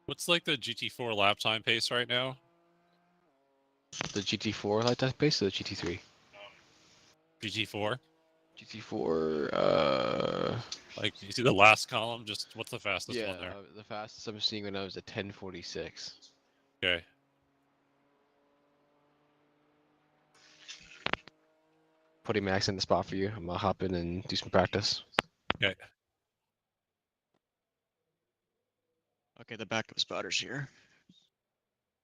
What's like the GT4 lap time pace right now? The GT4 like that pace or the GT3? GT4? GT4, Like, you see the last column? Just what's the fastest yeah, one there? the fastest I'm seeing right now is a 1046. Okay. Putting Max in the spot for you. I'm gonna hop in and do some practice. Okay. Okay, the backup spotter's here.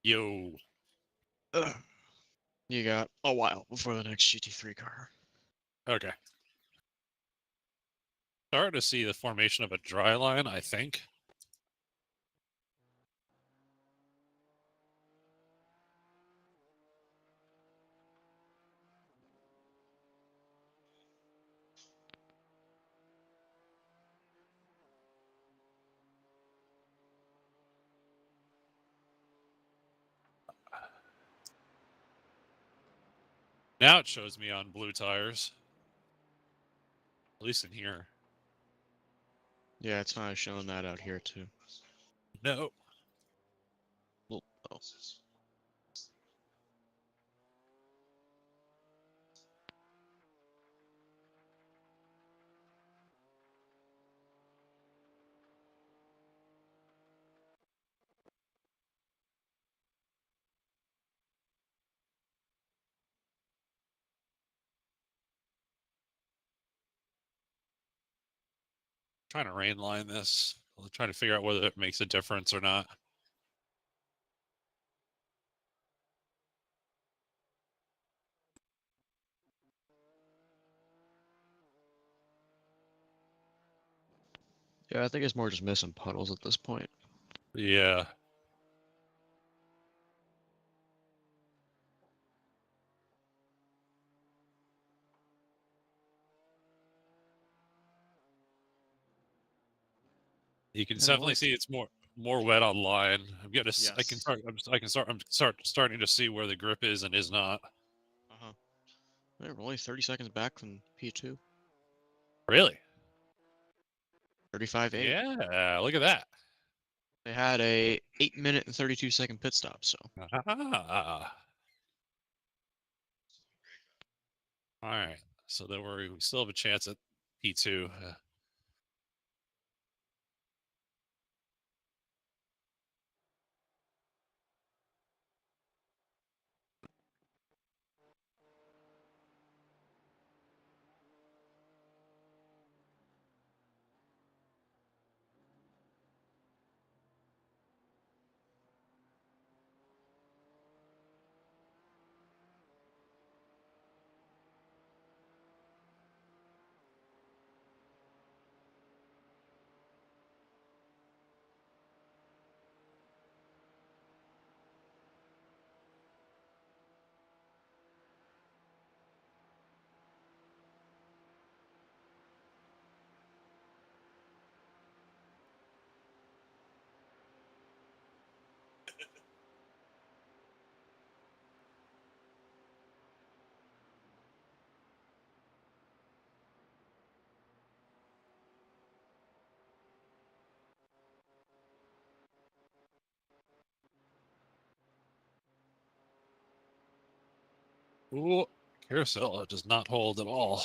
Yo. Ugh. You got a while before the next GT3 car. Okay. Starting to see the formation of a dry line, I think. Now it shows me on blue tires. At least in here. Yeah, it's not showing that out here too. No. Oh. Trying to rain line this. I'm trying to figure out whether it makes a difference or not. Yeah, I think it's more just missing puddles at this point. Yeah. You can Yeah, definitely see it's more wet on line. I'm getting. Yes. I can starting to see where the grip is and is not. Uh-huh. We're only 30 seconds back from P2. Really? 35.8. Yeah. Look at that. They had a 8-minute and 32-second pit stop, so. Ah. All right. So then we still have a chance at P2. Ooh, carousel does not hold at all.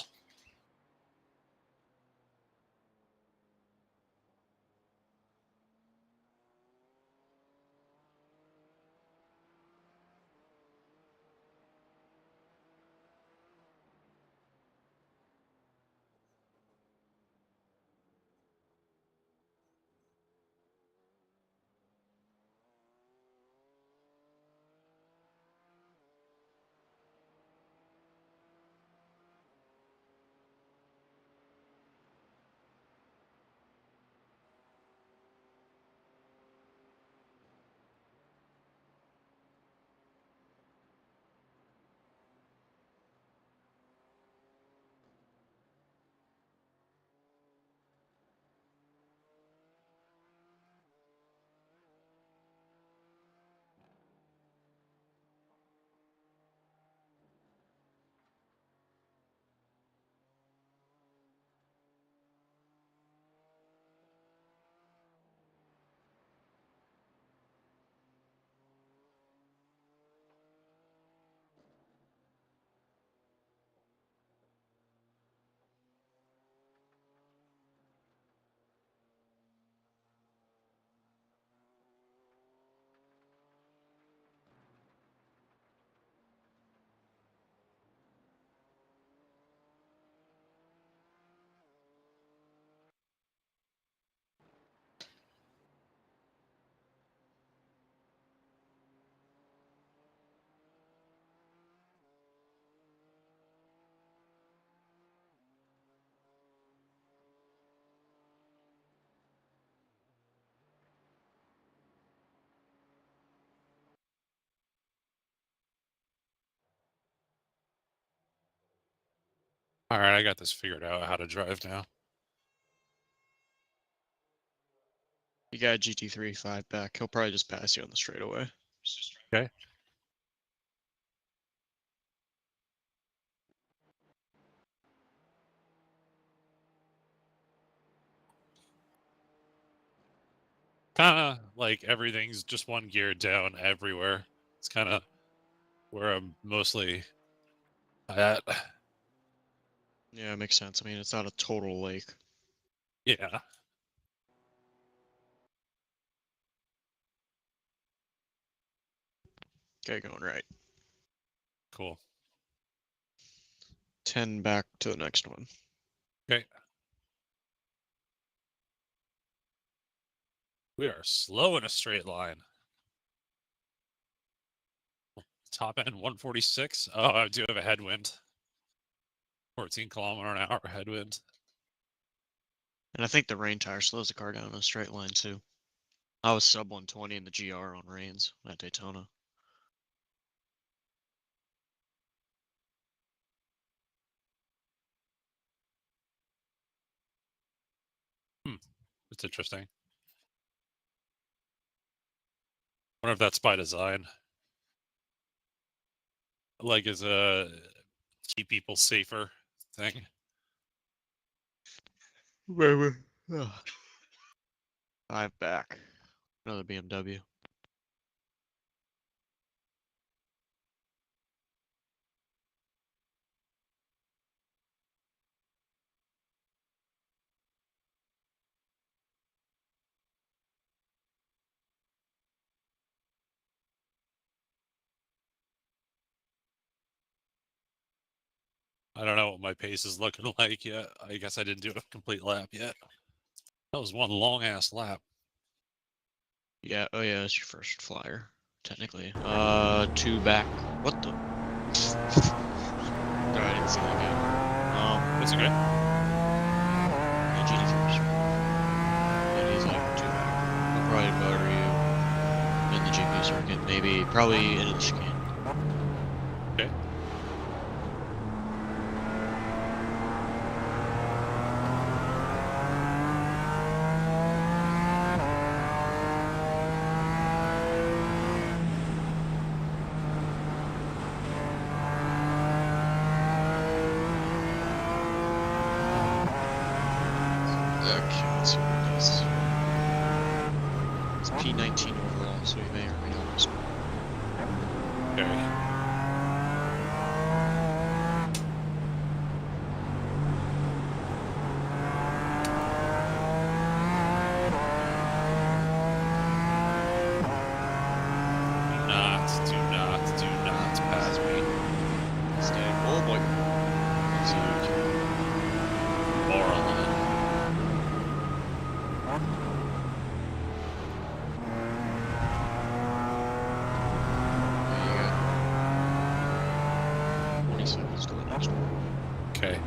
All right, I got this figured out how to drive now. You got a GT3 5 back. He'll probably just pass you on the straightaway. Okay. Kind of like everything's just one gear down everywhere. It's kind of where I'm mostly at. Yeah, it makes sense. I mean, it's not a total lake. Yeah. Okay, going right. Cool. 10 back to the next one. Okay. We are slow in a straight line. Top end 146. Oh, I do have a headwind. 14 km/h headwind. And I think the rain tire slows the car down in a straight line too. I was sub 120 in the GR on rains at Daytona. It's interesting. Wonder if that's by design. Like, as a keep people safer thing. Ugh. 5 back. Another BMW. I don't know what my pace is looking like yet. I guess I didn't do a complete lap yet. That was one long ass lap. Yeah, oh yeah, that's your first flyer, technically. 2 back. What the? No, I didn't see that guy. It's okay. Yeah, GT3. And he's like 2 back. He'll probably motor you in the GP circuit, maybe, probably into the chicane. Okay. Okay, let's see what it does. It's P19 overall, so he may or may not score. Okay. Do not pass me. Stay. Oh boy. More on that. There you go. 20 seconds to the next one. Okay.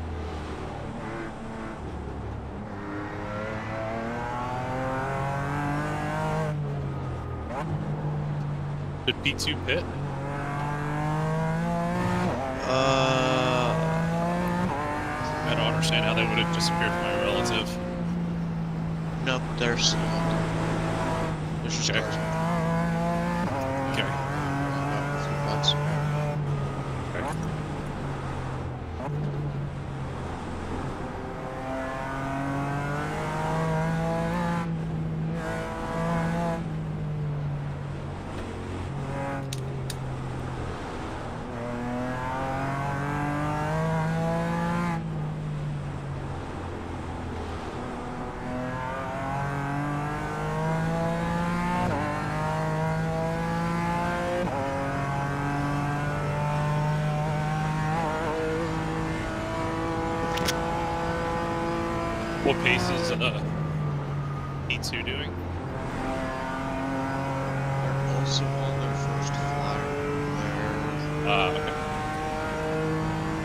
Did P2 pit? I don't understand how they would have disappeared from my relative. Nope, they're still There's just Okay. cars. Okay. A few butts. Okay. What pace is E2 doing? They're also on their first flyer. Okay.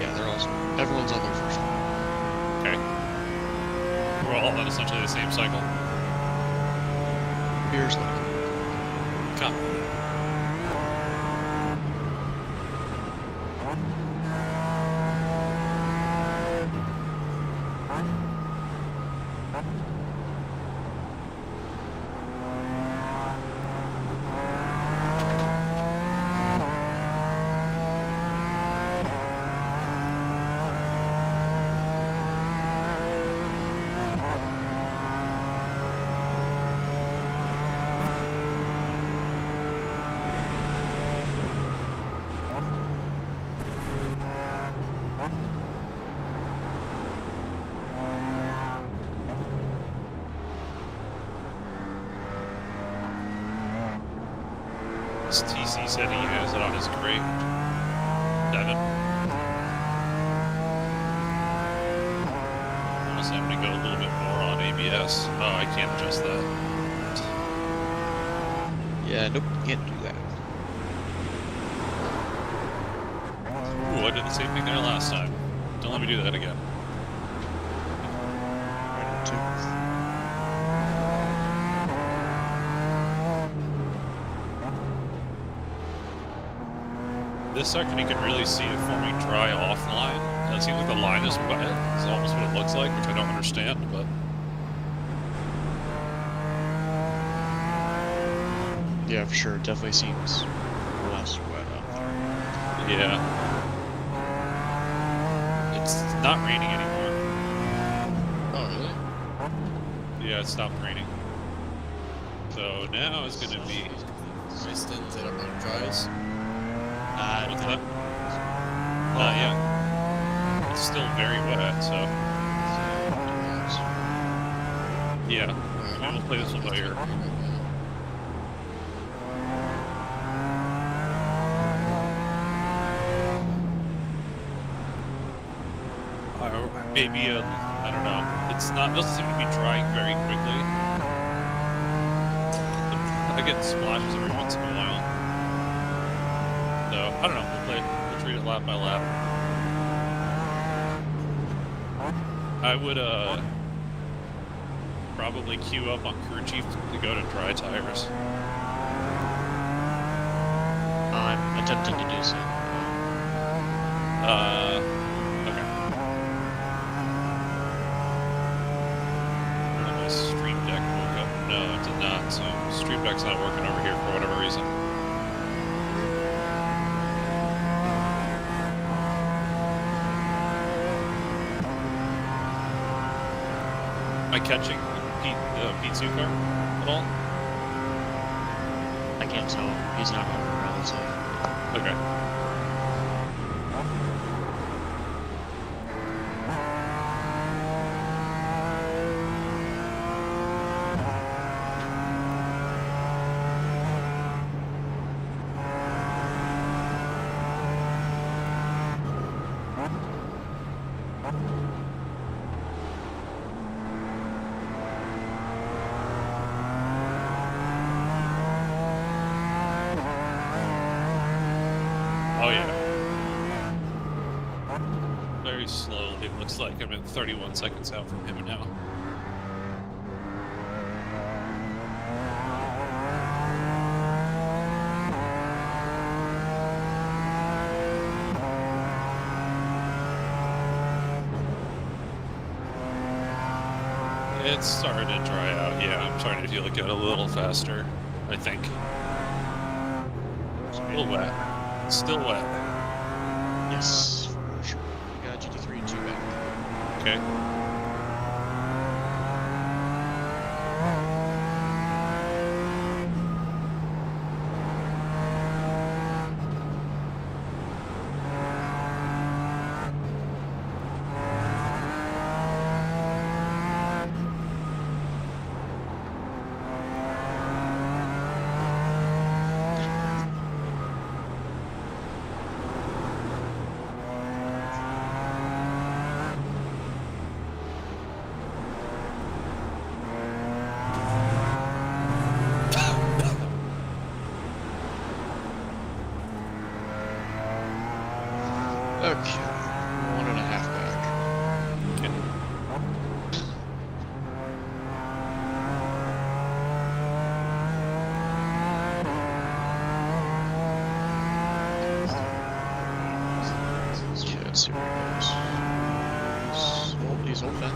Yeah, they're also. Everyone's on their first flyer. Okay. We're all on essentially the same cycle. Here's like. Come. TC said he has it on his crate. 7. Unless I'm going to go a little bit more on ABS. Oh, I can't adjust that. Yeah, nope, can't do that. Ooh, I did the same thing there last time. Don't let me do that again. Right on 2. This section you can really see it forming dry offline. It seems like the line is wet. It's almost what it looks like, which I don't understand, but... Yeah, for sure. It definitely seems less wet out there. Yeah. It's not raining anymore. Oh, really? Yeah, it stopped raining. So now it's gonna be... Moist and dries. What's that? Not yet. It's still very wet, so... Yeah. We'll play this one by ear. Maybe I don't know. It's not. Doesn't seem to be drying very quickly. I get splashes every once in a while. So I don't know. We'll treat it lap by lap. I would probably queue up on crew chief to go to dry tires. I'm attempting to do so. Okay. My Stream Deck woke up. No, it did not. So Stream Deck's not working over here for whatever reason. Am I catching Pete Zucker at all? I can't tell. He's not going around, so. Okay. Oh yeah. Very slowly, it looks like I'm in 31 seconds out from him now. It's starting to dry out. Yeah, I'm starting to feel it get a little faster, I think. Still wet. Still wet. Yes, for sure. We got GT3 and 2 back. Okay. Okay, 1.5 back. Okay. Yeah, let's see where he goes. He's old fat.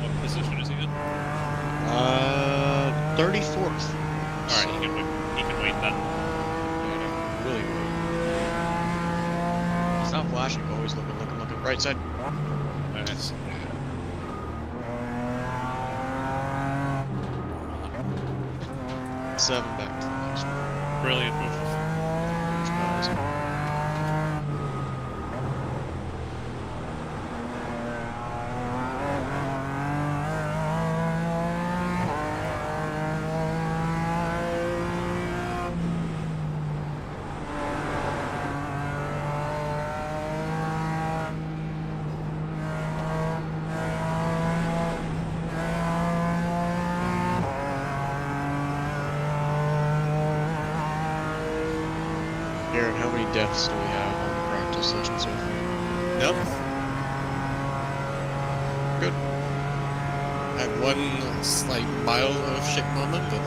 What position is he in? 34th. Alright, he can wait then. Yeah, really wait. He's not flashing, always looking. Right side. Nice. 7 back to the next one. Brilliant move. There's my Aaron, how many deaths do we have on the practice session so far? Nope. Good. Had one slight mild shit moment, but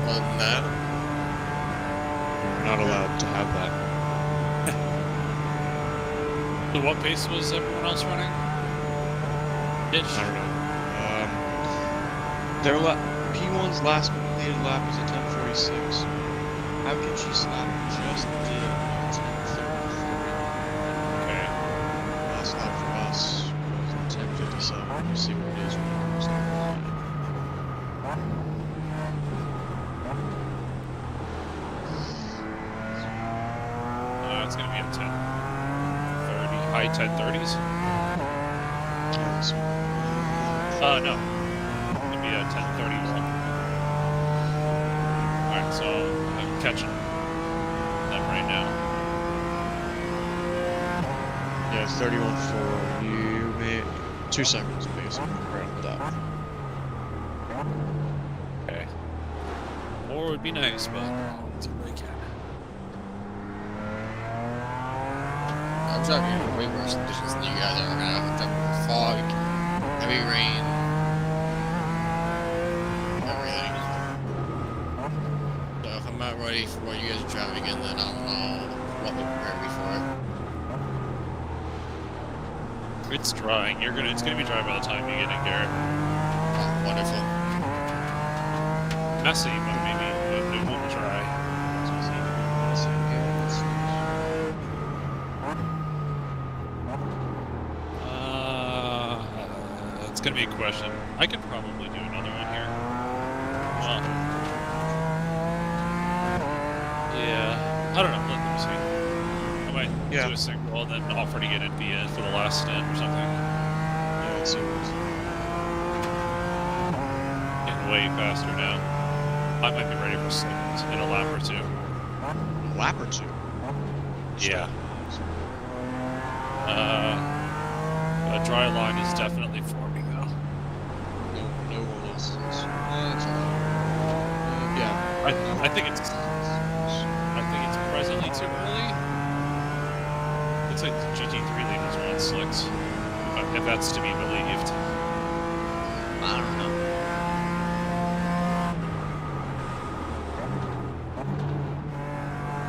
other than that, You're not allowed to have that. So what pace was everyone else running? Ditch. I don't know. Their P1's last completed lap was a 10:46. How can she slap just did 10:33? Okay. Last lap for us was 10:57. We'll see where it is when it comes down the line. It's gonna be a 10:30, high 10:30s. No, it's gonna be a 10:31. All right, so I'm catching them right now. Yeah, 31.4. You made 2 seconds basically right on the dot. Okay. More would be nice, but I'll do what I can. I'm driving in way worse conditions than you guys are right now. With the fog, heavy rain, everything. So if I'm not ready for what you guys are driving in, then I don't know what would prepare me for it. It's drying. It's gonna be dry by the time you get in, Garrett. Oh, wonderful. Messy, but maybe it won't dry. It's gonna be a question. I could probably do another one here. Yeah, I don't know. Let me see. I might do a single and then offer to get in via for the last stint or something. Yeah, let's see. Getting way faster now. I might be ready for seconds in a lap or two. A lap or two? Yeah. A dry line is definitely forming though. No one else. Yeah. I think it's presently too early. Looks like the GT3 leaders are on slicks. If that's to be believed. I don't know.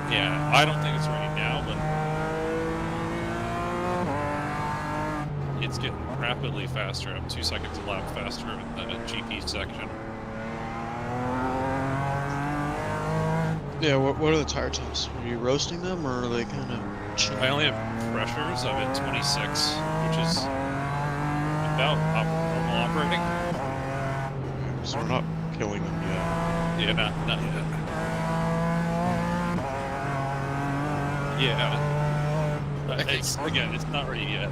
Yeah, I don't think it's ready now, but it's getting rapidly faster. I'm 2 seconds a lap faster in the GP section. Yeah, what are the tire temps? Are you roasting them or are they kind of chilling? I only have pressures of at 26, which is about normal operating. So we're not killing them yet. Yeah, not yet. Yeah. But it's not ready yet.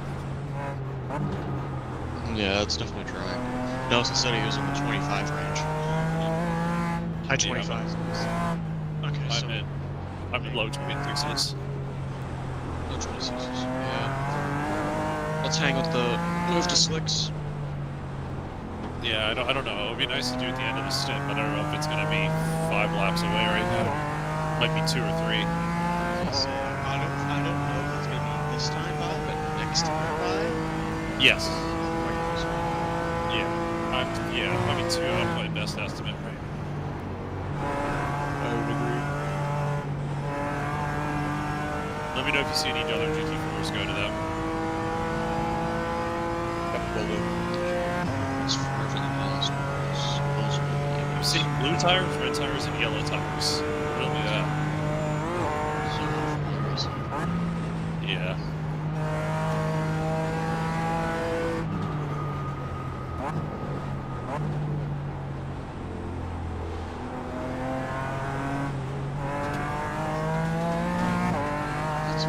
Yeah, that's definitely trying. Nelson said he was in the 25 range. High 25. Okay, so I'm in low 26s. low 26s. Yeah. Let's hang with the move to slicks. Yeah, I don't know. It would be nice to do at the end of the stint, but I don't know if it's going to be 5 laps away right now. Might be 2 or 3. I don't know if it's gonna be this time by, but next time by. Yes. Yeah. Probably 2 out of my best estimate, right? I would agree. Let me know if you see any other GT4s go to them. Yep, will do. As far as the last one is supposedly. I've seen blue tires, red tires, and yellow tires. Really, yeah.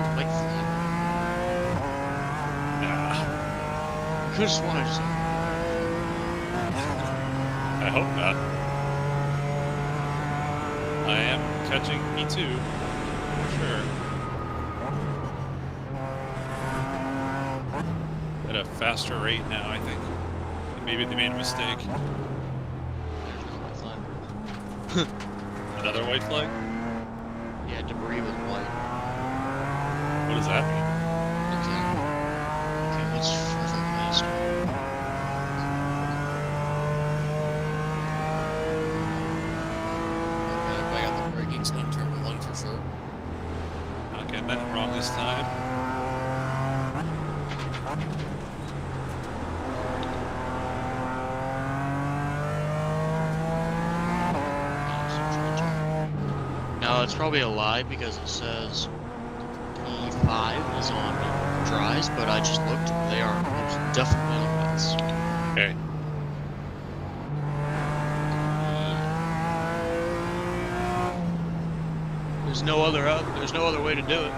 your white flag? Nah, You could have sworn I just. I hope not. I am catching E2, for sure. At a faster rate now, I think. Maybe they made a mistake. There's no white flag. Another white flag? Yeah, debris with white. What does that mean? Exactly. Okay, let's further past. I got the brakings on turn 1 for sure. Not getting that wrong this time. Now, it's probably a lie because it says P5 is on dries, but I just looked. They are most definitely on wets. Okay. There's no other way to do it.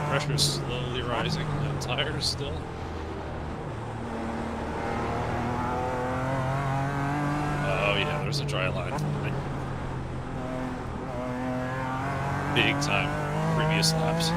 Pressure's slowly rising. The tires still. Oh yeah, there's a dry line. Big time. Previous laps.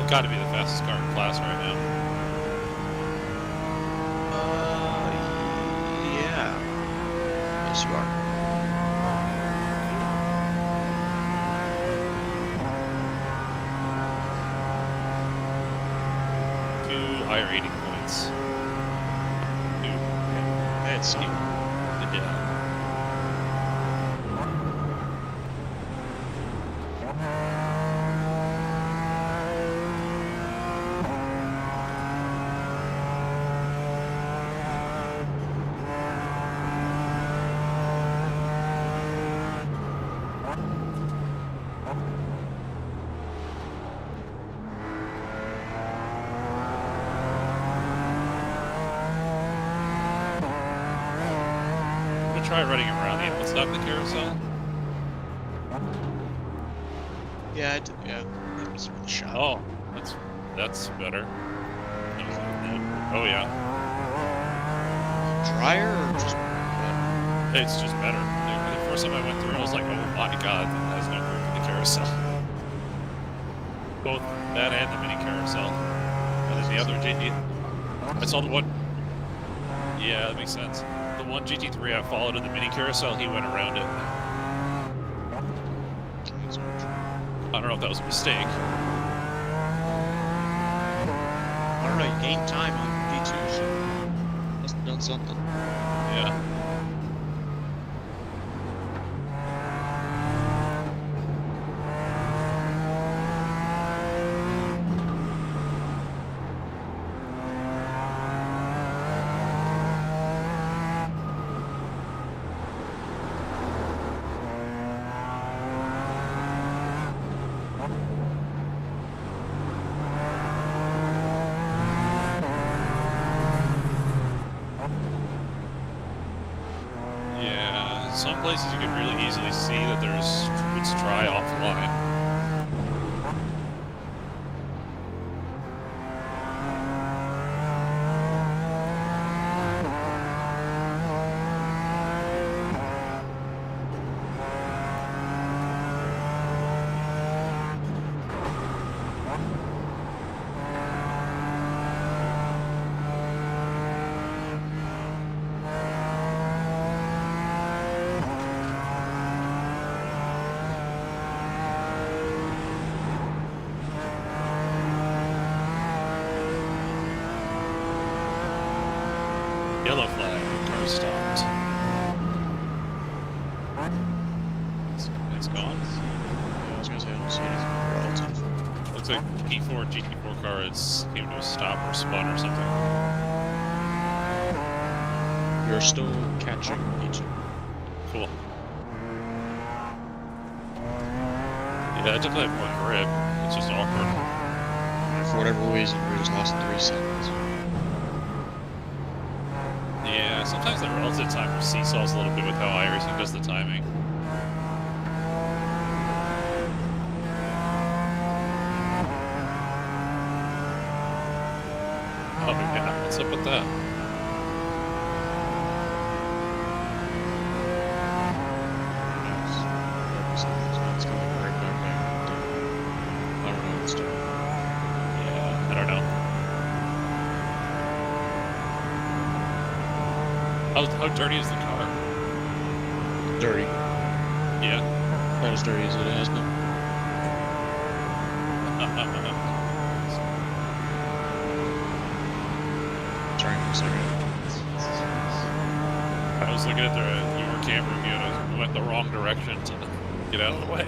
Got to be the fastest car in class right now. Yeah. Yes, you are. Two iRating points. Two. It's something. Yeah. Try running around the input stop of the carousel. Yeah, it's worth a shot. Oh, that's better. Oh yeah, Drier or just it's just better. The first time I went through, I was like, oh my god, that has no grip in the carousel. Both that and the mini carousel. And then the other GT. I saw the one. Yeah, that makes sense. The one GT3 I followed in the mini carousel, he went around it. I don't know if that was a mistake. I don't know, you gained time on V2, so must have done something. Yeah. Some places you can really easily see that it's dry offline. car stopped. It's gone. Yeah, I was gonna say I don't see anything relative. Looks like P4 GT4 car has came to a stop or spun or something. You're still catching P2. Cool. Yeah, it definitely had more grip. It's just awkward. And for whatever reason, we just lost 3 seconds. Yeah, sometimes the relative time seesaws a little bit with how iRacing does the timing. Oh yeah, what's up with that? It's going right back down. I don't know what it's doing. Yeah, I don't know. How dirty is the car? Dirty. Yeah. Not as dirty as it has been. Sorry for a second. I was looking at your camera view and I went the wrong direction to get out of the way.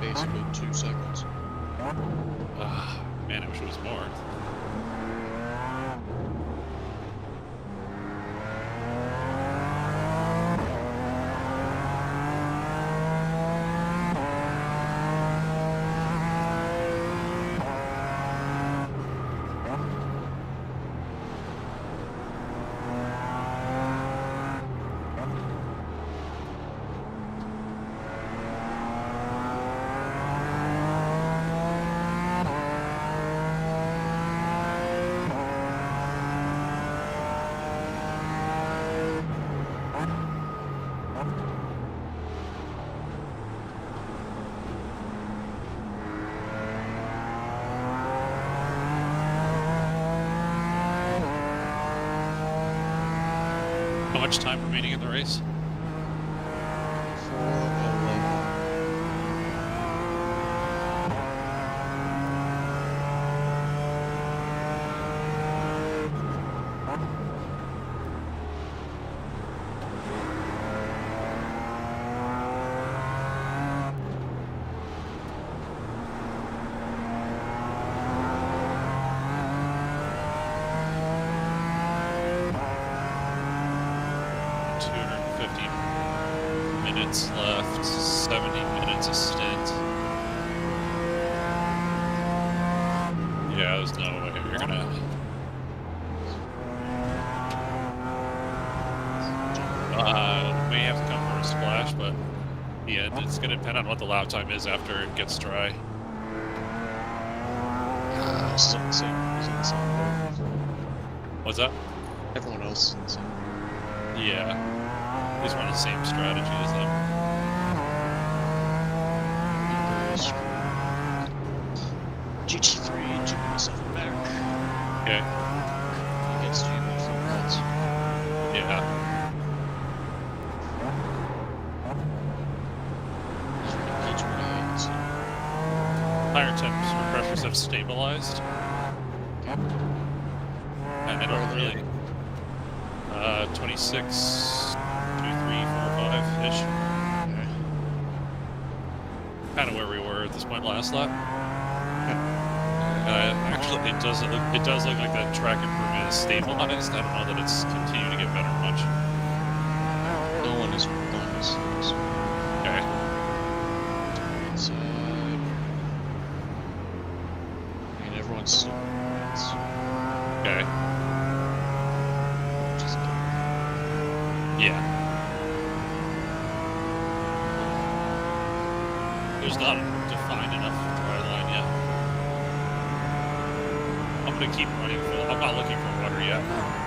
Basically 2 seconds. Man, I wish it was more. How much time remaining in the race? 4:11. Minutes left, 70 minutes a stint. Yeah, there's no way you're gonna... may have to come for a splash, but yeah, it's gonna depend on what the lap time is after it gets dry. This is on the same. He's in the same boat. What's that? Everyone else is in the same. Yeah. He's running the same strategy as them. GT3 took himself back. Okay. He gets to you with full runs. Yeah. P28. Higher temps or pressures have stabilized. Okay. And I don't really... 26... 2, 3, 4, 5-ish. Okay. Kind of where we were at this point last lap. Actually, it does look like that track improvement is stabilized. I don't know that it's continued to get better much. No one is done this. Okay. Inside. I mean, everyone's still. Okay. Just Yeah. There's not a defined enough dry line yet. I'm gonna keep running full. I'm not looking for water yet. yeah.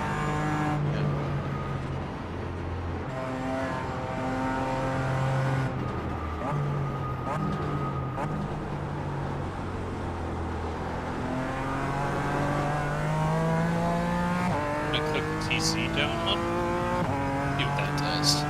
TC down one? See what that does.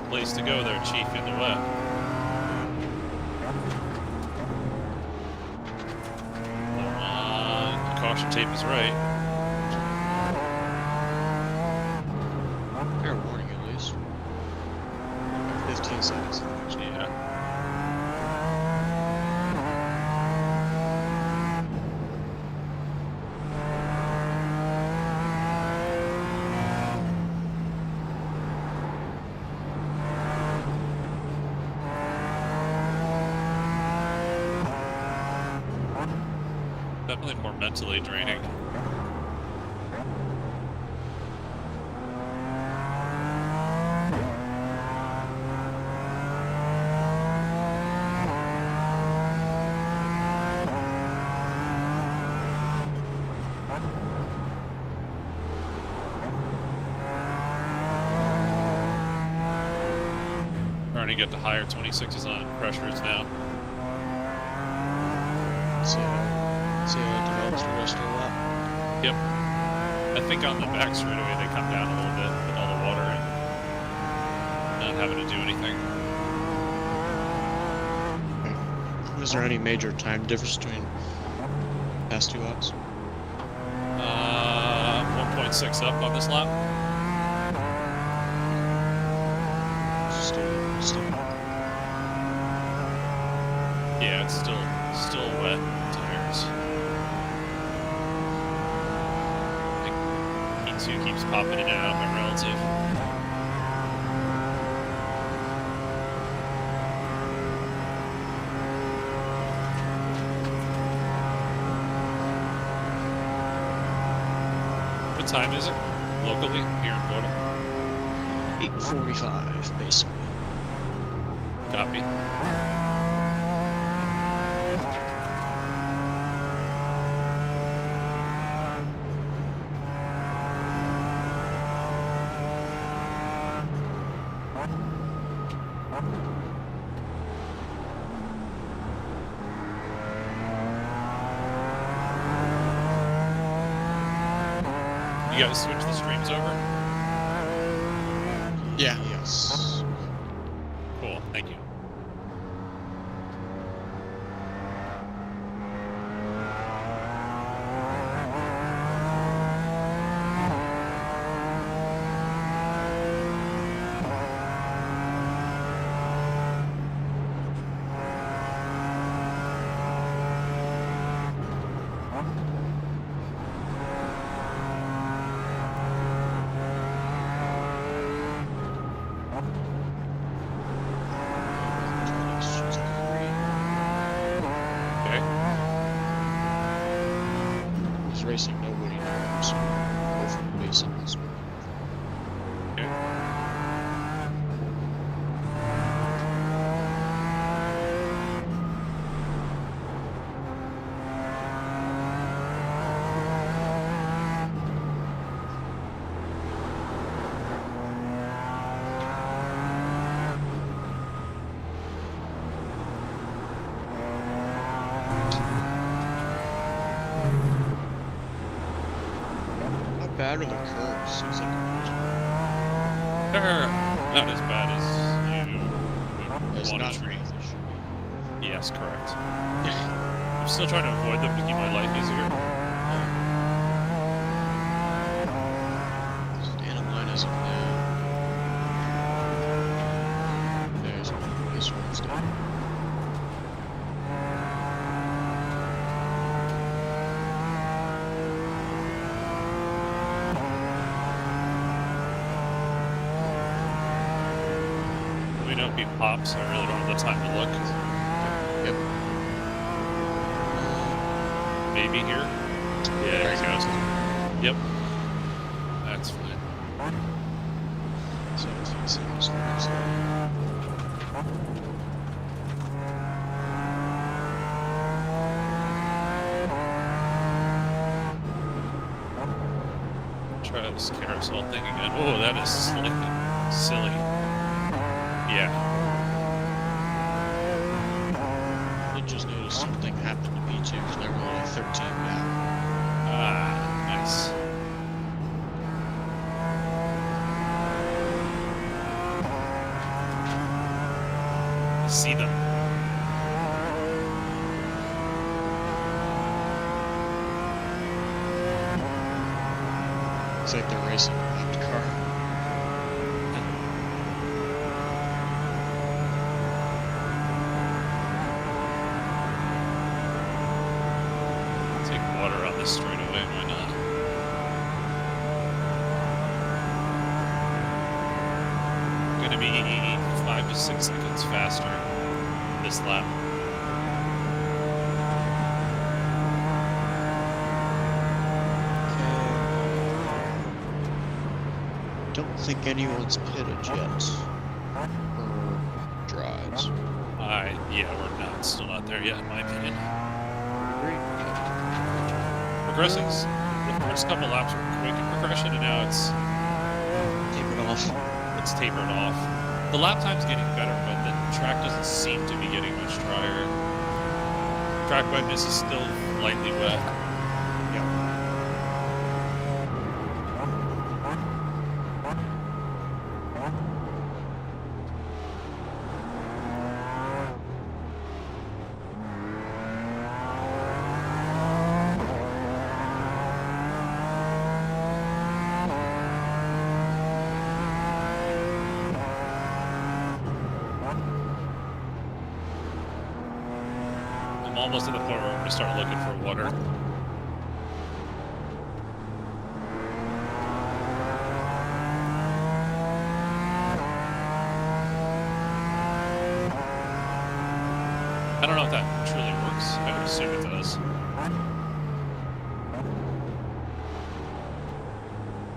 Place to go there, Chief, in the wet. The caution tape is right. Fair warning, at least. 15 seconds. Yeah. Definitely more mentally draining. Trying to get the higher 26s on pressures now. So, see how it develops the rest of the lap. Yep. I think on the back straightaway they come down a little bit with all the water and not having to do anything. Is there any major time difference between past two laps? 1.6 up on this lap. Still. Yeah, it's still wet tires. I think E2 keeps popping in and out of my relative. What time is it locally here in Florida? 8:45, basically. Copy. You guys switch the streams over? Yeah. Yes. Cool, thank you. Racing, nobody knows. Go for the base on this one. Okay. Bad are the curves? Seems like They're not as bad as you it's would want not to treat. as it should be. Yes, correct. I'm still trying to avoid them to keep my life easier. Stand in line as of now. There's this one's done. We me know if he pops. I really don't have the time to look. Yep. Maybe here. Yeah, there he goes. Yep. That's fine. So it's so. Try this carousel thing again. Oh, that is slick. Silly. Yeah. I did just notice something happened to me too, because they were only 13 now. Ah, nice. I see them. It's like they're racing a lapped car. Take water on this straightaway, why not? Gonna be 5 to 6 seconds faster this lap. Don't think anyone's pitted yet. Or drives. Yeah, we're not, still not there yet, in my opinion. Great. Progressing. The first couple laps were quick in progression, and now it's Tapered off. tapered off. The lap time's getting better, but the track doesn't seem to be getting much drier. Track wetness is still lightly wet. Yep. I'm almost at the point where I'm going to start looking for water. I don't know if that truly works. I would assume it does.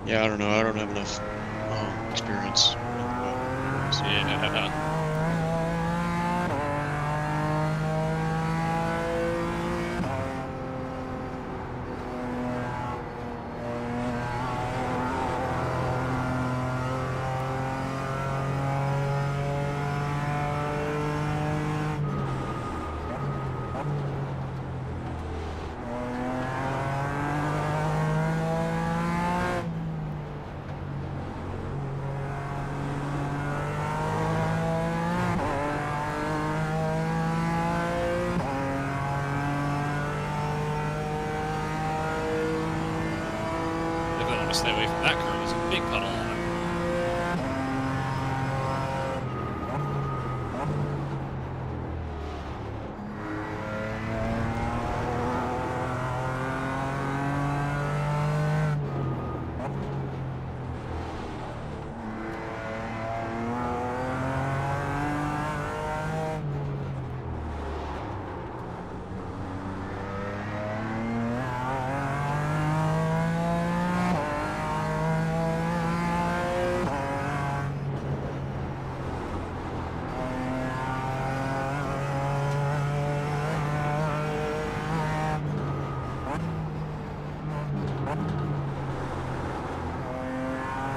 Yeah, I don't know. I don't have enough experience. Yeah. Stay away from that curve. There's a big puddle on it.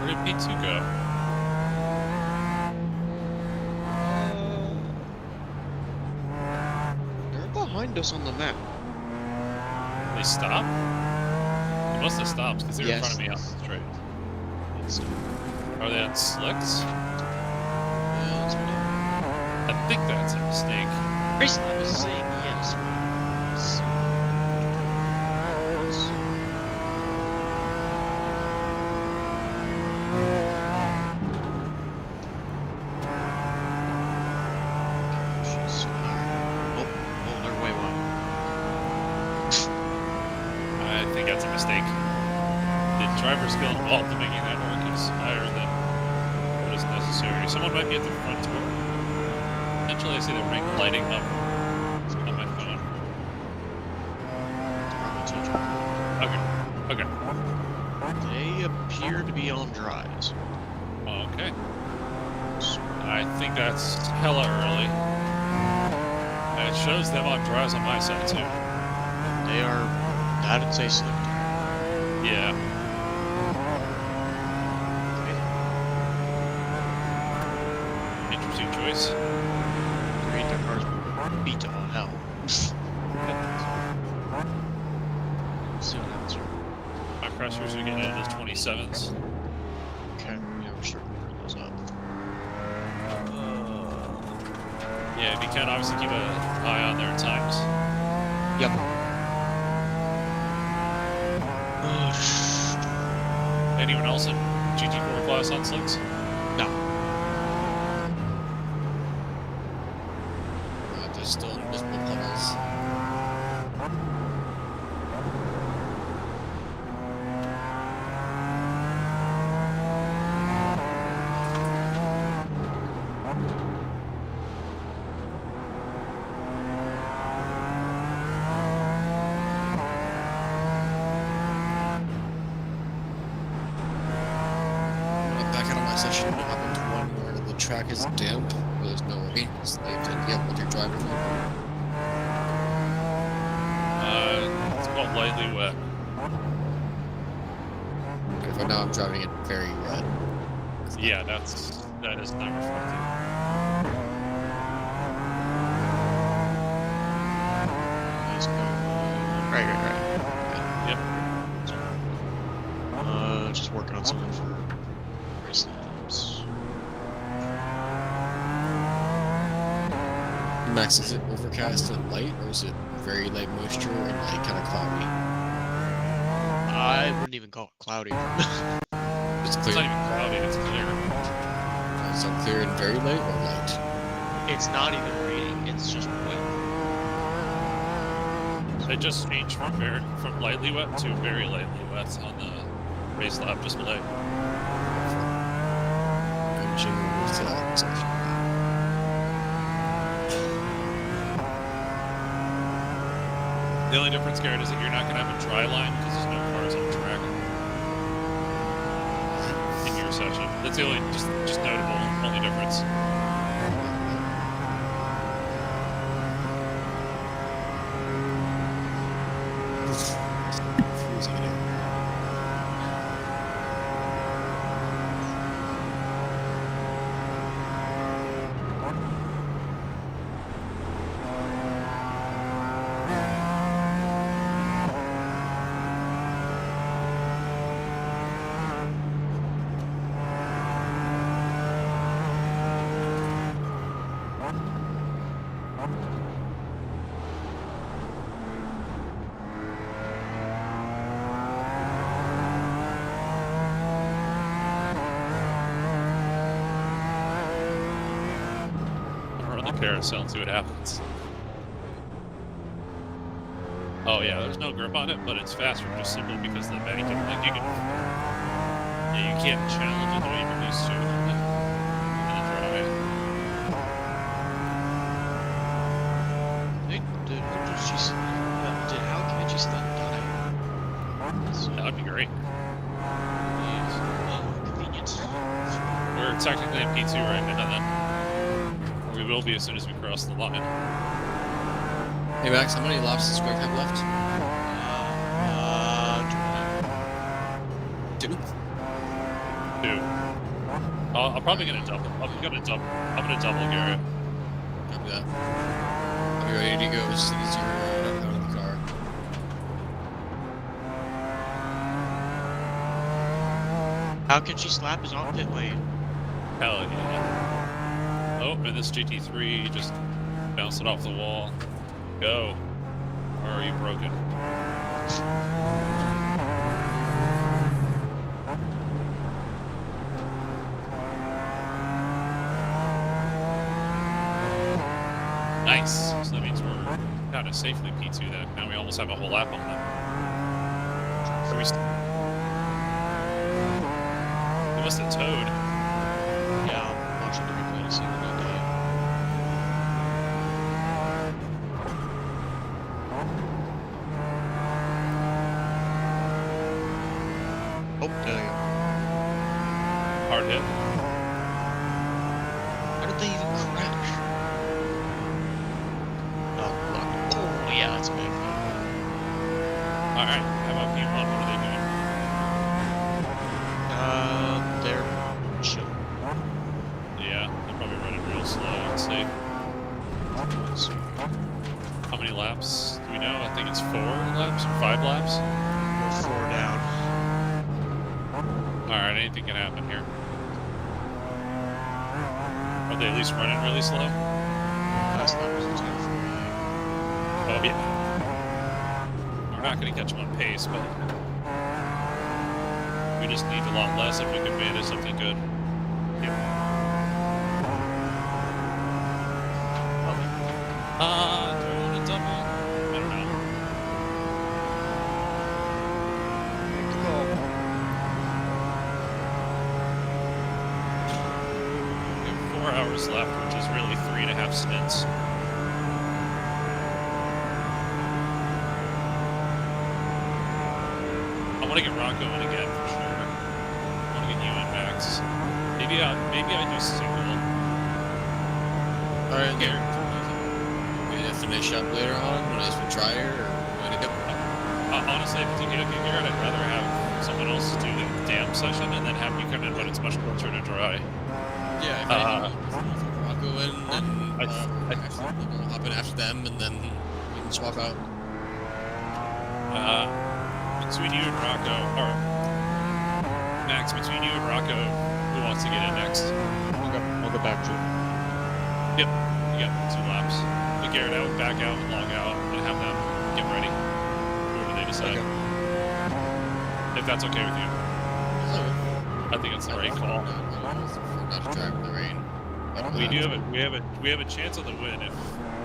Where did P2 go? They're behind us on the map. They stopped? They must have stopped because they were in front of me on the straight. Yes. Are they on slicks? Yeah, that's what I think that's a mistake. I was saying yes. That's a mistake. The driver skill involved in making that work is higher than what is necessary. Someone might be at the front door. Usually I see the ring lighting up on my phone. Okay. They appear to be on dries. Okay. I think that's hella early. And it shows them on dries on my side too. They are. That'd say slick tire. Yeah. Interesting choice. Great, their cars beat to all hell. See what happens here. My pressures are getting into those 27s. Okay, yeah, we're starting to bring those up. Yeah, if you can, obviously keep an eye on their times. Yep. Anyone else in GT4 class on slicks? No. There's still invisible puddles. Back out of my session, I happened to one where the track is damp, but there's no rain, so they have to get what you're driving on. It's called lightly wet. If I know I'm driving it very wet. Yeah, that is not reflected. Let's go. Right. Yep. Just working on something for race laps. Max, is it overcast and light, or is it very light moisture and like kind of cloudy? I wouldn't even call it cloudy. It's It's clear. not even cloudy, it's clear. So clear and very light or light? It's not even raining, it's just wet. It just changed from lightly wet to very lightly wet on the race lap display. I'm sure we'll see that section. The only difference, Garrett, is that you're not going to have a dry line because there's no cars on the track in your section. That's the only just notable only difference. Freezing in here. Run the carousel and see what happens. Oh yeah, there's no grip on it, but it's faster just simply because of the banking. Like you can't challenge it the way you're used to in the dry. How can she stop die? That would be great. Convenient. We're technically in P2 right now then. Or we will be as soon as we cross the line. Hey Max, how many laps does Greg have left? 2. 2. I'm probably gonna double. I'm gonna double Garrett. Copy that. I'll be ready to go as soon as you're out of the car. How can she slap his on pit lane? Hell yeah. Oh, and this GT3 just bounced it off the wall. Go. Or are you broken? Nice. So that means we're kind of safely P2 then. Now we almost have a whole lap on them. We must have towed. Yeah, I'm watching the replay to see when they die. there they go. Hard hit. How did they even crash? Oh, look. Oh, yeah, that's big. All right. How about P1? What are they doing? They're chill. Yeah, they're probably running real slow and safe. Let's see. How many laps do we know? I think it's 4 laps or 5 laps. We're 4 down. All right, anything can happen here. Are they at least running really slow? Last lap was 2:48. Oh yeah. We're not going to catch them on pace, but we just need a lot less if we can manage something good. Doing a double? I don't know. We have 4 hours left, which is really 3.5 stints. I want to get Rocco in again for sure. I want to get you in, Max. Maybe I do single. Alright, Here. we're gonna finish up later on when I switch dryer or when I go. Honestly, if it's okay with you, Garrett, I'd rather have someone else do the dam session and then have you come in when it's much closer to dry. Yeah, if I'll go in and I'll hop in after them and then we can swap out. Between you and Rocco, or Max, between you and Rocco, who wants to get in next? I'll go back to it. Yep, you got 2 laps. Put Garrett out, back out, and log out, and have them get ready. Whoever they decide. If that's okay with you. I think it's the right call. Not to drive in the rain. We have a chance on the win if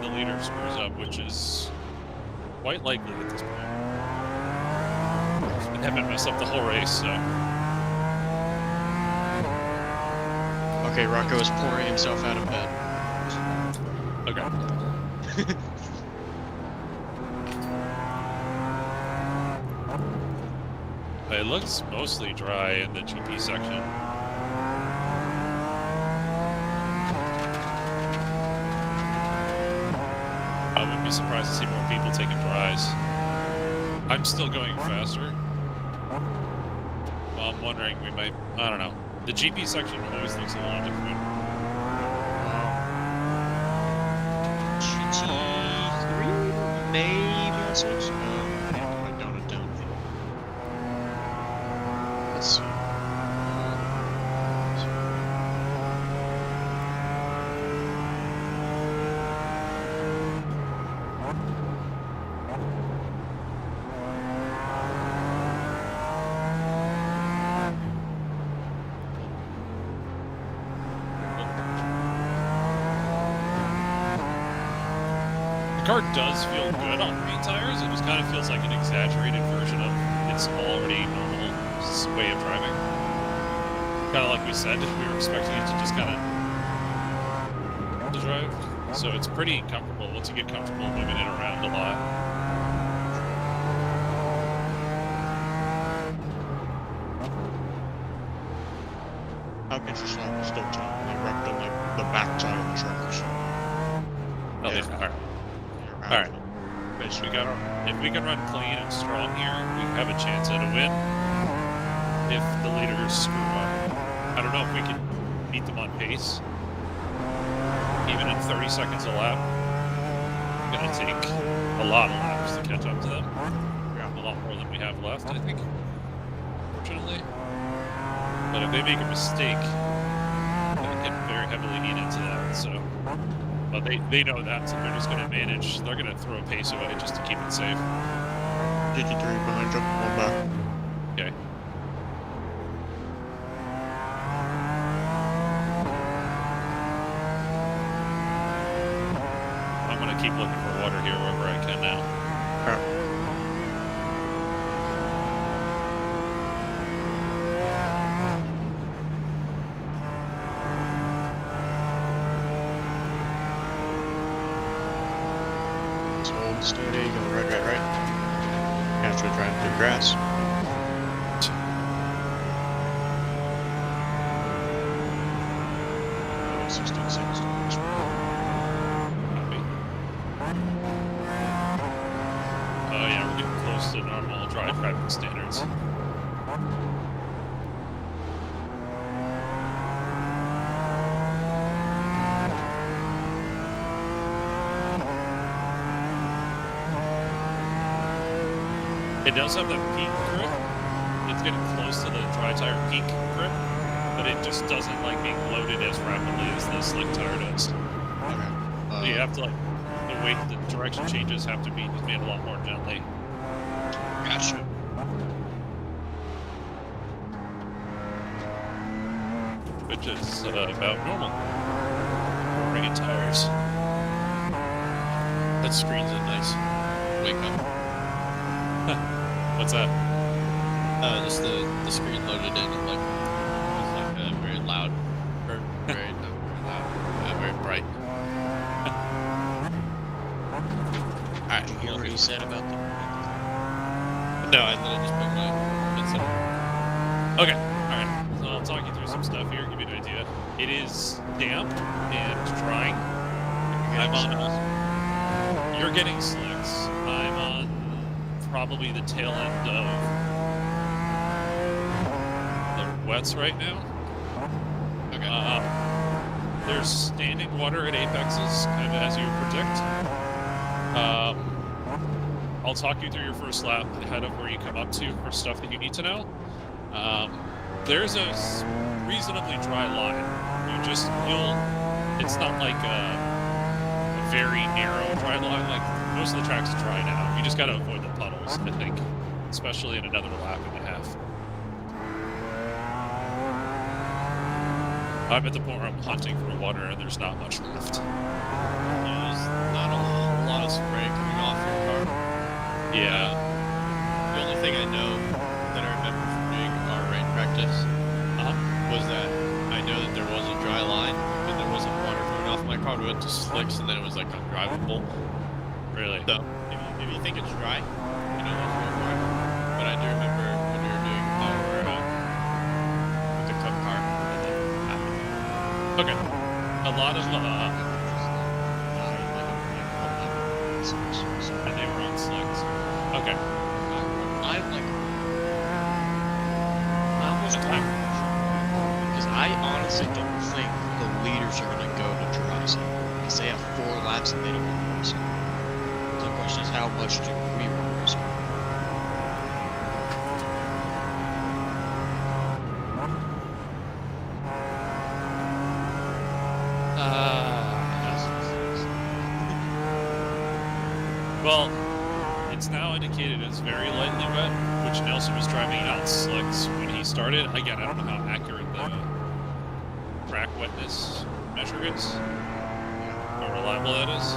the leader screws up, which is quite likely at this point. And haven't messed up the whole race, so. Okay, Rocco is pouring himself out of bed. Okay. It looks mostly dry in the GP section. I wouldn't be surprised to see more people taking dries. I'm still going faster. Well, I'm wondering we might, I don't know. The GP section always looks a little different. GT3? Maybe on Switch? I don't think. Let's see. The car does feel good on green tires. It just kind of feels like an exaggerated version of its already normal way of driving. Kind of like we said, we were expecting it to just kind of drive. So it's pretty comfortable once you get comfortable moving it around a lot. How interesting still talking. They wrecked on like the back side of the trailers. Oh, Yeah. all right. All right. If we can run clean and strong here, we have a chance at a win. If the leaders screw up, I don't know if we can beat them on pace. Even in 30 seconds a lap, it's gonna take a lot of laps to catch up to them. A lot more than we have left, I think. Fortunately. But if they make a mistake, they can very heavily eat into that. So. But they know that, so they're just going to manage. They're going to throw a pace away just to keep it safe. GT3 behind you, one back. Okay. I'm going to keep looking for water here wherever I can now. Alright. Steady, going right. After driving through grass. 16 seconds to race. Copy. Oh yeah, we're getting close to normal driving standards. It does have the peak grip. It's getting close to the dry tire peak grip, but it just doesn't like being loaded as rapidly as the slick tire does. Okay. So you have to like, the way the direction changes have to be made a lot more gently. Gotcha. Which is about normal. Bringing tires. That screen's a nice wake up. What's that? Just the screen loaded in and like was like very loud, or very not very loud, very bright. Alright, Did you hear what he said about the? no, I literally just put my headset on. Okay, alright. So I'll talk you through some stuff here, give you an idea. It is damp and drying. You're getting slicks. I'm on probably the tail end of the wets right now. Okay. There's standing water at apexes, kind of as you would predict. I'll talk you through your first lap ahead of where you come up to for stuff that you need to know. There's a reasonably dry line. It's not like a very narrow dry line. Like most of the track's dry now. You just got to avoid the puddles, I think, especially in another lap and a half. I'm at the point where I'm hunting for water and there's not much left. There's not a whole lot of spray coming off your car. Yeah. The only thing I know that I remember from doing our rain practice was that I know that there was a dry line, but there wasn't water coming off my car. We went to slicks and then it was like undrivable. Really? So if you think it's dry, you know that's real dry. But I do remember when we were doing our with the cup car. Okay. A lot of and they were on slicks. Okay. I almost time because I honestly don't think the leaders are gonna go to dry zone because they have 4 laps and they don't want to race it. So the question is, how much do we want to race it? Well, it's now indicated as very lightly wet, which Nelson was driving out slicks when he started. Again, I don't know how accurate the track wetness measure is, how reliable that is.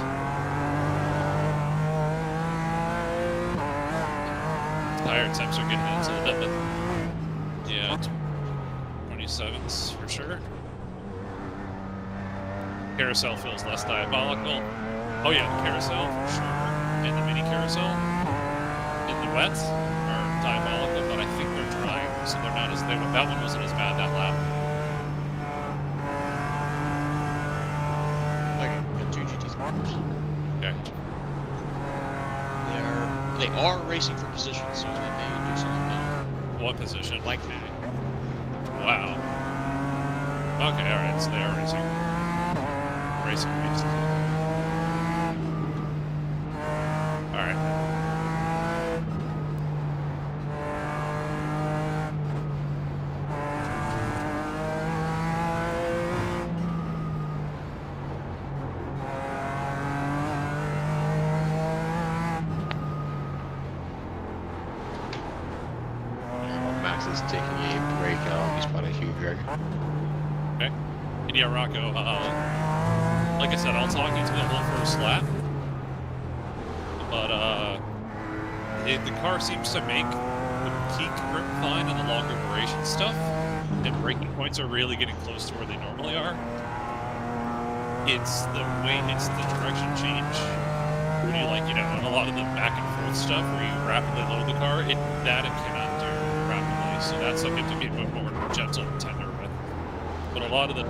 Tire temps are getting into the limit. Yeah, 27s for sure. Carousel feels less diabolical. Oh yeah, the carousel for sure. And the mini carousel in the wet are diabolical, but I think they're drying, so they're not as that one wasn't as bad that lap. Okay, we got 2 GT3s. Okay. They are racing for position, so they may do something now. What position? Like that. Wow. Okay, alright, so they are racing. Racing. Alright. Max is taking a break. He's about a huge wreck. Okay. And yeah, Rocco, like I said, I'll talk you to the whole first lap. But, the car seems to make the peak grip fine and the longer duration stuff. And braking points are really getting close to where they normally are. It's the way, it's the direction change. Where you like, a lot of the back and forth stuff where you rapidly load the car, that it cannot do rapidly. So that's something to be a bit more gentle and tender with. But a lot of the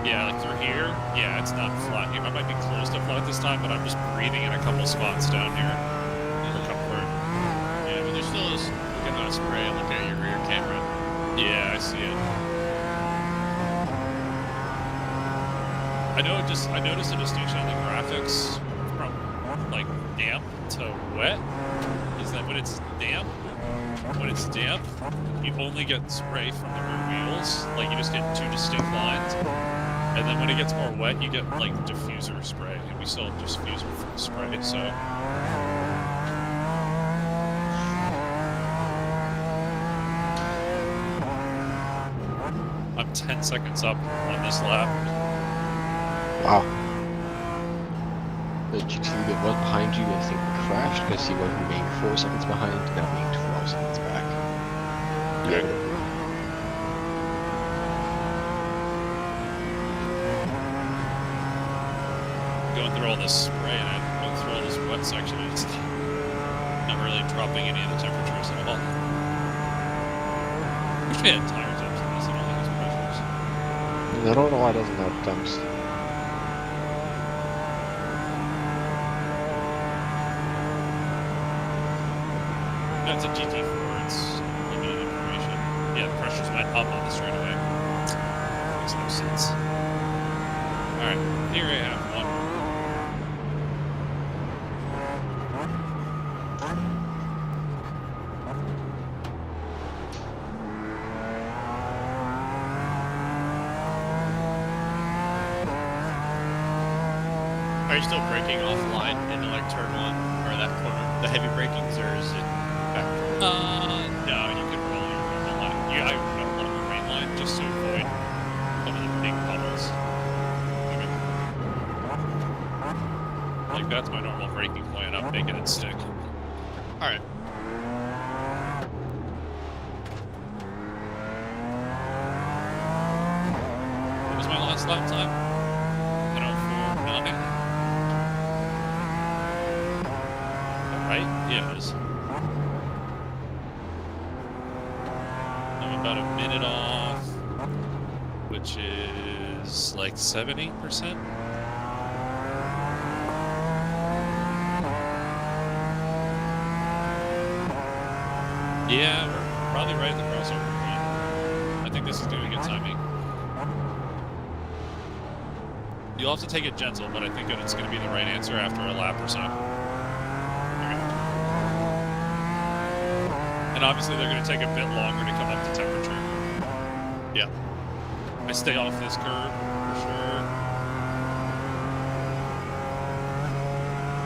Yeah, like through here. Yeah, it's not flat here. I might be close to flat this time, but I'm just breathing in a couple spots down here for comfort. Yeah, but there still is a good amount of spray. Look at your rear camera. Yeah, I see it. I noticed a distinction on the graphics from like damp to wet. Is that when it's damp, you only get spray from the rear wheels. Like you just get two distinct lines. And then when it gets more wet, you get like diffuser spray, and we still have diffuser for the spray. So I'm 10 seconds up on this lap. Wow. The GT that was behind you, I think, crashed because he went from being 4 seconds behind to now being 12 seconds back. Okay. Going through all this spray and I'm going through all this wet section, and it's not really dropping any of the temperatures at all. Wish we had tires up to this and all these pressures. I don't know why it doesn't have temps. That's a GT4, it's limited information. Yeah, the pressures went up on the straightaway. Makes no sense. Alright, here I have one. Are you still braking offline into like turn 1 or that corner, the heavy brakings, or is it back? No, you can roll your normal line. Yeah, I would roll your main line just to avoid some of the big puddles. Like, that's my normal braking plan. I'm making it stick. Alright. What was my last lap time? 1:04.9. Right? Yeah, it is. I'm about a minute off, which is like 70%. Yeah, we're probably right at the crossover point. I think this is going to be good timing. You'll have to take it gentle, but I think it's going to be the right answer after a lap or so. And obviously they're going to take a bit longer to come up to temperature. Yeah. I stay off this curve, for sure.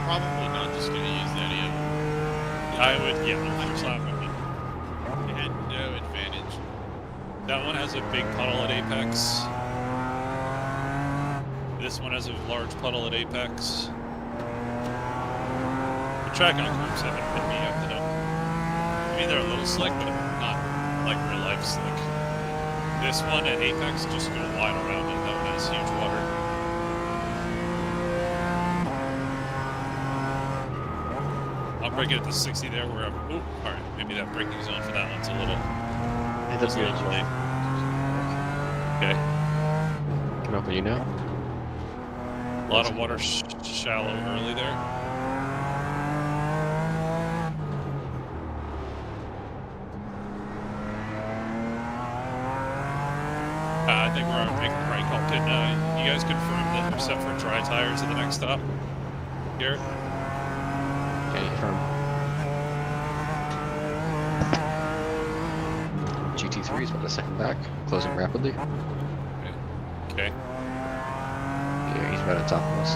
Probably not just going to use that in. I would, yeah, the first lap would be. It had no advantage. That one has a big puddle at apex. This one has a large puddle at apex. The track on curves haven't hit me yet, though. I mean, they're a little slick, but not like real life slick. This one at apex just go wide around it. That one has huge water. I'll break it at the 60 there wherever. Ooh, alright. Maybe that braking zone for that one's a little. That's good. Okay. Can I open you now? A lot of water shallow early there. I think we're making the right call. Can you guys confirm that we're set for dry tires at the next stop? Garrett? Okay, confirm. GT3 is about a second back, closing rapidly. Okay. Yeah, he's right on top of us.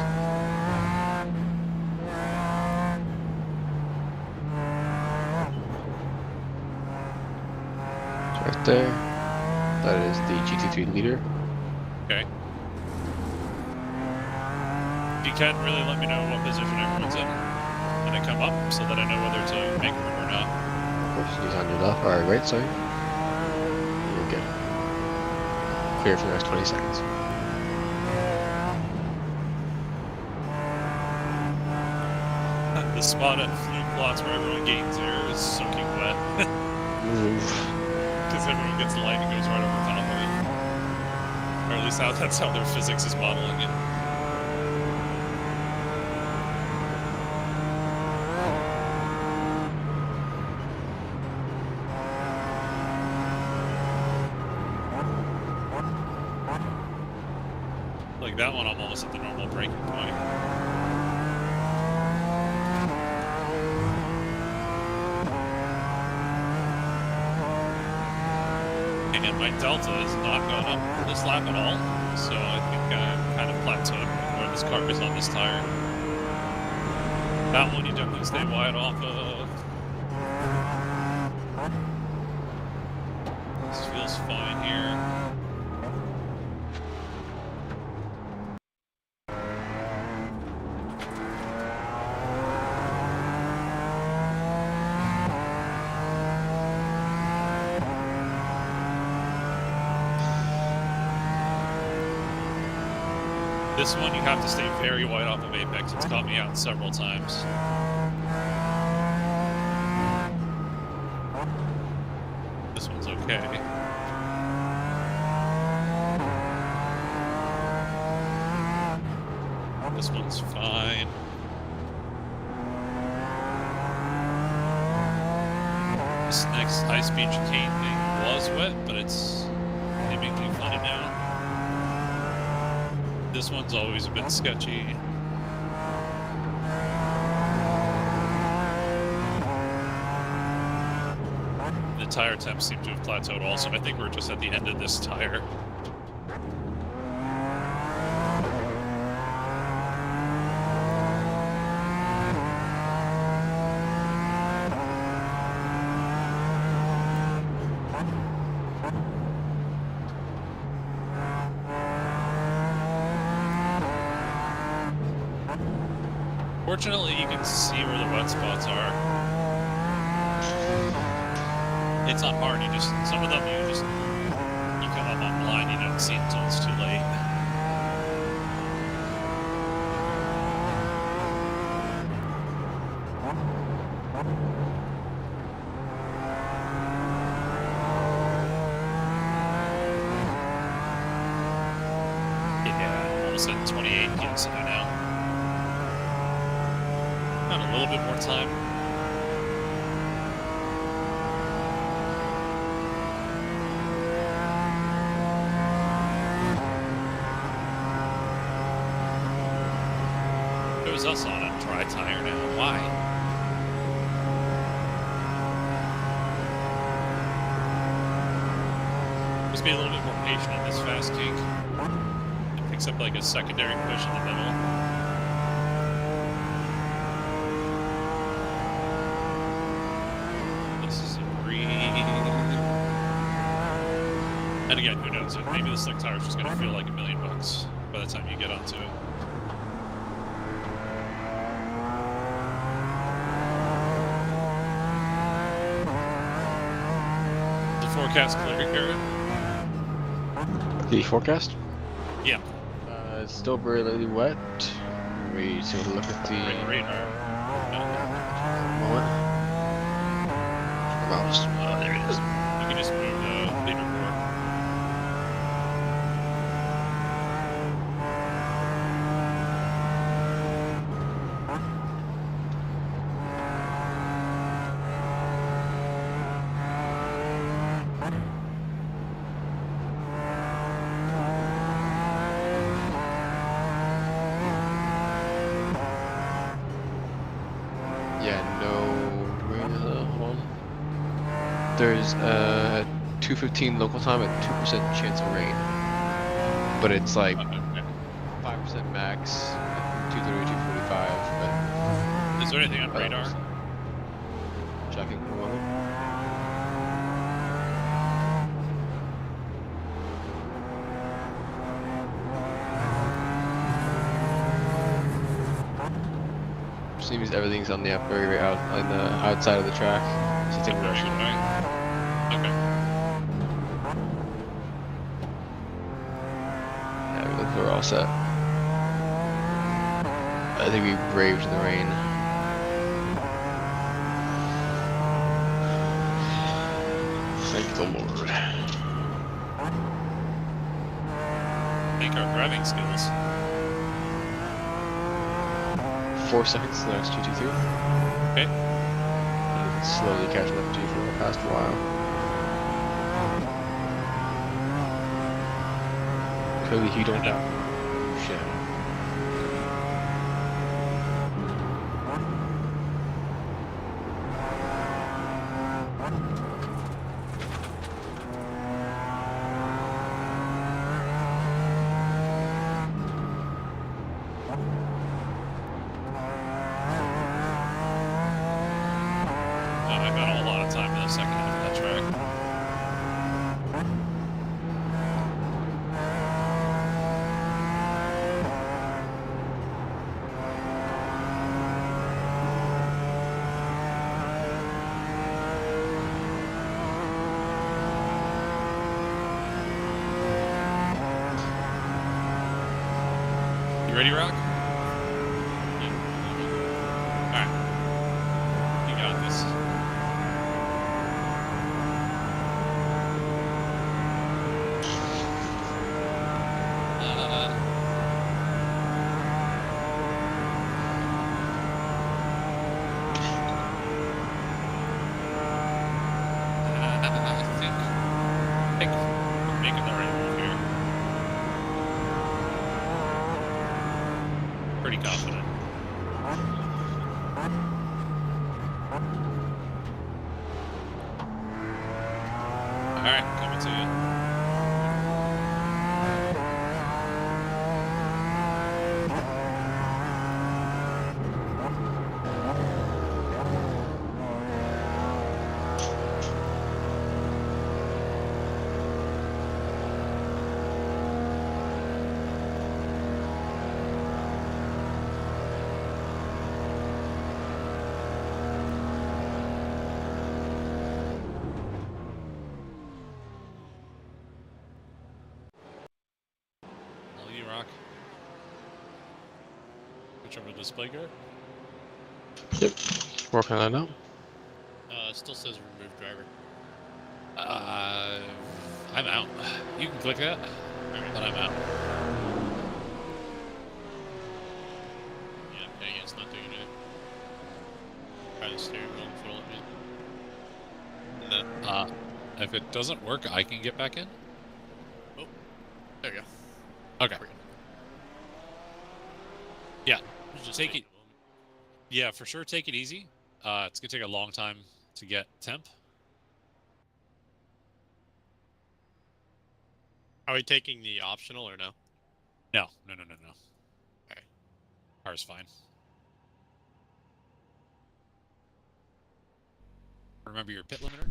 It's right there. That is the GT3 leader. Okay. If you can, really let me know what position everyone's in when they come up so that I know whether to make room or not. Of course, he's on your left, or right, sorry. You're good. Clear for the next 20 seconds. The spot at fluke plots where everyone gains air is soaking wet. Oof. Because everyone gets light and goes right over top of it. at least that's how their physics is modeling it. Like that one, I'm almost at the normal braking point. And my delta has not gone up this lap at all, so I think I'm kind of plateaued with where this car is on this tire. That one you definitely stay wide off of. This feels fine here. This one you have to stay very wide off of apex. It's caught me out several times. This one's okay. This one's fine. This next high-speed chicane thing was wet, but it's seemingly fine now. This one's always been sketchy. The tire temps seem to have plateaued also. I think we're just at the end of this tire. Fortunately, you can see where the wet spots are. It's not hard, you just, some of them you come up on blind, you don't see it until it's too late. Yeah, almost at 28 PSI now. Got a little bit more time. It was us on a dry tire now. Why? Just be a little bit more patient in this fast kink. It picks up like a secondary push in the middle. And again, who knows? Maybe the slick tire is just going to feel like $1,000,000 by the time you get onto it. The forecast clear, Garrett? The forecast? Yeah. It's still really wet. We take a look at the Radar. moment. There it is. You can just move the leaderboard. Yeah, no. Hold on. There's 2:15 local time and 2% chance of rain, but it's like 5% max, 2:30, 2:45. But Is there anything on radar? Checking the weather. Seems everything's on the very out on the outside of the track. So it's in Okay. Russia. Okay. Yeah, we look we're all set. I think we braved the rain. Thank the Lord. think our driving skills. 4 seconds to the next GT2. Okay. And you can slowly catch up to GT4 past a while. Clearly he don't have shit. I got a lot of time in the second half of that track. You ready, Rock? Alright. You got this. I think we're making the right move here. Pretty confident. Alright, coming to you. All you, Rock. Switch over to display guard. Yep. Working on that now. It still says remove driver. I'm out. You can click that, but I'm out. Yeah, dang it, it's not doing it. Try the steering wheel and full it. No. If it doesn't work, I can get back in. There you go. Okay. Yeah, Just take take it. Yeah, for sure. Take it easy. It's gonna take a long time to get temp. Are we taking the optional or no? No. Okay. Car's fine. Remember your pit limiter.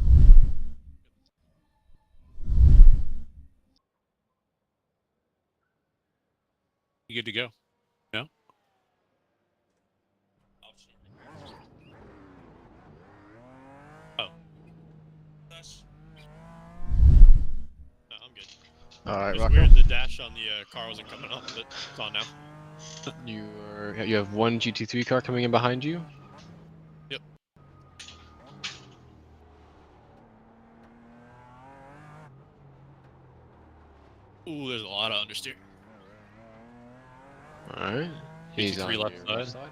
You good to go? No? Oh. No, I'm good. Alright, It's Rocco. weird the dash on the car wasn't coming up, but it's on now. You have one GT3 car coming in behind you. Yep. Ooh, there's a lot of understeer. Alright. He's on GT3 your left left side. side.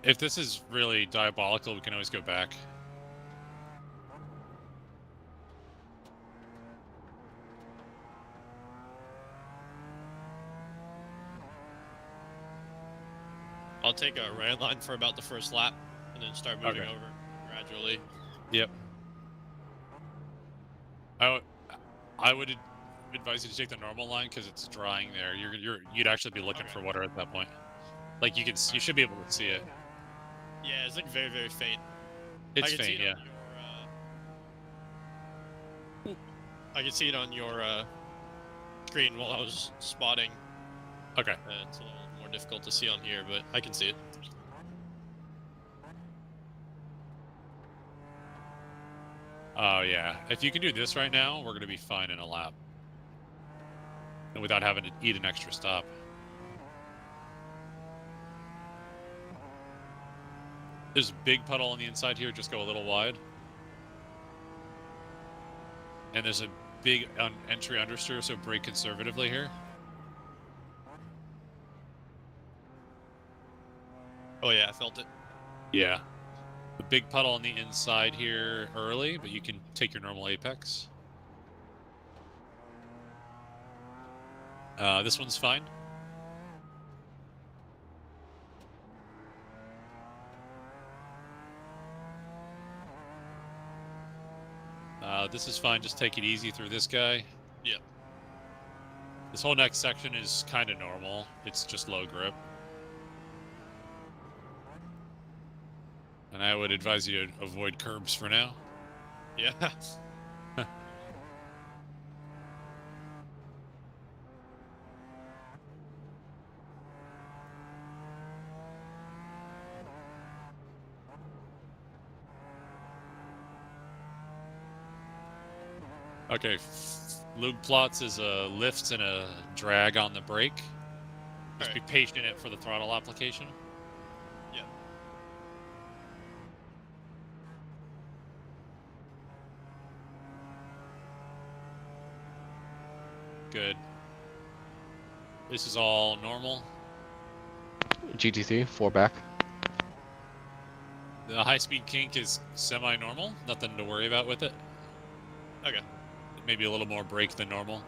If this is really diabolical, we can always go back. I'll take a right line for about the first lap, and then start moving Okay. over gradually. Yep. I would advise you to take the normal line because it's drying there. You'd actually be looking for water at that point. Like you should be able to see it. Yeah, it's like very, very faint. It's I can faint, see it yeah. on your, I can see it on your screen while I was spotting. Okay. It's a little more difficult to see on here, but I can see it. Oh yeah. If you can do this right now, we're gonna be fine in a lap, and without having to eat an extra stop. There's a big puddle on the inside here. Just go a little wide. And there's a big entry understeer, so brake conservatively here. Oh yeah, I felt it. Yeah. The big puddle on the inside here early, but you can take your normal apex. This one's fine. This is fine. Just take it easy through this guy. Yep. This whole next section is kind of normal. It's just low grip. And I would advise you to avoid curbs for now. Yeah. Okay, lug plots is a lift and a drag on the brake. Just be patient for the throttle application. Yeah. Good. This is all normal. GT3, 4 back. The high-speed kink is semi-normal. Nothing to worry about with it. Okay. Maybe a little more brake than normal.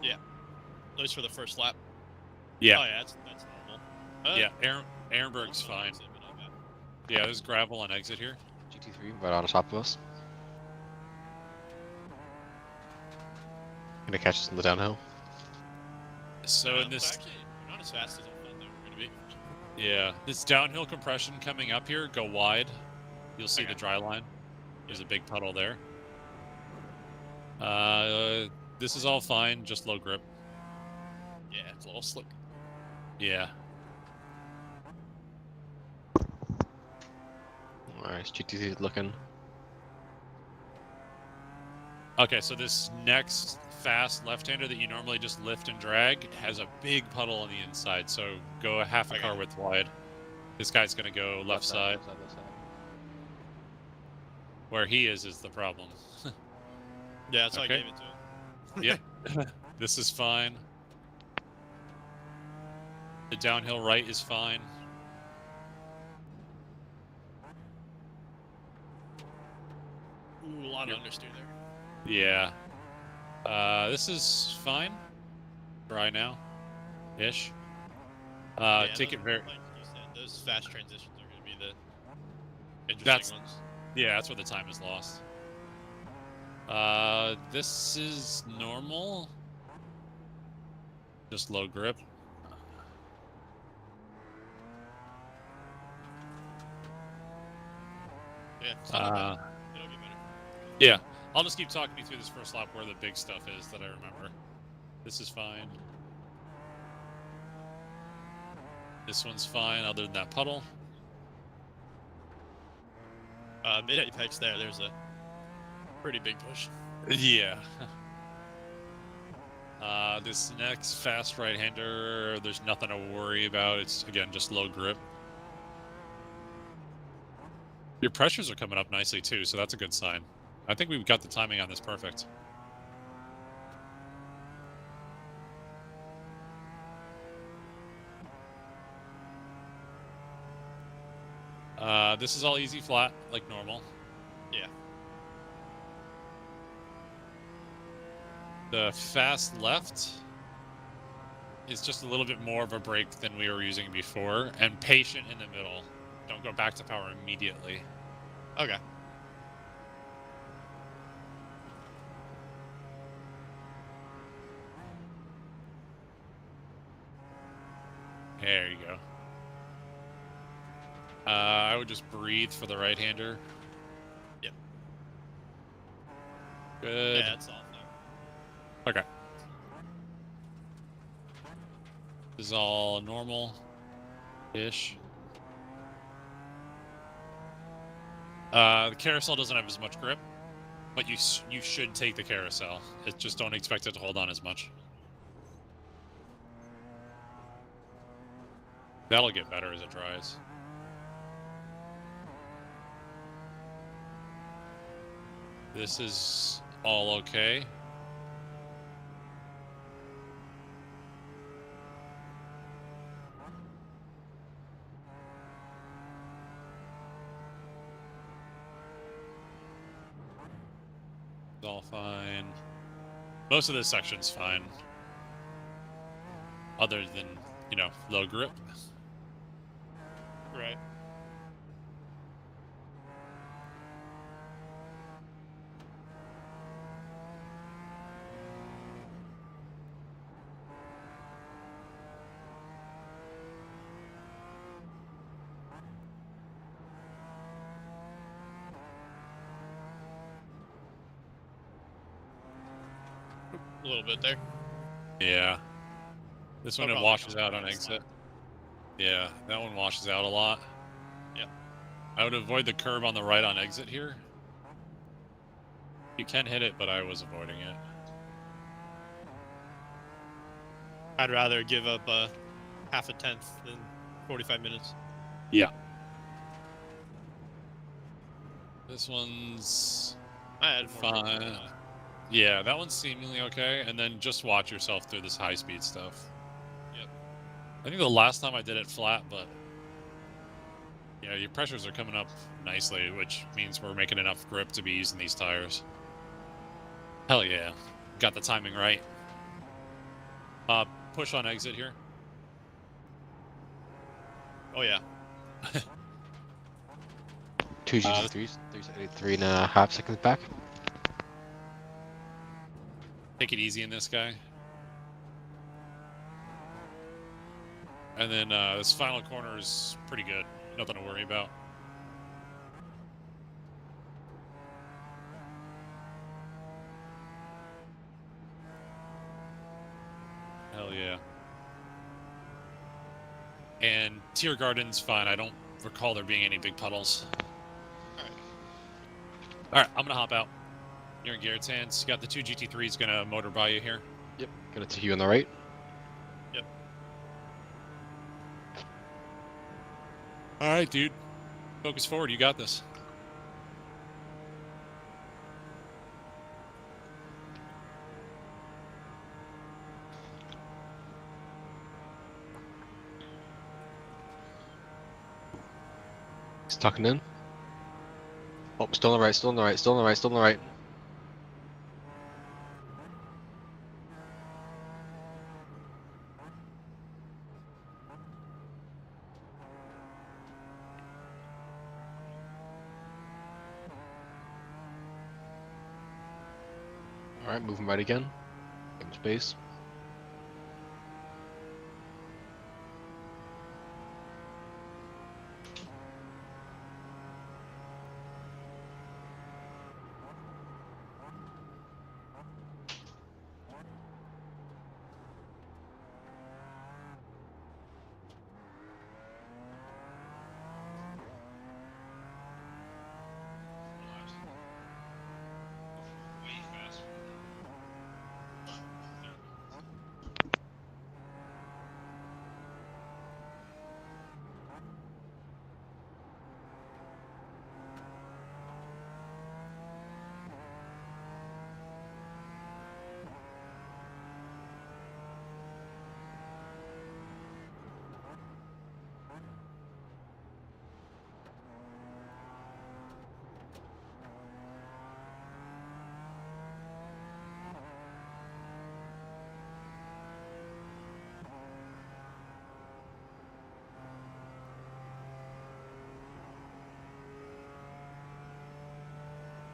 Yeah. At least for the first lap. Yeah. Oh yeah, that's normal. Yeah, Ehrenberg's fine. Yeah, there's gravel on exit here. GT3 right on top of us. Gonna catch us in the downhill. So in this, Actually, we're not as fast as I thought they were gonna be. yeah, this downhill compression coming up here, go wide. You'll see the dry line. There's a big puddle there. This is all fine, just low grip. Yeah, it's a little slick. Yeah. Alright, GT3 is looking. Okay, so this next fast left-hander that you normally just lift and drag has a big puddle on the inside, so go a half a car width wide. This guy's gonna go left side. Left side. Where he is the problem. Yeah, that's why Okay. I gave it to him. Yep. This is fine. The downhill right is fine. Ooh, a lot of understeer there. Yeah. This is fine. Dry now. Ish. Yeah, Take it very... like you said, those fast transitions are going to be the interesting That's- ones. Yeah, that's where the time is lost. This is normal. Just low grip. Yeah, it's not bad. It'll get better. Yeah, I'll just keep talking you through this first lap where the big stuff is that I remember. This is fine. This one's fine, other than that puddle. Mid apex there's a pretty big push. Yeah. This next fast right-hander, there's nothing to worry about. It's, again, just low grip. Your pressures are coming up nicely, too, so that's a good sign. I think we've got the timing on this perfect. This is all easy flat, like normal. Yeah. The fast left is just a little bit more of a brake than we were using before, and patient in the middle. Don't go back to power immediately. Okay. There you go. I would just breathe for the right-hander. Yep. Good. Yeah, it's all there. Okay. This is all normal-ish. The carousel doesn't have as much grip, but you should take the carousel. Just don't expect it to hold on as much. That'll get better as it dries. This is all okay. It's all fine. Most of this section's fine. Other than, you know, low grip. Right. A little bit there. Yeah. This one No it problem, washes no out on problem, exit. Yeah, that one washes out a lot. Yep. I would avoid the curb on the right on exit here. You can hit it, but I was avoiding it. I'd rather give up half a tenth than 45 minutes. Yeah. This one's I had more grip than fine. that. Yeah, that one's seemingly okay. And then just watch yourself through this high-speed stuff. Yep. I think the last time I did it flat, but yeah, your pressures are coming up nicely, which means we're making enough grip to be using these tires. Hell yeah. Got the timing right. Push on exit here. Oh yeah. 2 GT3s, 3.5 seconds back. Take it easy in this guy. And then this final corner is pretty good. Nothing to worry about. Hell yeah. And Tier Garden's fine. I don't recall there being any big puddles. Alright, I'm gonna hop out. You're in Garrett's hands. You got the 2 GT3s gonna motor by you here. Yep, gonna take you on the right. Yep. Alright, dude. Focus forward. You got this. He's tucking in. Oh, still on the right, still on the right, still on the right, still on the right. Alright, moving right again. Give him space.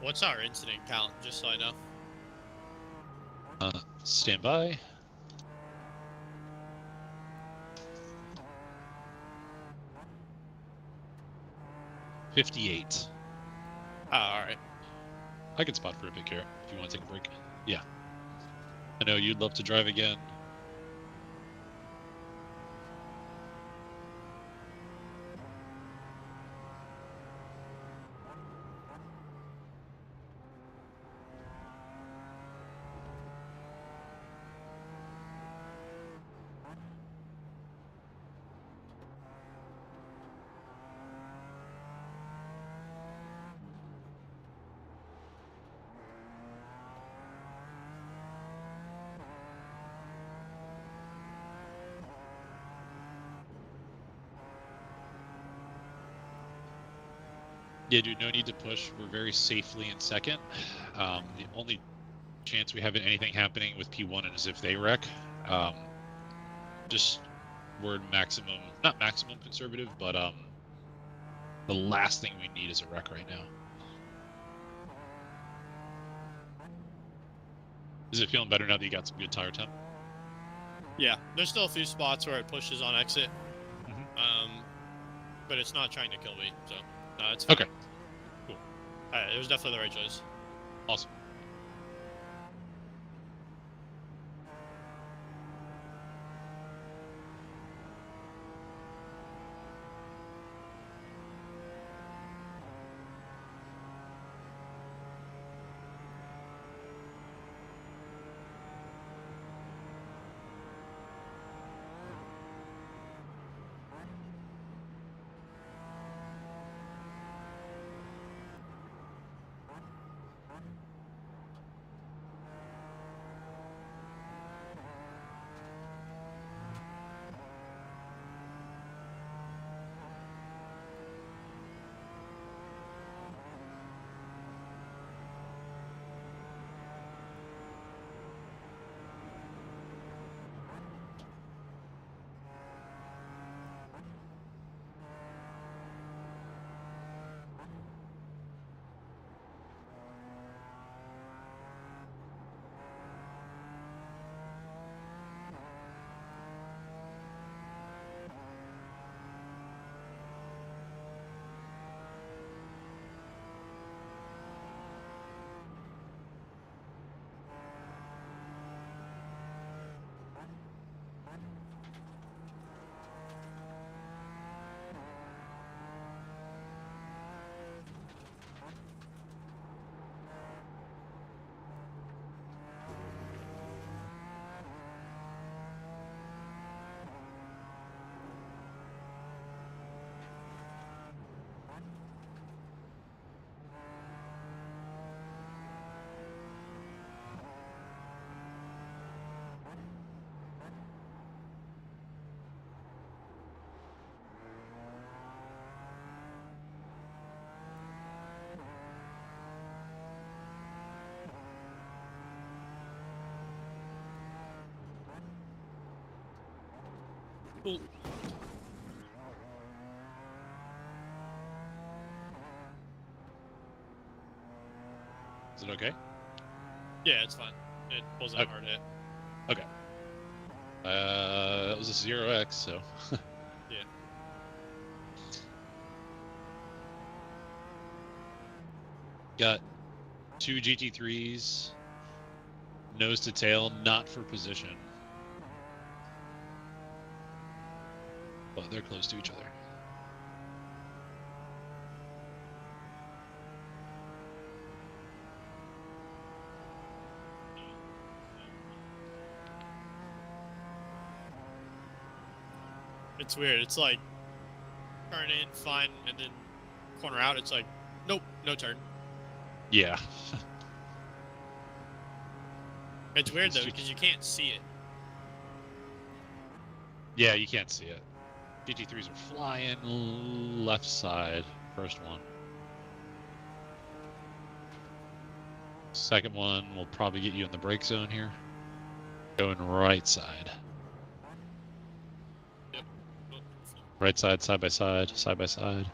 What's our incident count, just so I know? Stand by. $58. Ah, alright. I can spot for a bit here if you want to take a break. Yeah. I know you'd love to drive again. Yeah, dude, no need to push. We're very safely in second. The only chance we have in anything happening with P1 is if they wreck. Just word maximum, not maximum conservative, but the last thing we need is a wreck right now. Is it feeling better now that you got some good tire temp? Yeah, there's still a few spots where it pushes on exit. Mhm. But it's not trying to kill me, so no, it's fine. Okay, cool, It was definitely the right choice. awesome. Cool. Is it okay? Yeah, it's fine. It wasn't a hard hit. Okay. That was a 0x, so. Yeah. Got 2 GT3s, nose to tail, not for position. But they're close to each other. It's weird. It's like turn in, fine, and then corner out. It's like, nope, no turn. Yeah. It's weird though because you can't see it. Yeah, you can't see it. GT3s are flying left side, first one. Second one will probably get you in the brake zone here. Going right side. Yep. Right side, side by side, side by side.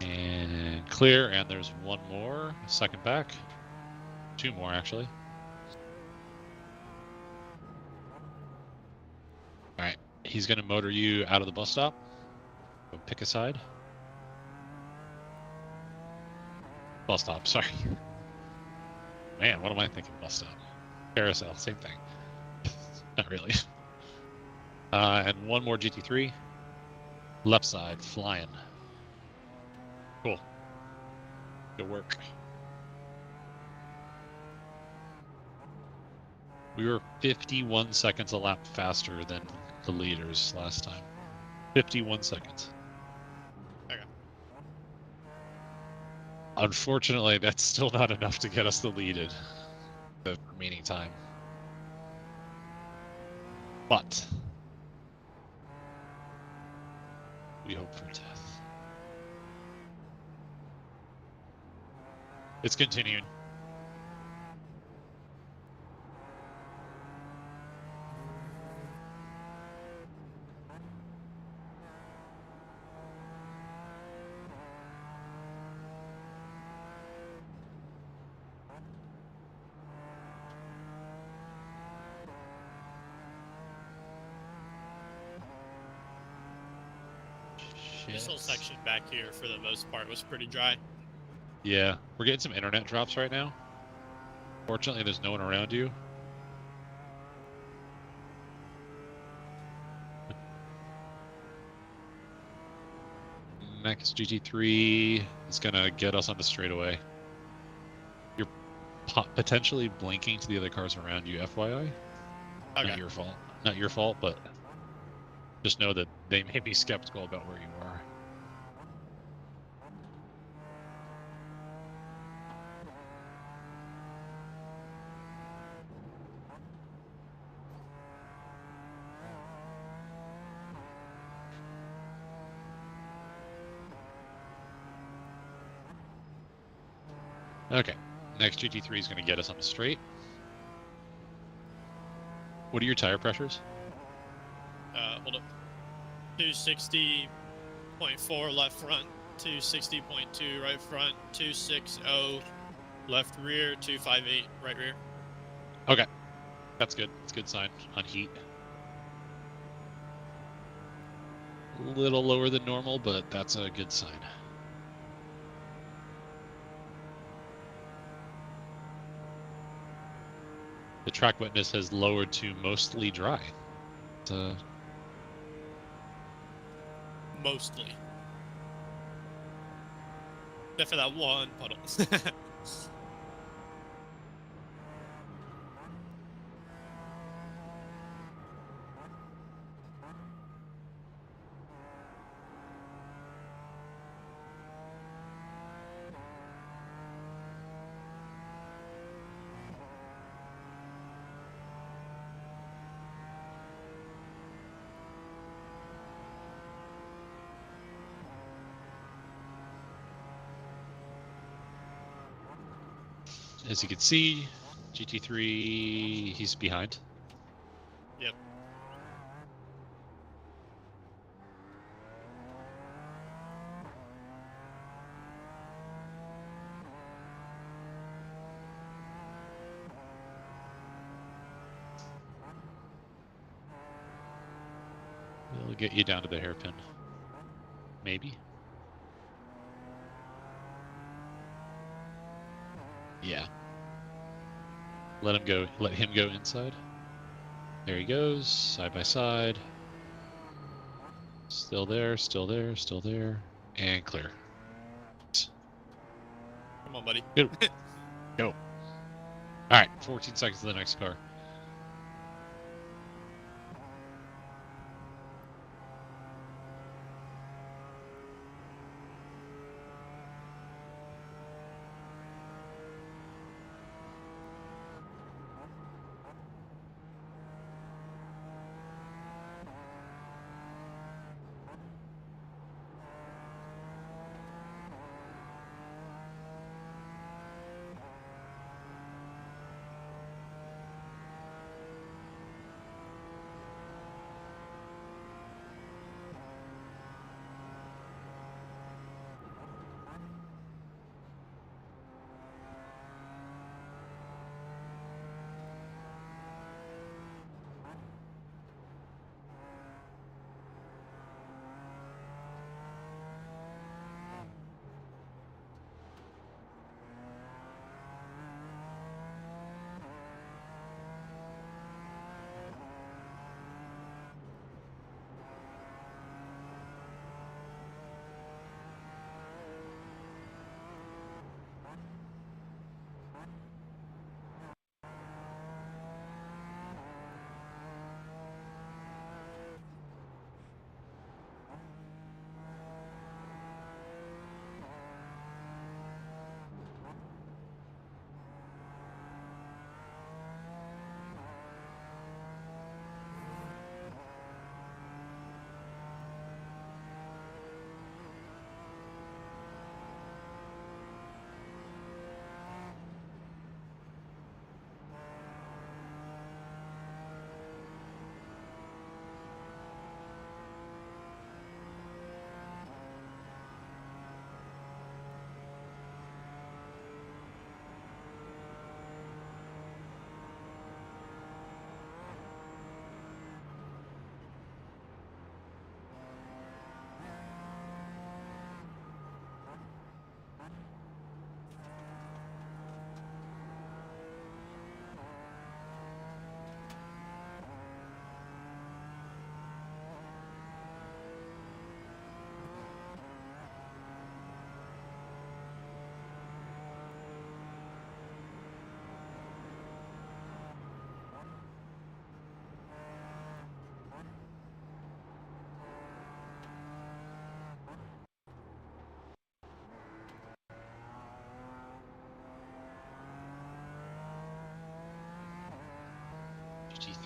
And clear, and there's one more, second back. 2 more, actually. Alright, he's going to motor you out of the bus stop. Go pick a side. Bus stop, sorry. Man, what am I thinking? Bus stop. Carousel, same thing. Not really. And one more GT3. Left side, flying. Cool. Good work. We were 51 seconds a lap faster than the leaders last time. 51 seconds. Okay. Unfortunately, that's still not enough to get us the leaded. The remaining time. But we hope for death. It's continuing. This whole Shit. section back here, for the most part, was pretty dry. Yeah, we're getting some internet drops right now. Fortunately, there's no one around you. Next GT3 is gonna get us on the straightaway. You're potentially blinking to the other cars around you, FYI. Okay. Not your fault. Not your fault, but just know that they may be skeptical about where you are. Okay, next GT3 is going to get us on the straight. What are your tire pressures? Hold up. 260.4 left front, 260.2 right front, 260 left rear, 258 right rear. Okay, that's good. It's a good sign on heat. A little lower than normal, but that's a good sign. The track witness has lowered to mostly dry. Mostly. Except for that one puddle. As you can see, GT3, he's behind. Yep. We'll get you down to the hairpin. Maybe. Yeah. Let him go. Let him go inside. There he goes, side by side. Still there, still there, still there. And clear. Come on, buddy. Good. Go. All right, 14 seconds to the next car.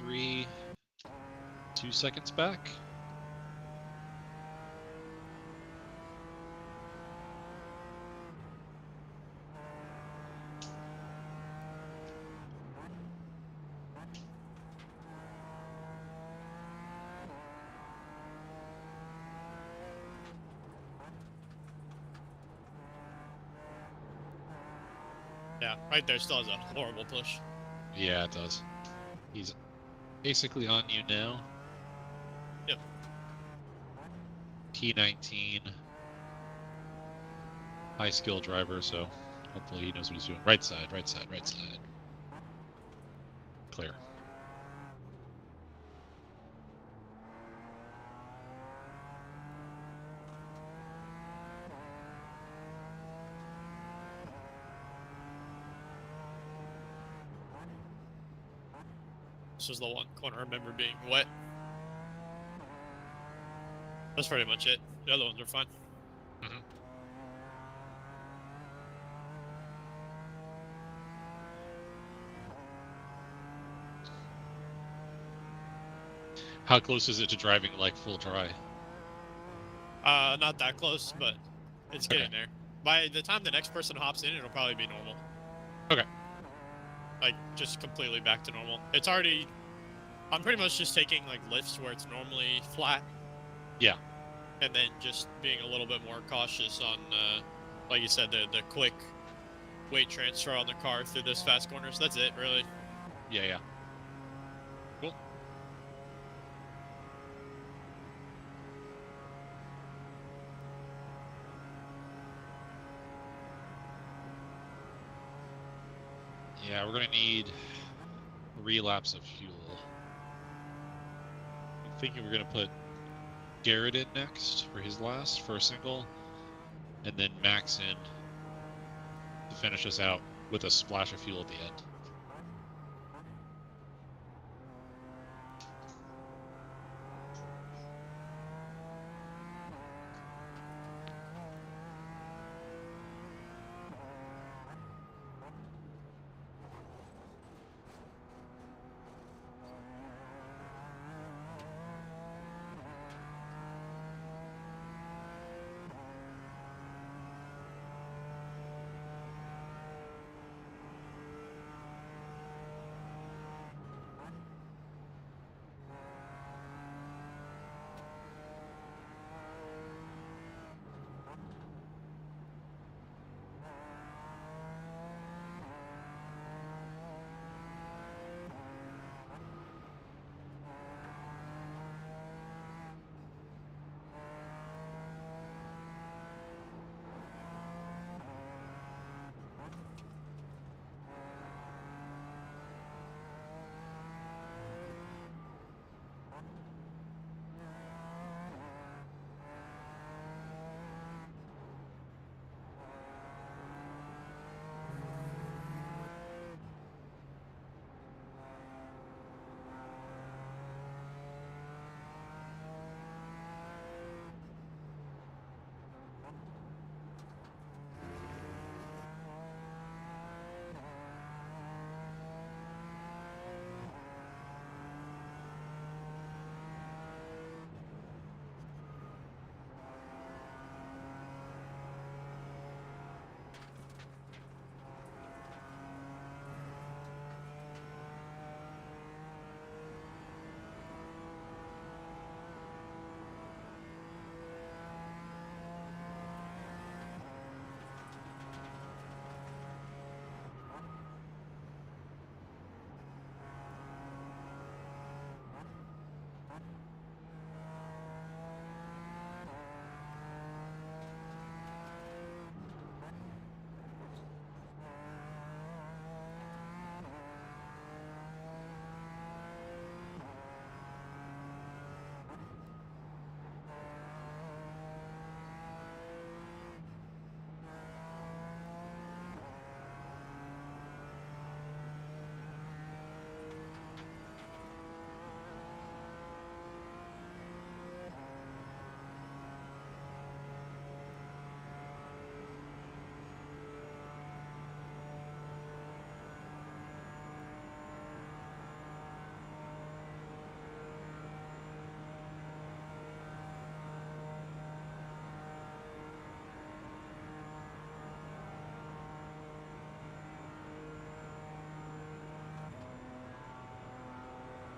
23, 2 seconds back. Yeah, right there still has a horrible push. Yeah, it does. He's basically on you now. Yep. P19. High skill driver, so hopefully he knows what he's doing. Right side, right side, right side. Clear. This was the one corner I remember being wet. That's pretty much it. The other ones are fine. Mhm. How close is it to driving like full dry? Not that close, but it's getting there. By the time the next person hops in, it'll probably be normal. Okay. Like, just completely back to normal. It's already... I'm pretty much just taking, like, lifts where it's normally flat. Yeah. And then just being a little bit more cautious on, like you said, the quick weight transfer on the car through those fast corners. That's it, really. Yeah, yeah. Cool. Yeah, we're gonna need 3 laps of fuel. I'm thinking we're gonna put Garrett in next for his last for a single, and then Max in to finish us out with a splash of fuel at the end.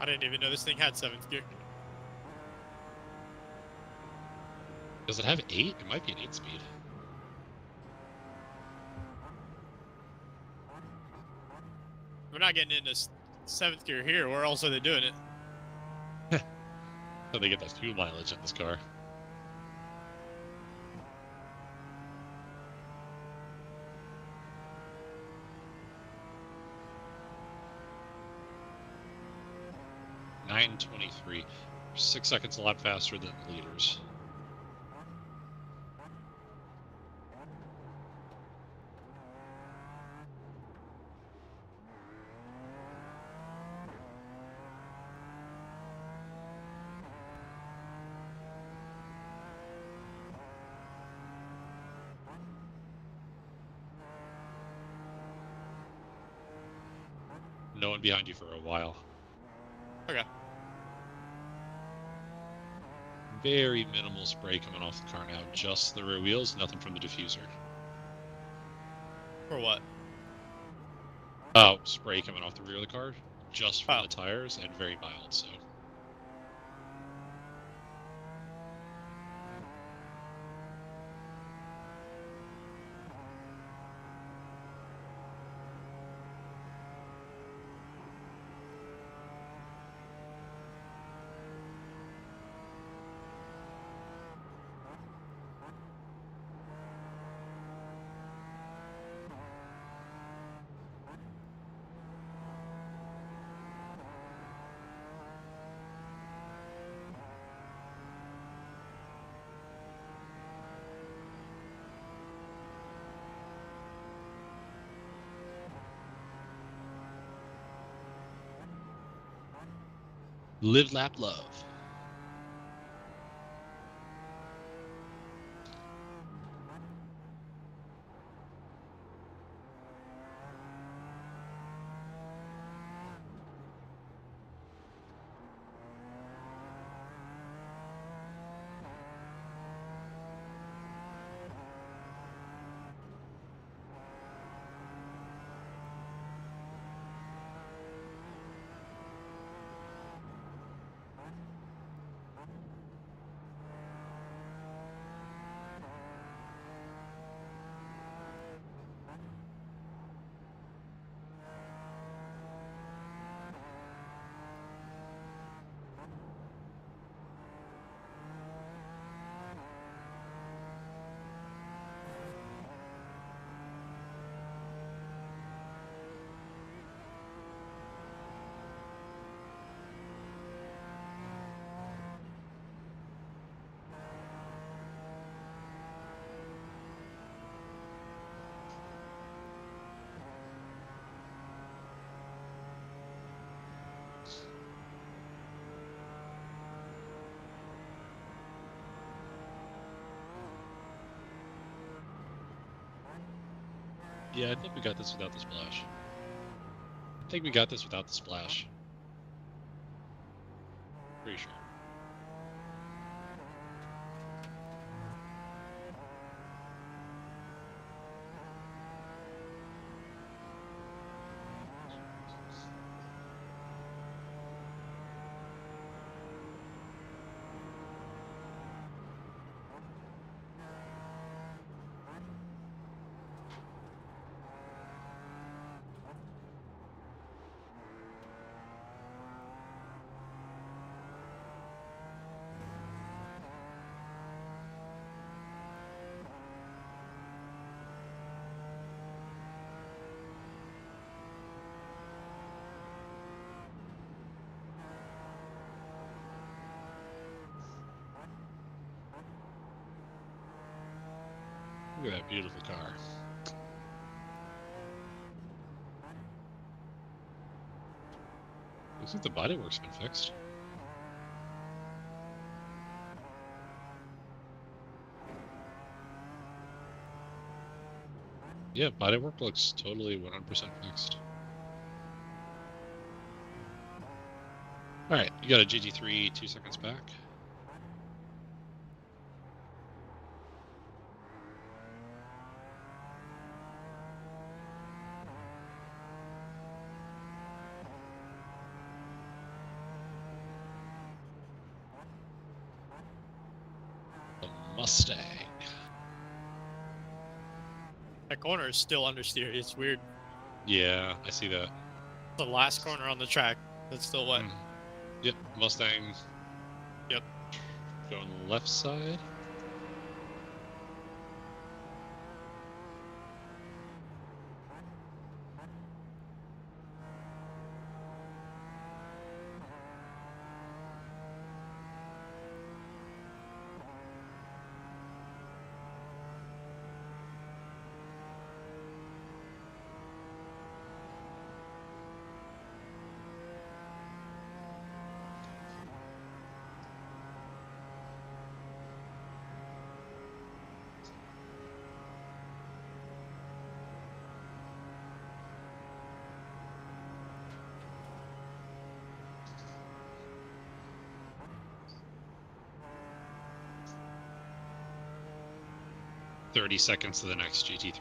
I didn't even know this thing had 7th gear. Does it have 8? It might be an 8-speed. We're not getting into 7th gear here. Where else are they doing it? How they get that fuel mileage in this car. .923, 6 seconds a lap faster than the leaders. No one behind you for a while. Okay. Very minimal spray coming off the car now. Just the rear wheels, nothing from the diffuser. For what? Oh, spray coming off the rear of the car. Just from Oh. the tires and very mild, so. Live, lap, love. Yeah, I think we got this without the splash. I think we got this without the splash. Pretty sure. Look at that beautiful car. Looks like the bodywork's been fixed. Yeah, bodywork looks totally 100% fixed. Alright, you got a GT3 2 seconds back. Mustang. That corner is still understeer. It's weird. Yeah, I see that. The last corner on the track that's still wet. Yep, Mustang. Yep. Going the left side. "30 seconds to the next GT3.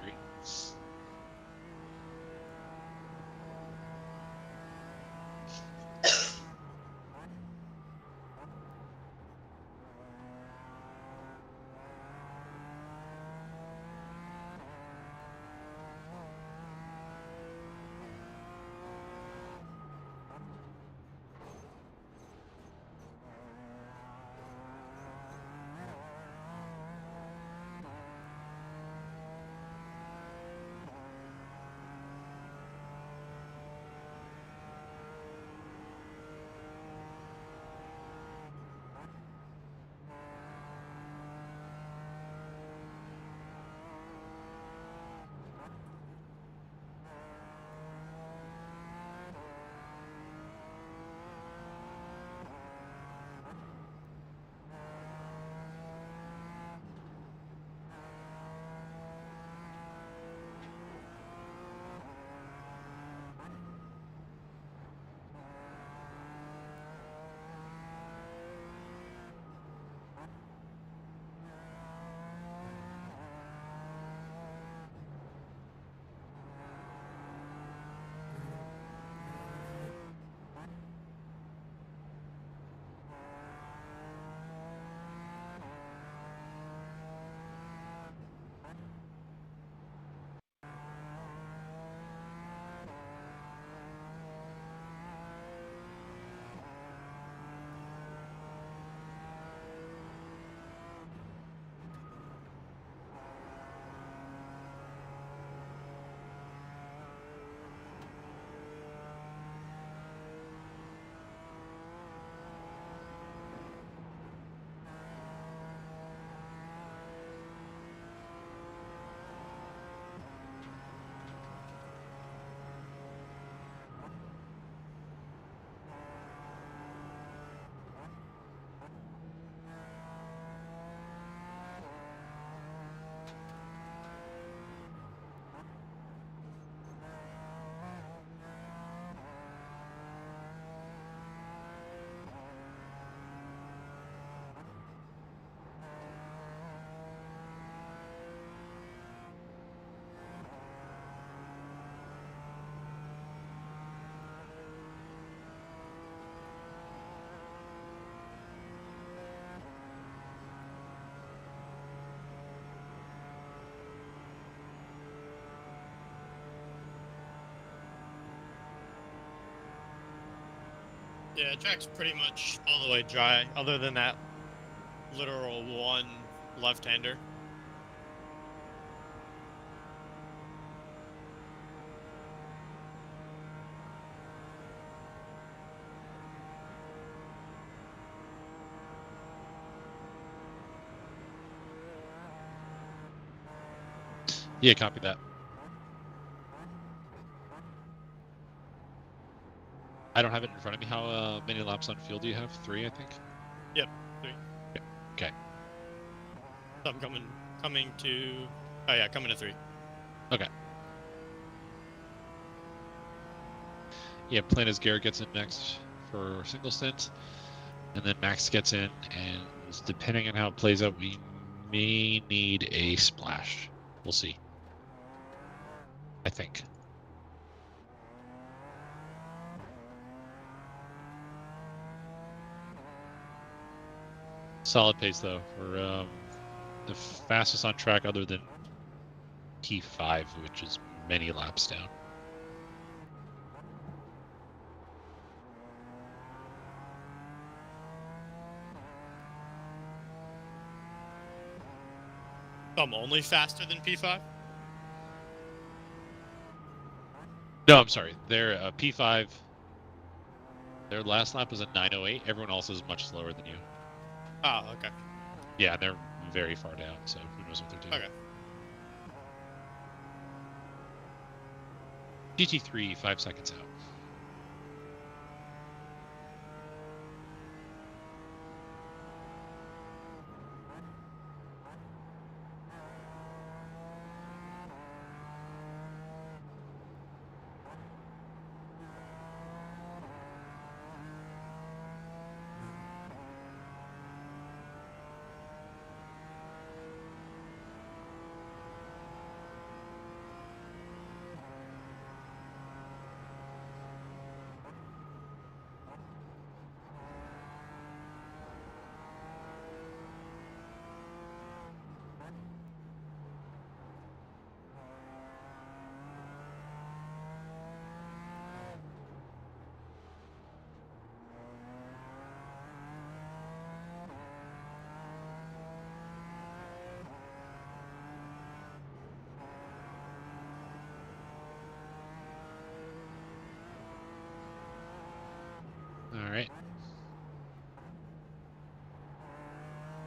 Yeah, track's pretty much all the way dry, other than that literal one left-hander. Yeah, copy that. I don't have it in front of me. How many laps on field do you have? 3, I think. Yep, 3. Yep. Okay. So I'm coming to. Oh yeah, coming to 3. Okay. Yeah, plan is Garrett gets in next for single stint, and then Max gets in, and depending on how it plays out, we may need a splash. We'll see. I think. Solid pace though. We're the fastest on track other than P5, which is many laps down. I'm only faster than P5? No, I'm sorry. Their P5, their last lap was a 9:08. Everyone else is much slower than you. Oh, okay. Yeah, they're very far down, so who knows what they're doing. Okay. GT3, 5 seconds out. All right.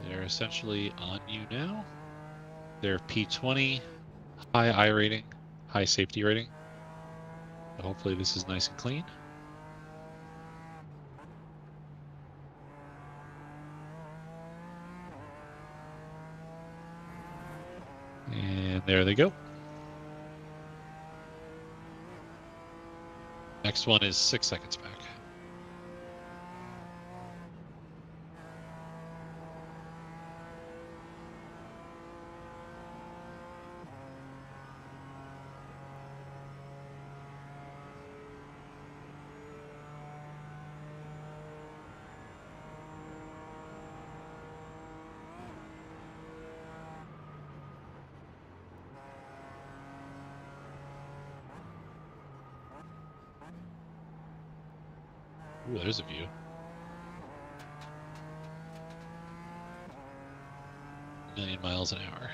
They're essentially on you now. They're P20, high I rating, high safety rating. So hopefully this is nice and clean. And there they go. Next one is 6 seconds back. Ooh, there's a view. A million miles an hour.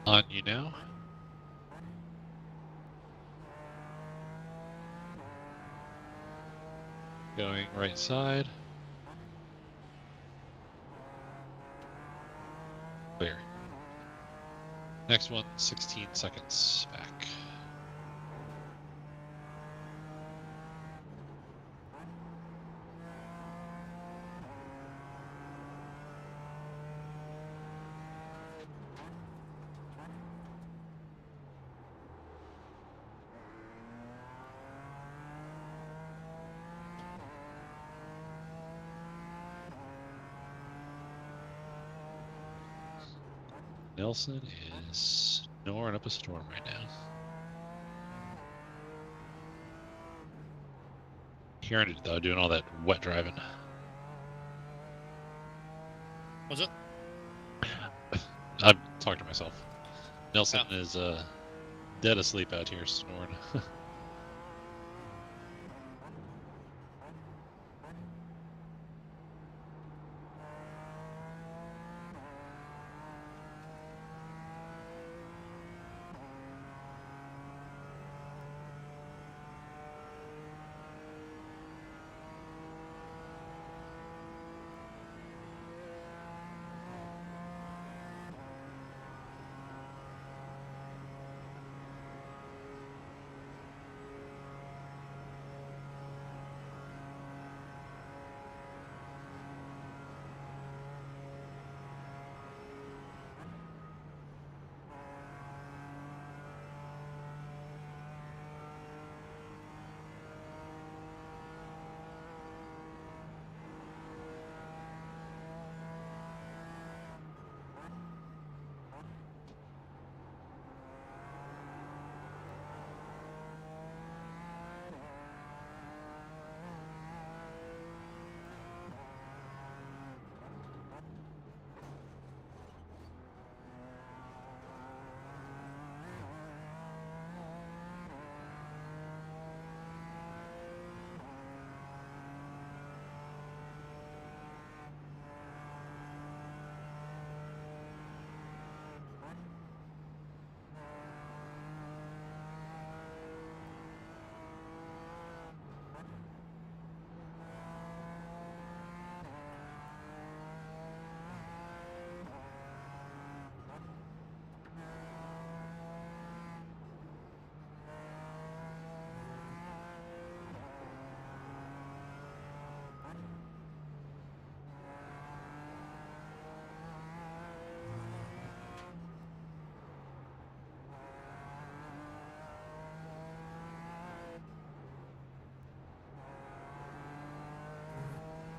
On you now. Going right side. Clear. Next one, 16 seconds back. Nelson is snoring up a storm right now. Hearing it though, doing all that wet driving. Was it? I'm talking to myself. Nelson is dead asleep out here snoring.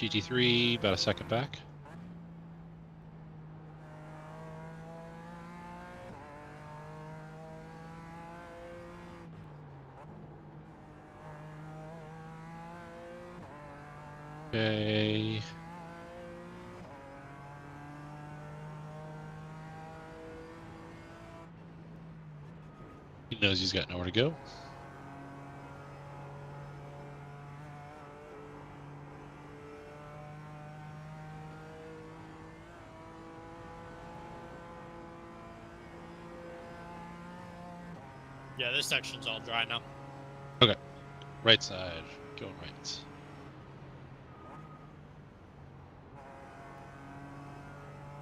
GT3 about a second back. Okay. He knows he's got nowhere to go. Yeah, this section's all dry now. Right side, going right.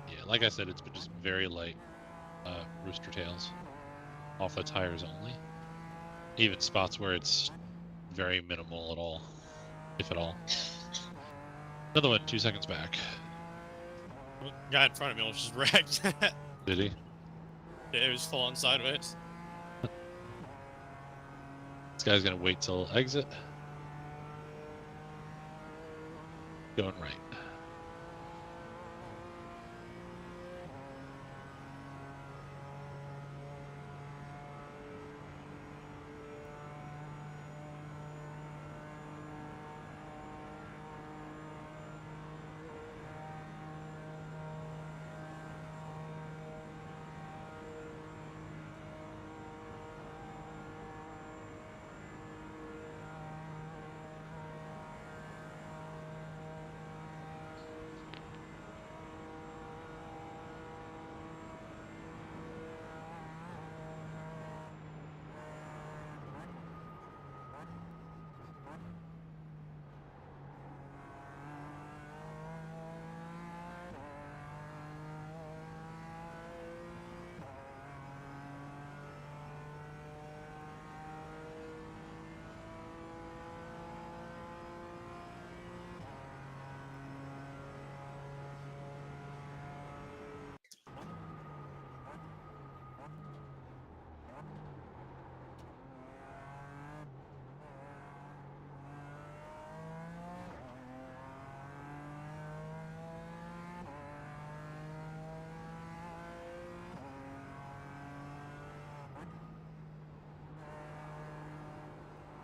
Yeah, like I said, it's been just very light rooster tails off the tires only. Even spots where it's very minimal at all, if at all. Another one, 2 seconds back. The guy in front of me was just wrecked. Did he? Yeah, it was full on sideways. This guy's gonna wait till exit. Going right.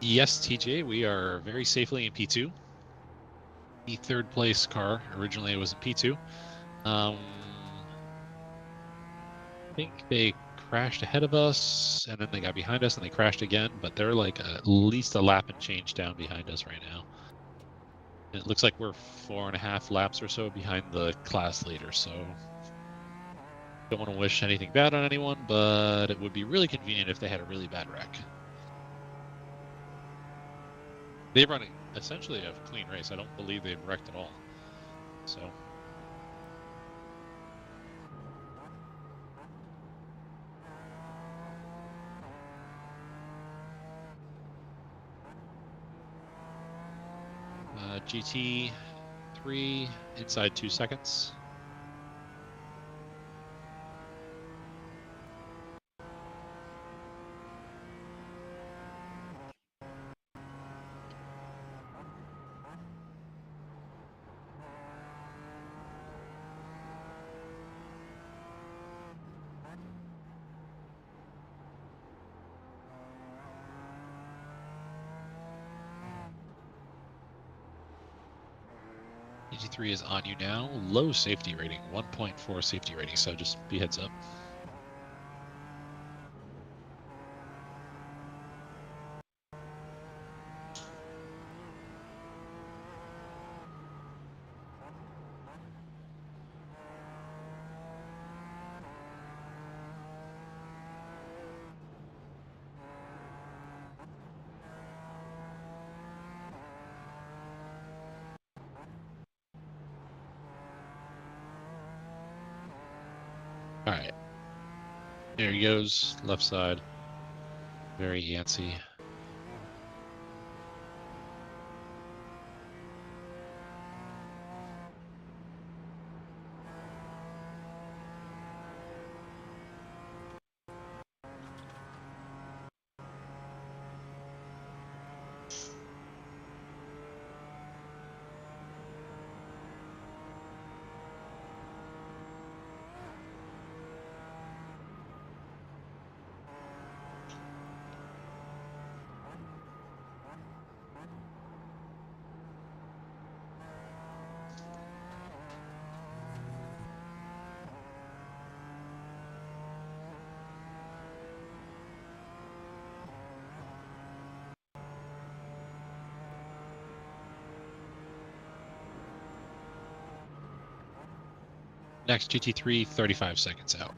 Yes, TJ, we are very safely in P2. The third place car originally was in P2. I think they crashed ahead of us, and then they got behind us, and they crashed again. But they're like at least a lap and change down behind us right now. And it looks like we're 4.5 laps or so behind the class leader. So don't want to wish anything bad on anyone, but it would be really convenient if they had a really bad wreck. They run essentially a clean race. I don't believe they've wrecked at all. So. GT3 inside 2 seconds. GT3 is on you now. Low safety rating, 1.4 safety rating, so just be heads up. All right. There he goes, left side. Very antsy. Next GT3, 35 seconds out.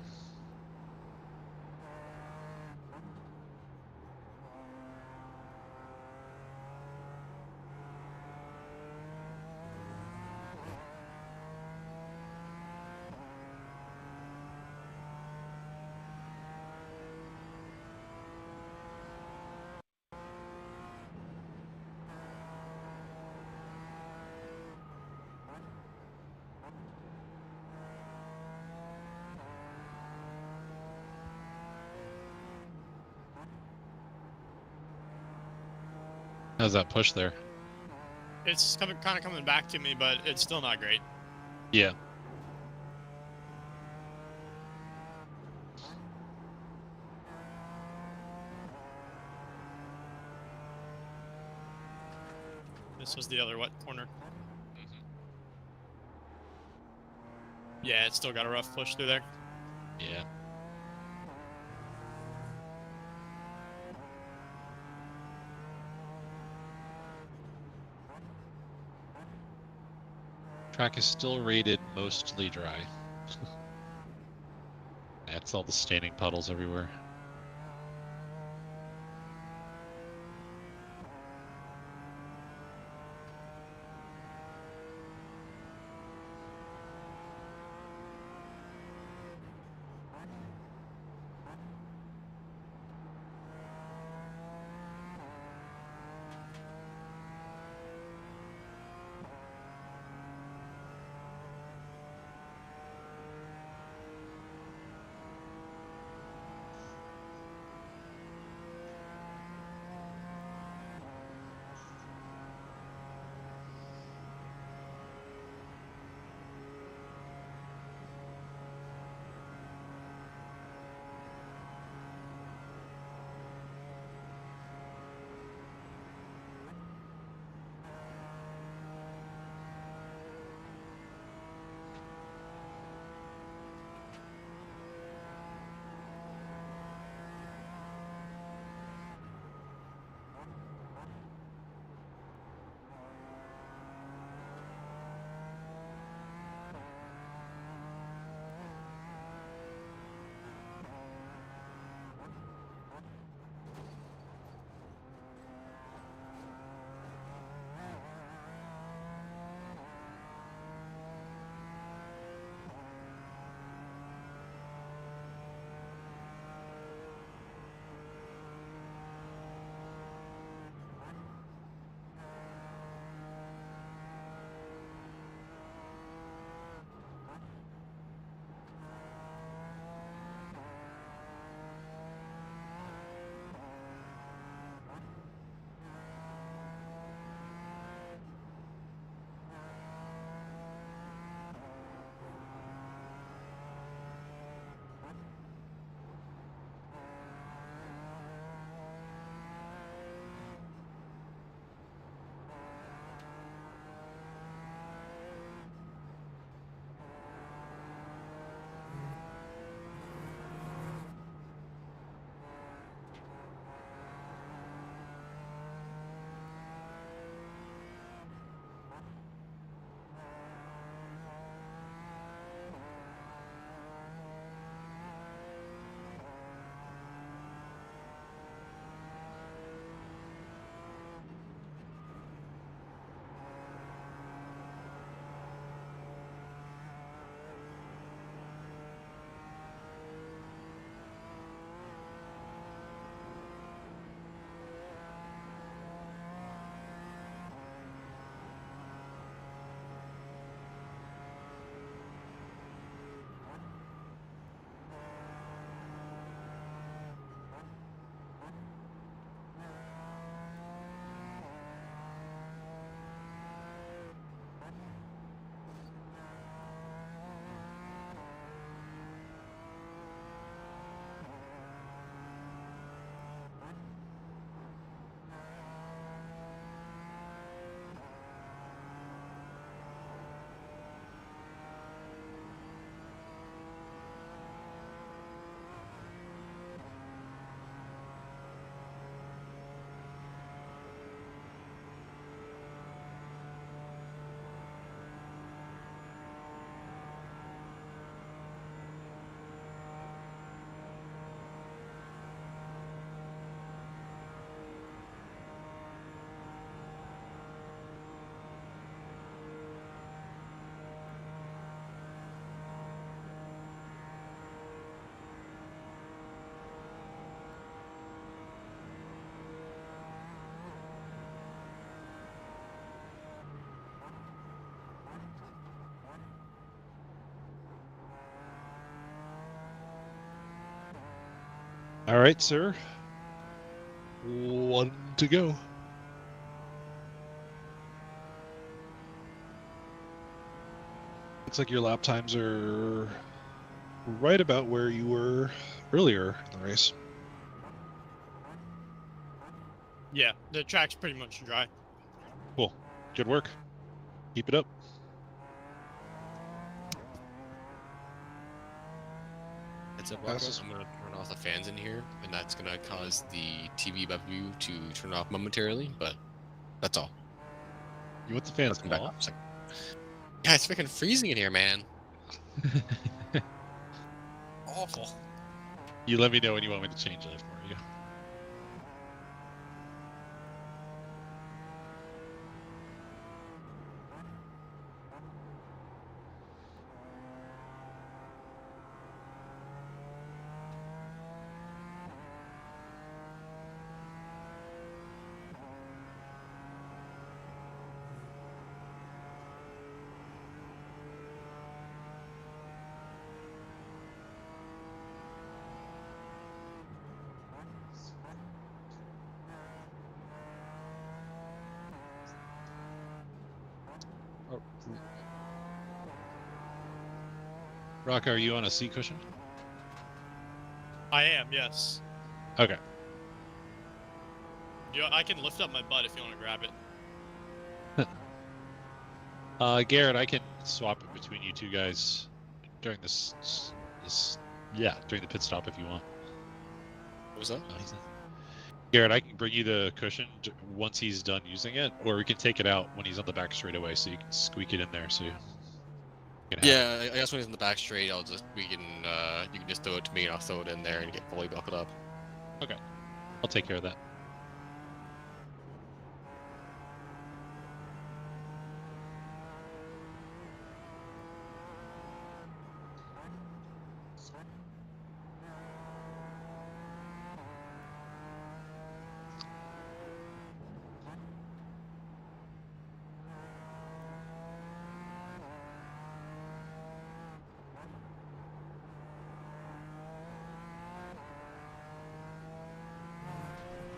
How's that push there? It's kind of coming back to me, but it's still not great. Yeah. This was the other what corner? Yeah, it's still got a rough push through there. Yeah. Track is still rated mostly dry. That's all the staining puddles everywhere. All right, sir. 1 to go. Looks like your lap times are right about where you were earlier in the race. Yeah, the track's pretty much dry. Cool. Good work. Keep it up. Heads up, Rocco. Passes. I'm gonna turn off the fans in here, and that's gonna cause the TV above you to turn off momentarily. But that's all. You want the fans Let's come back off? up a second. Yeah, it's freaking freezing in here, man. Awful. You let me know when you want me to change that for you. Oh. Rocco, are you on a seat cushion? I am, yes. Okay. I can lift up my butt if you want to grab it. Garrett, I can swap it between you two guys during this during the pit stop if you want. What was that? Garrett, I can bring you the cushion once he's done using it, or we can take it out when he's on the back straightaway, so you can squeak it in there. So you can have it. Yeah, I guess when he's in the back straight, you can just throw it to me, and I'll throw it in there and get fully buckled up. Okay, I'll take care of that.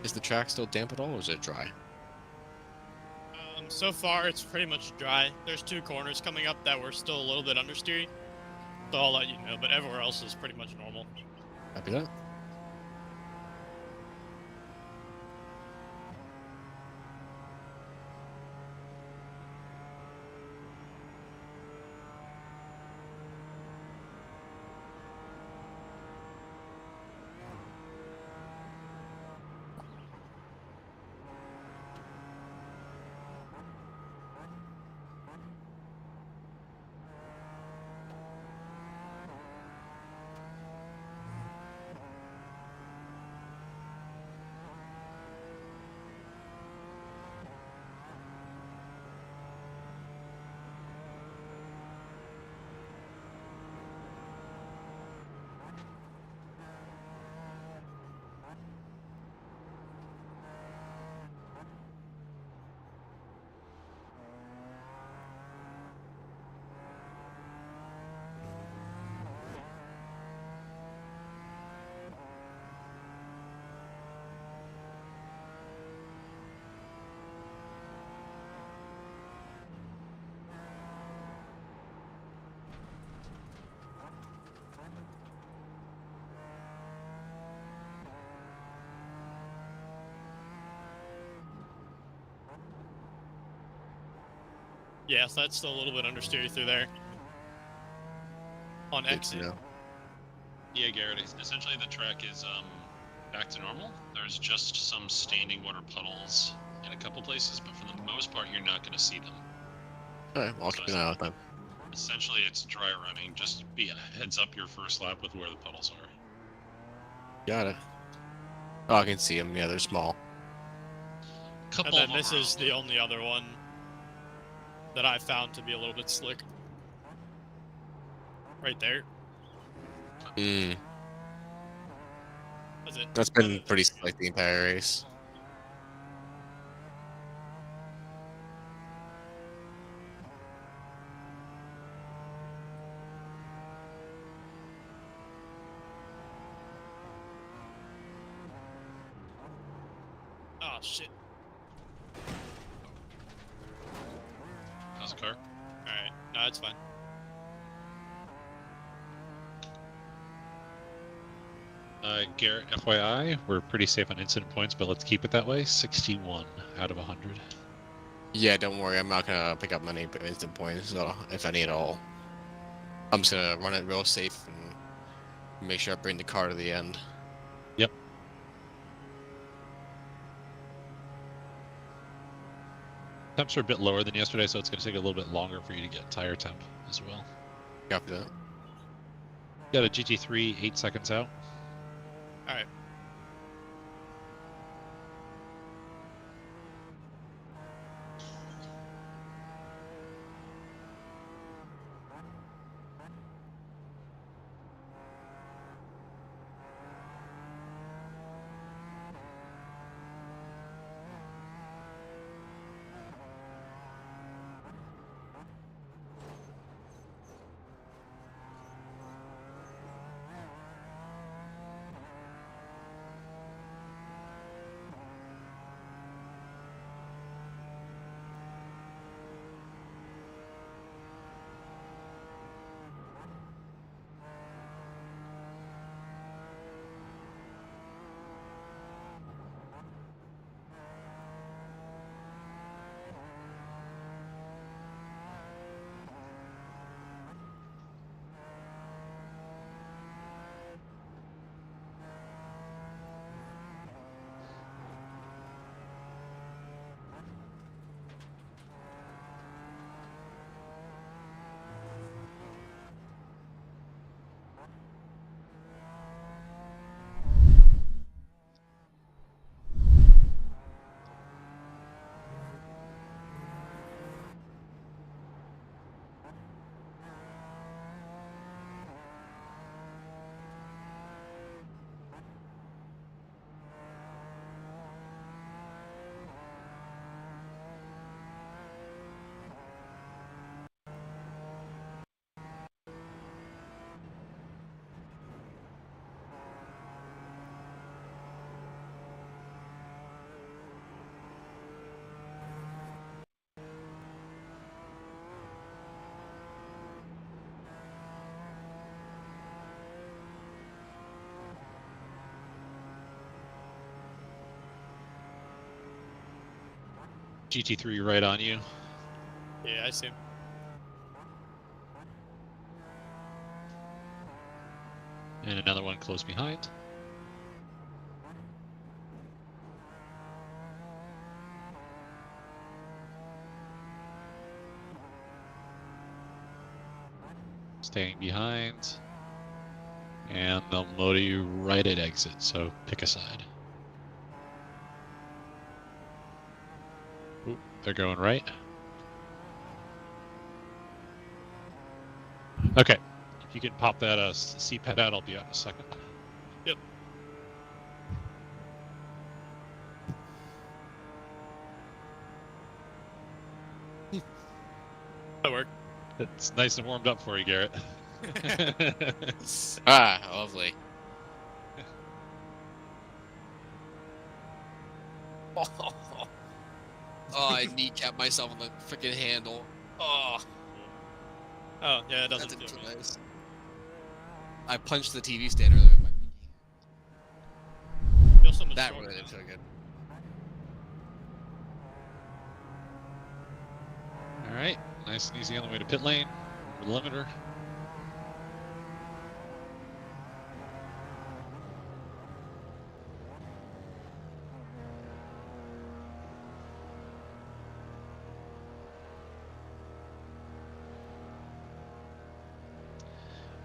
Is the track still damp at all, or is it dry? So far, it's pretty much dry. There's 2 corners coming up that were still a little bit understeery, so I'll let you know. But everywhere else is pretty much normal. Happy with that? Yeah, so that's still a little bit understeery through there. On Good to exit. know. Yeah, Garrett. Essentially, the track is back to normal. There's just some standing water puddles in a couple places, but for the most part, you're not going to see them. Alright, well, I'll keep an eye out then. Essentially, it's dry running. Just be a heads up your first lap with where the puddles are. Got it. Oh, I can see them. Yeah, they're small. Couple And of then this them is the only other one that I found to be a little bit slick. Right there. Hmm. That's it. That's been pretty slick the entire race. shit. How's the car? Alright. No, it's fine. Garrett, FYI, we're pretty safe on incident points, but let's keep it that way. 61 out of 100. Yeah, don't worry. I'm not gonna pick up many instant points, so if any at all. I'm just gonna run it real safe and make sure I bring the car to the end. Yep. Temps are a bit lower than yesterday, so it's going to take a little bit longer for you to get tire temp as well. Copy that. Got a GT3 8 seconds out. Alright. GT3 right on you. Yeah, I see him. And another one close behind. Staying behind. And they'll motor you right at exit, so pick a side. Ooh, they're going right. Okay, if you can pop that CPAD out, I'll be out in a second. Yep. That worked. It's nice and warmed up for you, Garrett. Ah, lovely. Oh, I kneecap myself on the freaking handle. Oh, Oh, yeah, it that doesn't didn't feel feel good. nice. I punched the TV stand earlier with my pinky. Feel so much That stronger really didn't now. feel good. All right, nice and easy on the way to pit lane. Over the limiter.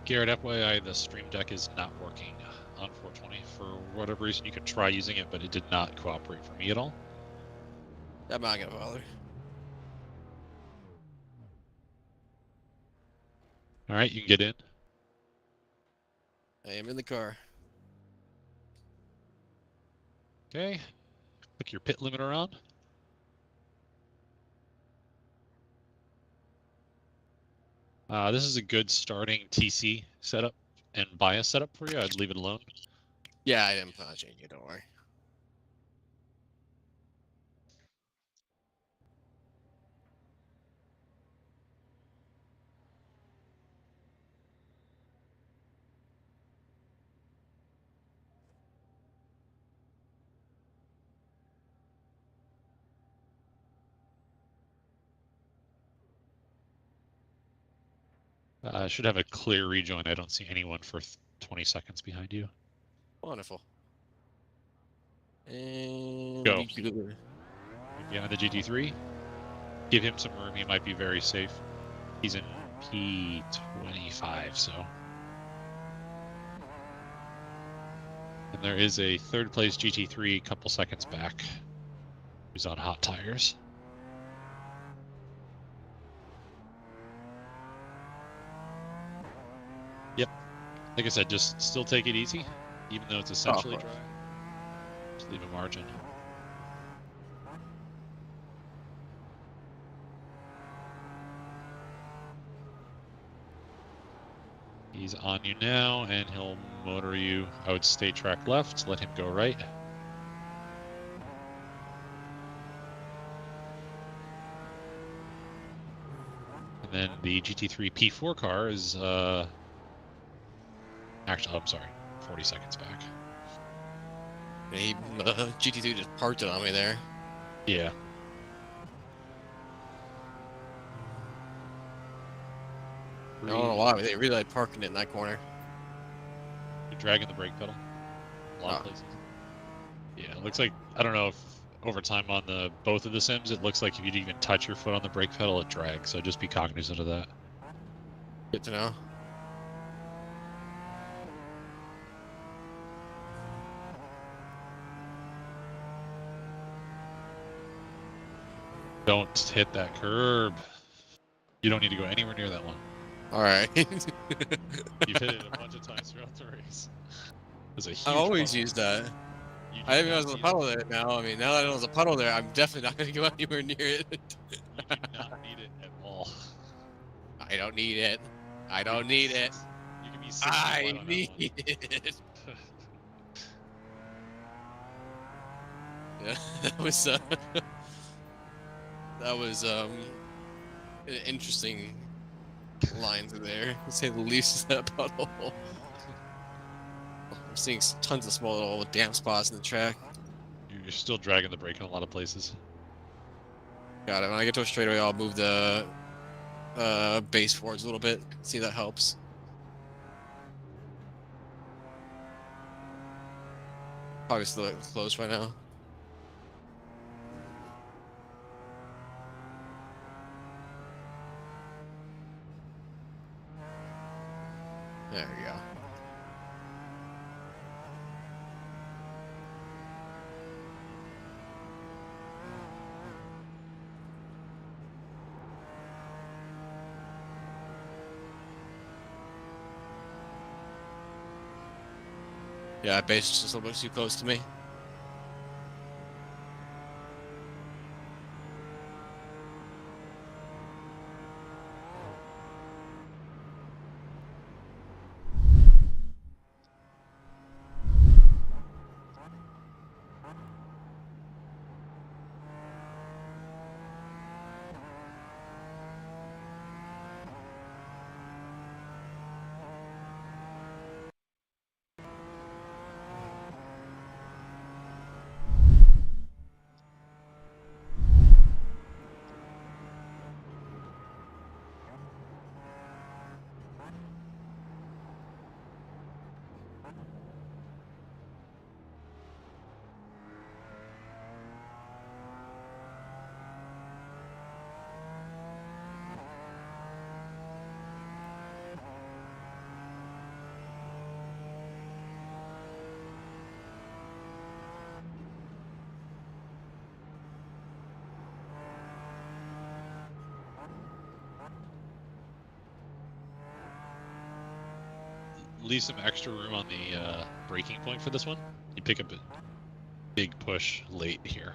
Garrett, FYI, the Stream Deck is not working on 420. For whatever reason, you could try using it, but it did not cooperate for me at all. I'm not gonna bother. All right, you can get in. I am in the car. Okay, click your pit limiter on. This is a good starting TC setup and bias setup for you. I'd leave it alone. Yeah, I didn't plan on changing it, don't worry. Should have a clear rejoin. I don't see anyone for 20 seconds behind you. Wonderful. And Go. you do Behind the GT3. Give him some room. He might be very safe. He's in P25, so. And there is a third place GT3 a couple seconds back who's on hot tires. Yep. Like I said, just still take it easy, even though it's essentially dry. Just leave a margin. He's on you now, and he'll motor you. I would stay track left, let him go right. And then the GT3 P4 car is, actually, I'm sorry, 40 seconds back. He, GT2 just parked it on me there. Yeah. I don't know why, but they really like parking it in that corner. You're dragging the brake pedal. A lot of places. Yeah, it looks like, I don't know if over time on the both of the sims, it looks like if you even touch your foot on the brake pedal, it drags. So just be cognizant of that. Good to know. Don't hit that curb. You don't need to go anywhere near that one. Alright. You've hit it a bunch of times throughout the race. There's a huge I always puddle. use that. You do I didn't know not there was a need puddle there now. I mean, now that I know there's a puddle there, I'm definitely not going to go anywhere near it. You do not need it at all. I don't need it. I don't need it. You can be 60 I wide on need that one. it. Yeah, that was interesting lines in there, to say the least, of that puddle. I'm seeing tons of small little damp spots in the track. You're still dragging the brake in a lot of places. Got it. When I get to a straightaway, I'll move the base forwards a little bit. See if that helps. Probably still close right now. There we go. Yeah, base is just a little bit too close to me. Leave some extra room on the braking point for this one. You pick up a big push late here.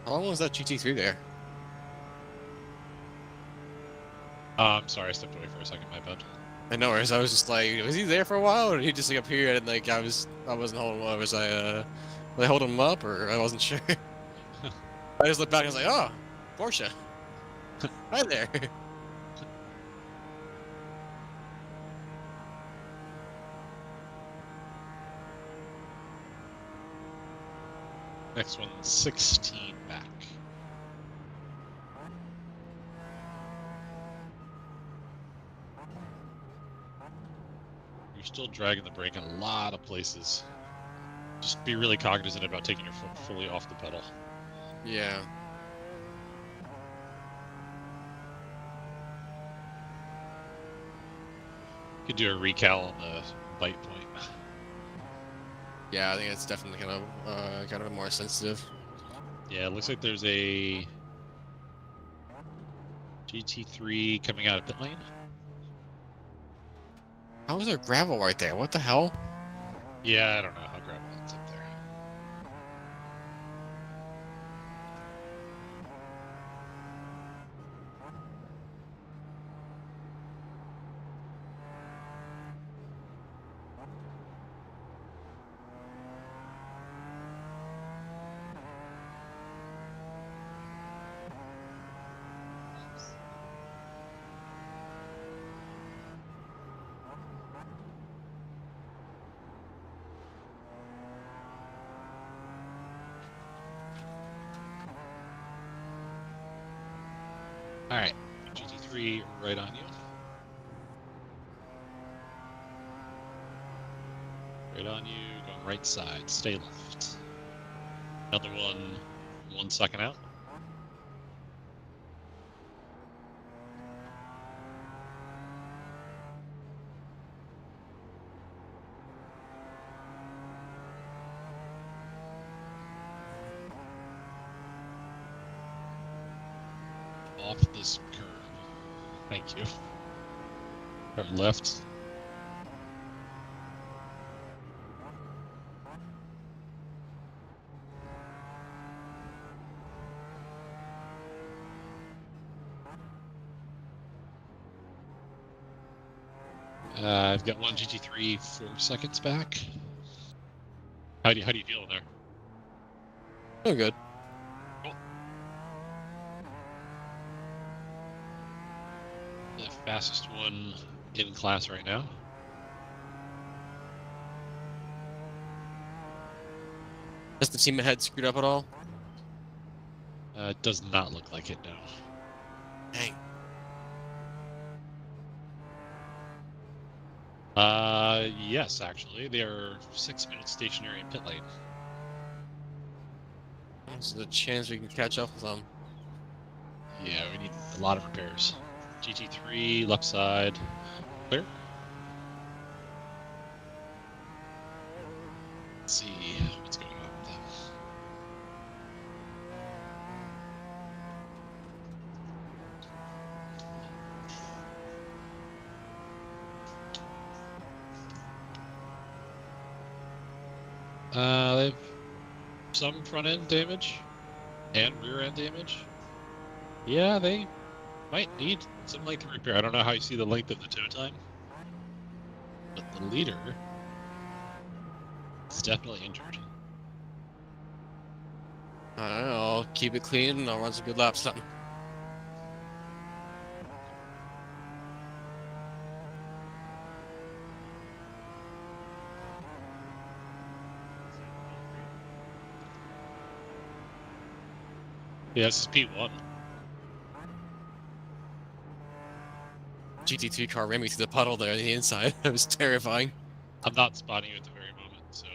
How long was that GT3 there? I'm sorry, I stepped away for a second. My bad. I know, whereas I was just like, was he there for a while, or did he just like appeared and like I wasn't holding him up. Was I holding him up, or I wasn't sure. I just looked back and was like, oh, Porsche. Hi there. Next one, 16 back. You're still dragging the brake in a lot of places. Just be really cognizant about taking your foot fully off the pedal. Yeah. You could do a recal on the bite point. Yeah, I think it's definitely kind of more sensitive. Yeah, it looks like there's a GT3 coming out of pit lane. How is there gravel right there? What the hell? Yeah, I don't know how gravel ends up there. All right, GT3 right on you. Right on you, going right side, stay left. Another one, 1 second out. Off this curve. Thank you. Or left. I've got one GT3 4 seconds back. How do you feel in there? Oh, good. The fastest one in class right now. Has the team ahead screwed up at all? It does not look like it, no. Dang. Yes, actually. They are 6 minutes stationary in pit lane. There's a chance we can catch up with them. Yeah, we need a lot of repairs. GT3, left side, clear. Let's see what's going on with them. They have some front end damage and rear end damage. Yeah, they might need some length of repair. I don't know how you see the length of the tow time, but the leader is definitely injured. I don't know, I'll keep it clean and I'll run some good laps then. Yeah, this is P1. GT3 car ran me through the puddle there on the inside. That was terrifying. I'm not spotting you at the very moment, so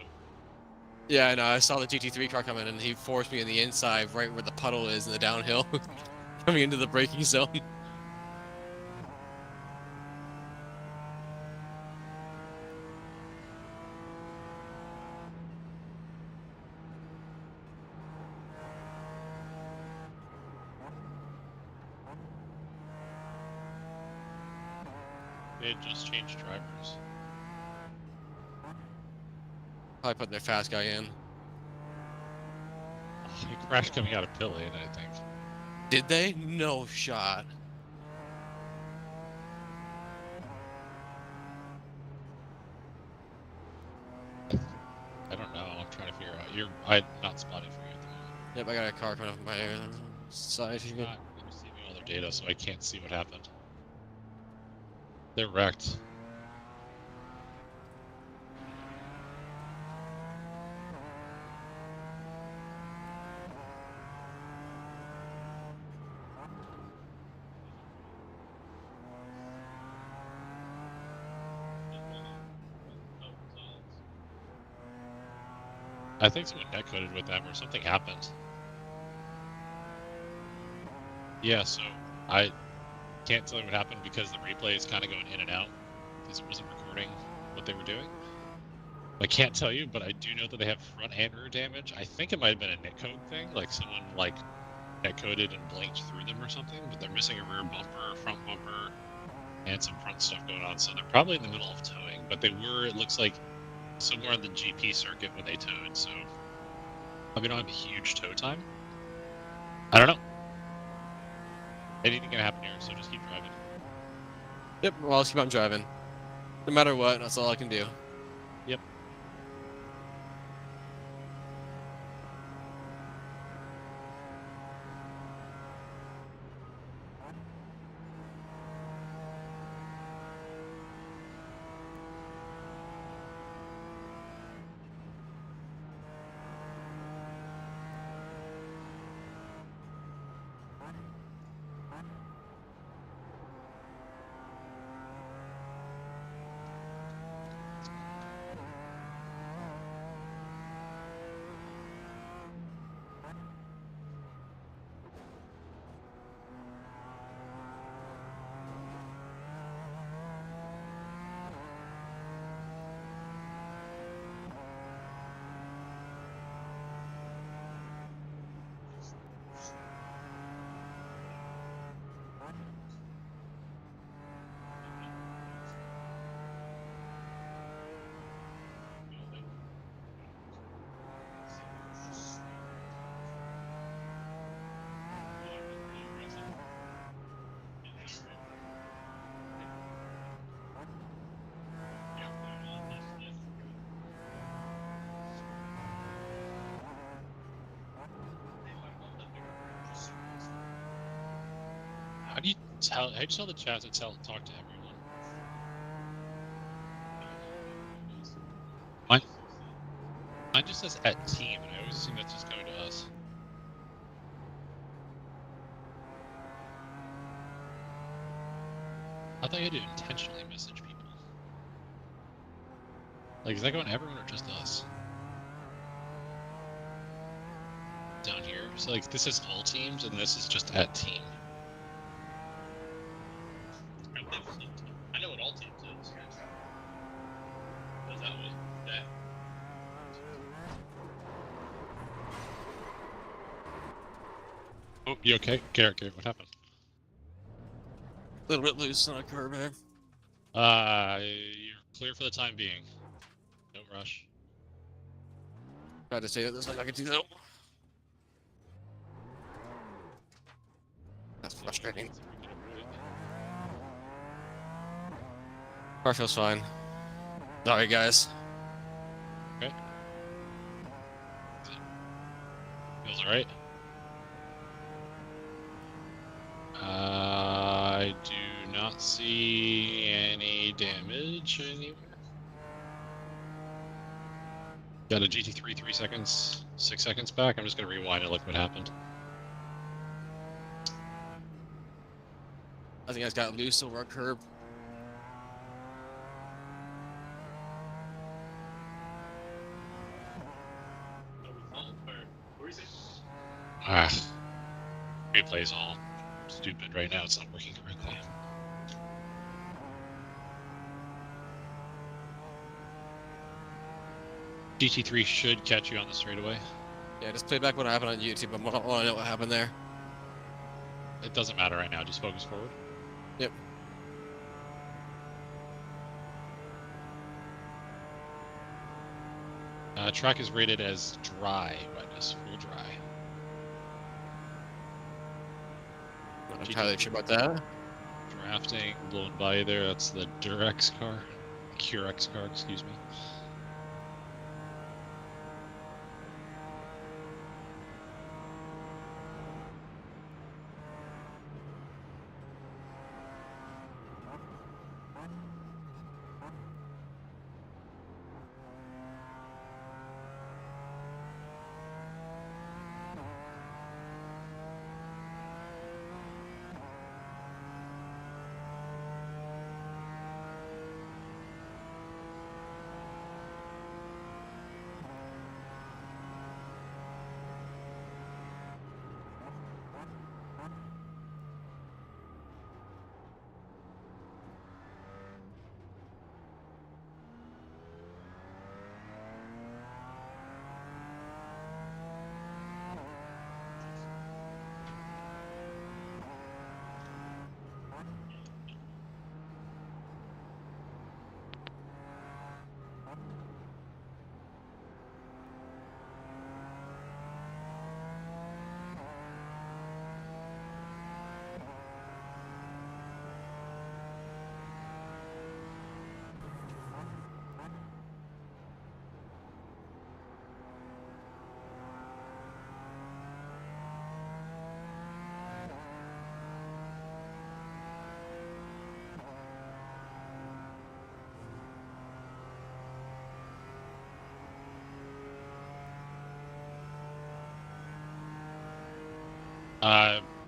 Yeah, I know. I saw the GT3 car come in and he forced me on the inside right where the puddle is in the downhill. Coming into the braking zone. they had just changed drivers. Probably putting their fast guy in. Oh, He crashed coming out of pit lane, I think. Did they? No shot. I don't know. I'm trying to figure out. I'm not spotting for you at the moment. Yep, I got a car coming off my side I'm here. not receiving all their data, so I can't see what happened. They're wrecked. I think someone netcoded with them or something happened. Yeah, so I can't tell you what happened because the replay is kind of going in and out because it wasn't recording what they were doing. I can't tell you, but I do know that they have front and rear damage. I think it might have been a netcode thing, like someone like netcoded and blinked through them or something, but they're missing a rear bumper, front bumper, and some front stuff going on. So they're probably in the middle of towing, but they were, it looks like, somewhere on the GP circuit when they towed, so we don't have a huge tow time. I don't know. Anything can happen here, so just keep driving. Yep, well, I'll keep on driving. No matter what, that's all I can do. Yep. How do you tell the chat to talk to everyone? Mine just says at team, and I always assume that's just going to us. I thought you had to intentionally message people. Like, is that going to everyone or just us? Down here. So, like, this is all teams, and this is just at team. I know what all teams is. That was that. Oh, you okay? Garrett, what happened? A little bit loose on a curb here. You're clear for the time being. No rush. Tried to say that this like I could do that. That's frustrating. Car feels fine. Sorry, guys. Okay. Feels alright. I do not see any damage anywhere. Got a GT3 3 seconds, 6 seconds back. I'm just gonna rewind and look what happened. I think I just got loose over a curb. Ah, replay's all stupid right now. It's not working correctly. GT3 should catch you on the straightaway. Yeah, just play back what happened on YouTube. I want to know what happened there. It doesn't matter right now. Just focus forward. Yep. Track is rated as dry wetness, full dry. Not entirely sure about that. Drafting, blowing by you there. That's the Durex car. Curex car, excuse me.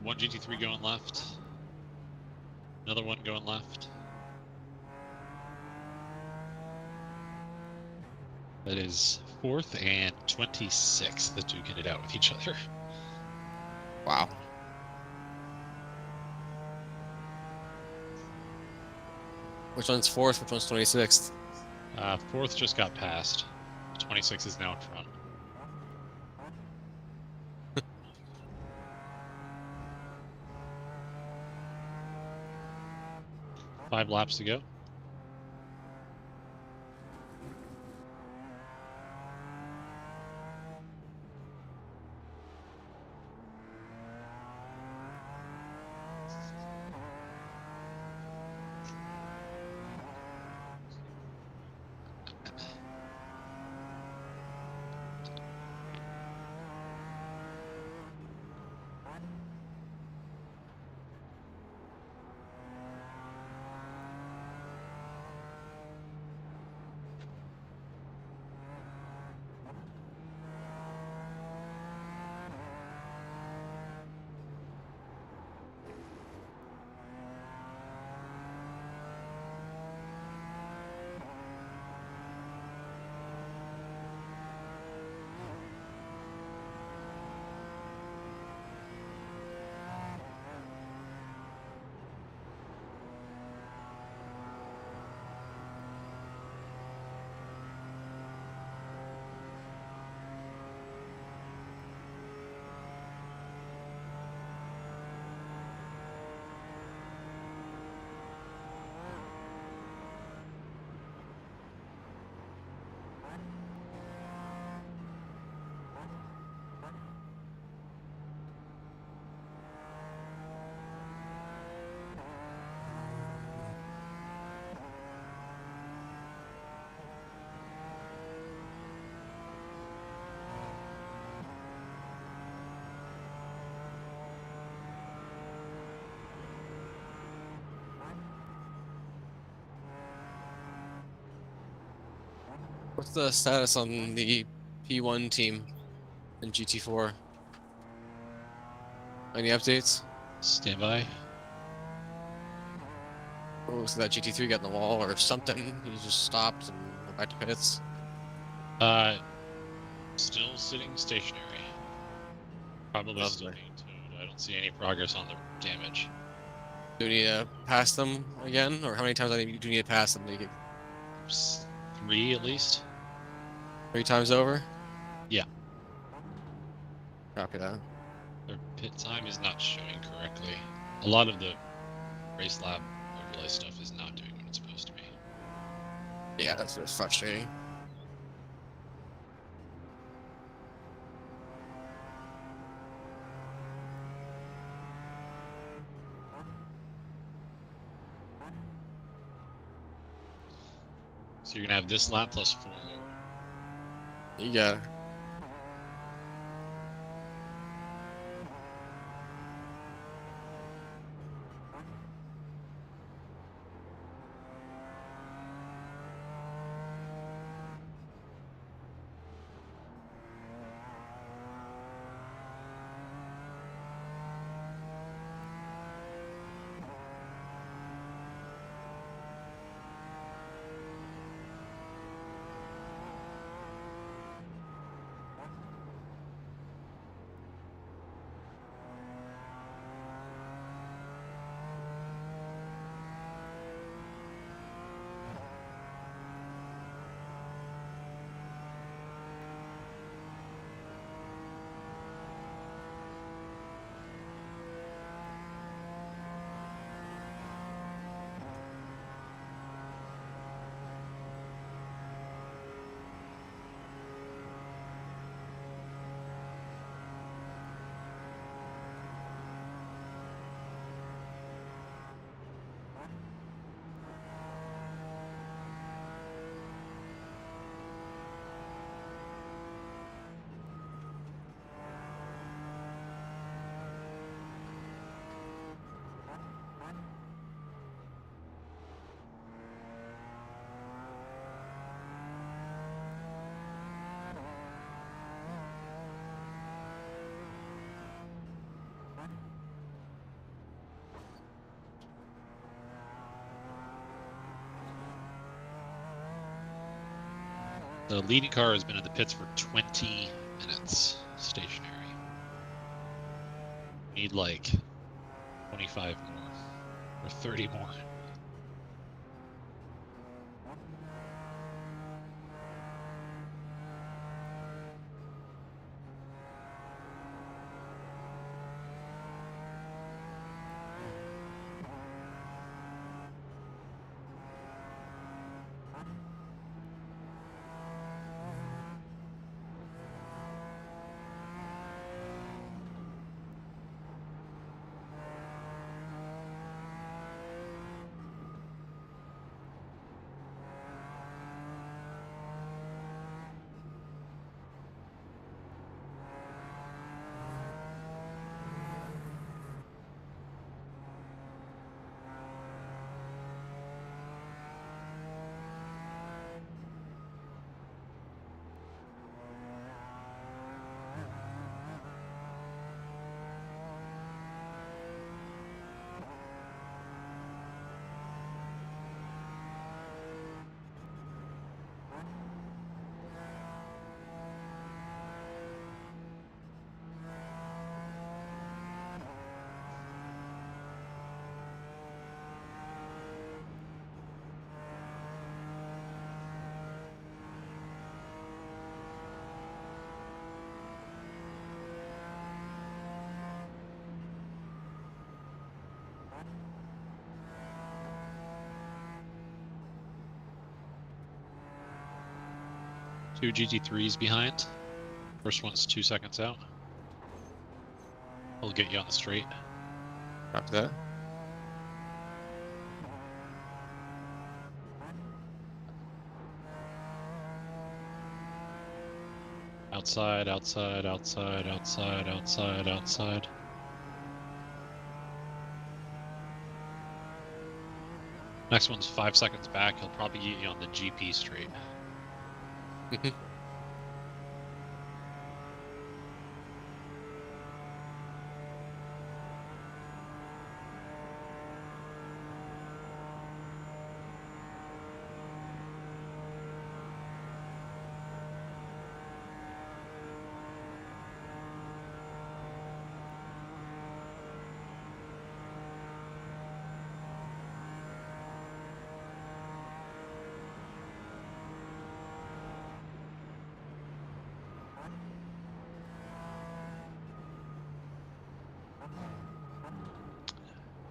One GT3 going left. Another one going left. That is 4th and 26th. The two get it out with each other. Wow. Which one's 4th? Which one's 26th? 4th just got passed. 26 is now in front. Five laps to go. What's the status on the P1 team in GT4? Any updates? Stand by. Oh, so that GT3 got in the wall or something. He just stopped and went back to pits. Still sitting stationary. Probably Lovely. still being towed. I don't see any progress on the damage. Do we need to pass them again? Or how many times do you need to pass them to get 3 at least. 3 times over? Yeah. Copy that. Their pit time is not showing correctly. A lot of the race lab overlay stuff is not doing what it's supposed to be. Yeah, that's frustrating. So you're gonna have this lap plus 4 more. You got it. The leading car has been in the pits for 20 minutes, stationary. Need like 25 more, or 30 more. Two GT3s behind. First one's 2 seconds out. He'll get you on the straight. After that. Outside, outside, outside, outside, outside, outside. Next one's 5 seconds back. He'll probably get you on the GP straight.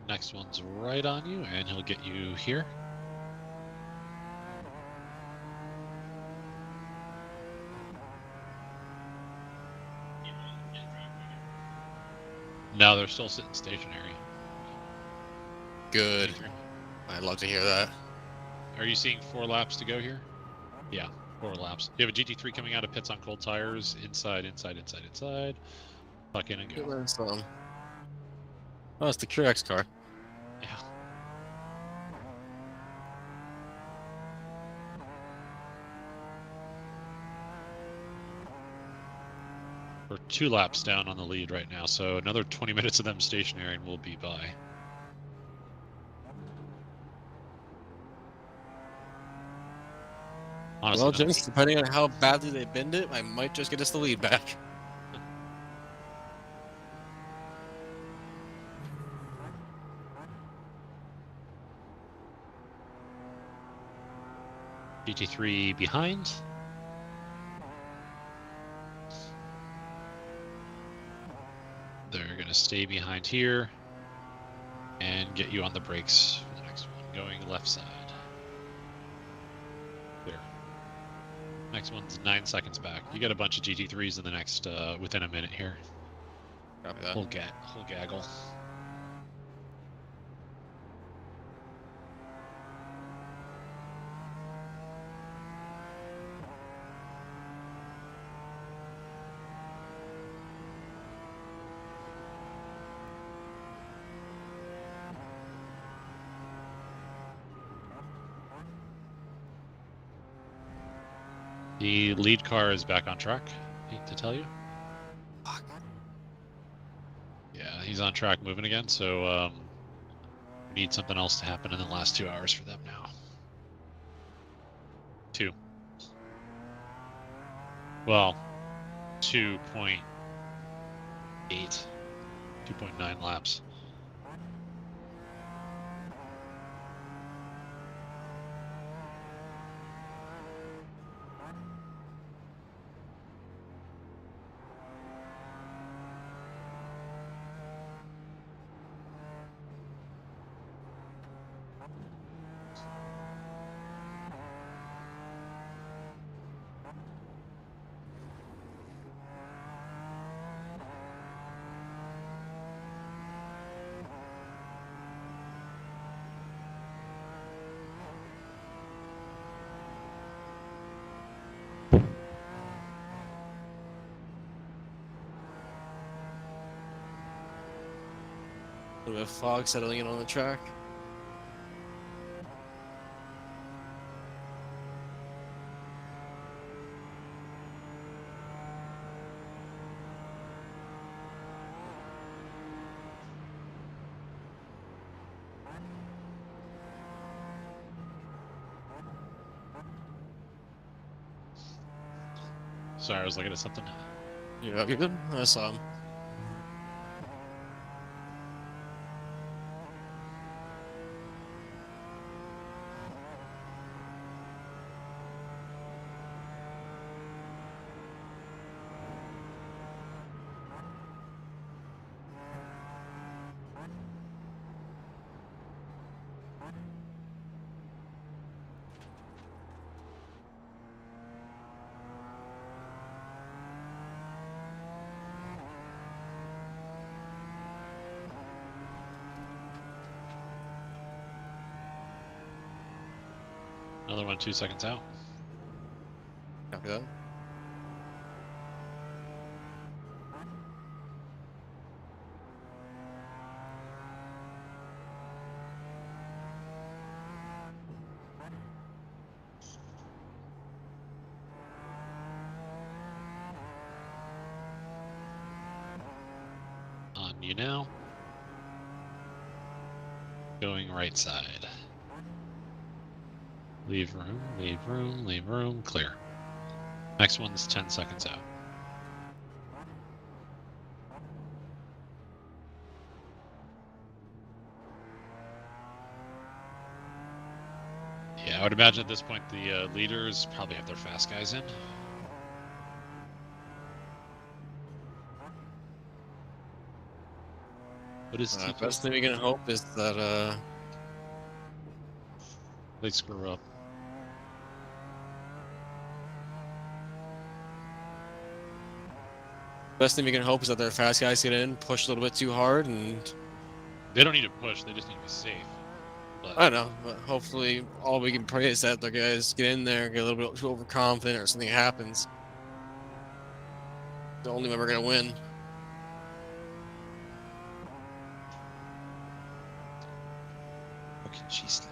Next one's right on you, and he'll get you here. No, they're still sitting stationary. Good. I'd love to hear that. Are you seeing 4 laps to go here? Yeah, 4 laps. You have a GT3 coming out of pits on cold tires. Inside. Tuck in and go. Oh, it's the QX car. Yeah. We're 2 laps down on the lead right now, so another 20 minutes of them stationary and we'll be by. Honestly, Well, nothing- just depending on how badly they bend it, I might just get us the lead back. GT3 behind. They're going to stay behind here and get you on the brakes for the next one. Going left side. Clear. Next one's 9 seconds back. You got a bunch of GT3s in the next, within a minute here. Copy that. Whole gaggle. The lead car is back on track, hate to tell you. Yeah, he's on track moving again, so we need something else to happen in the last 2 hours for them now. 2. Well, 2.8. 2.9 laps. A little bit of fog settling in on the track. Sorry, I was looking at something. Yeah, you good? I saw him. Another one 2 seconds out. Copy that. On you now. Going right side. Leave room, clear. Next one's 10 seconds out. Yeah, I would imagine at this point the leaders probably have their fast guys in. What is Best thing we can hope is that they screw up? best thing we can hope is that their fast guys get in, push a little bit too hard, and They don't need to push, they just need to be safe. But I don't know, but hopefully all we can pray is that the guys get in there, get a little bit too overconfident, or something happens. The only way we're gonna win. how can she snap?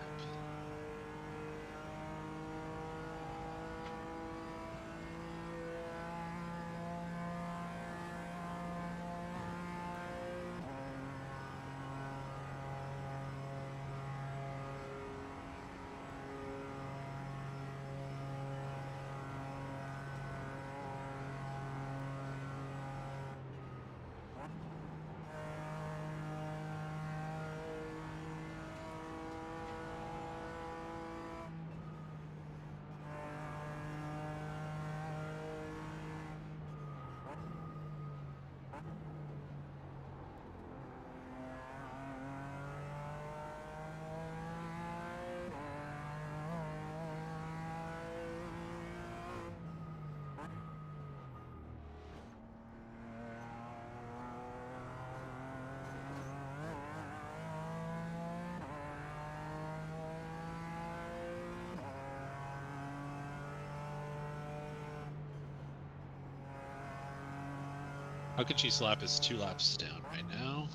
How can she slap is 2 laps down right now.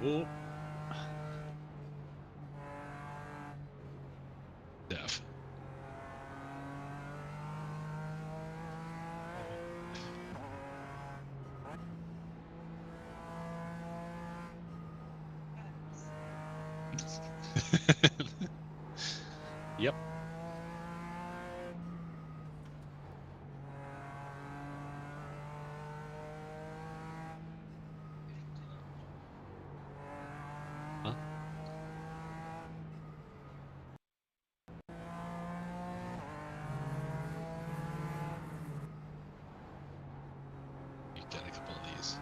Oh. Def. Yep. Huh? You got a couple of these.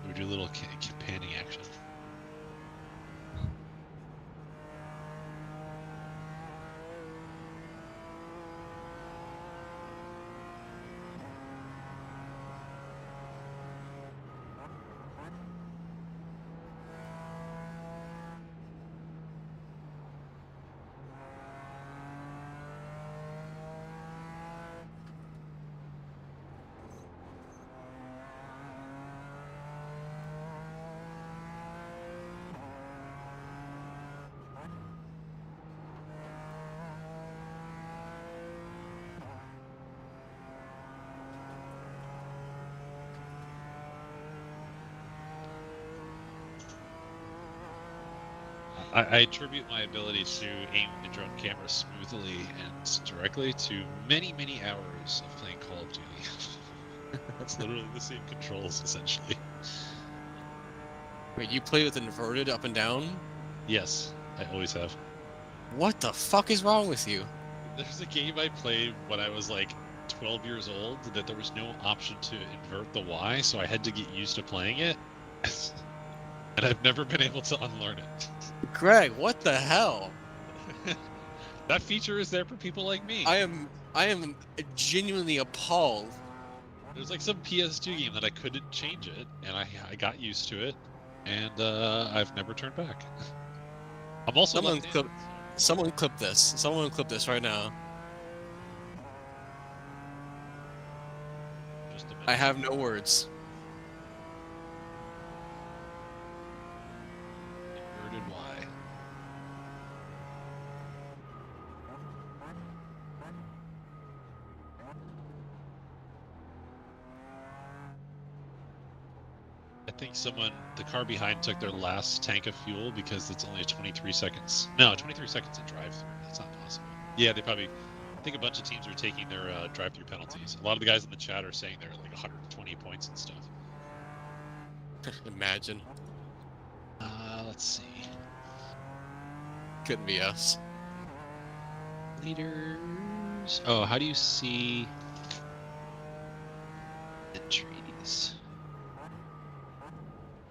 We do a little panning action. I attribute my ability to aim the drone camera smoothly and directly to many, many hours of playing Call of Duty. It's literally the same controls, essentially. Wait, you play with inverted up and down? Yes, I always have. What the fuck is wrong with you? There's a game I played when I was like 12 years old that there was no option to invert the Y, so I had to get used to playing it. And I've never been able to unlearn it. Greg, what the hell? That feature is there for people like me. I am genuinely appalled. There's like some PS2 game that I couldn't change it, and I got used to it, and I've never turned back. I'm also Someone clip this. Someone clip this right now. Just a minute. I have no words. Inverted Y. I think the car behind took their last tank of fuel because it's only 23 seconds. No, 23 seconds in drive-through. That's not possible. Yeah, I think a bunch of teams are taking their drive-through penalties. A lot of the guys in the chat are saying they're like 120 points and stuff. Imagine. Let's see. Couldn't be us. Leaders. Oh, how do you see entries?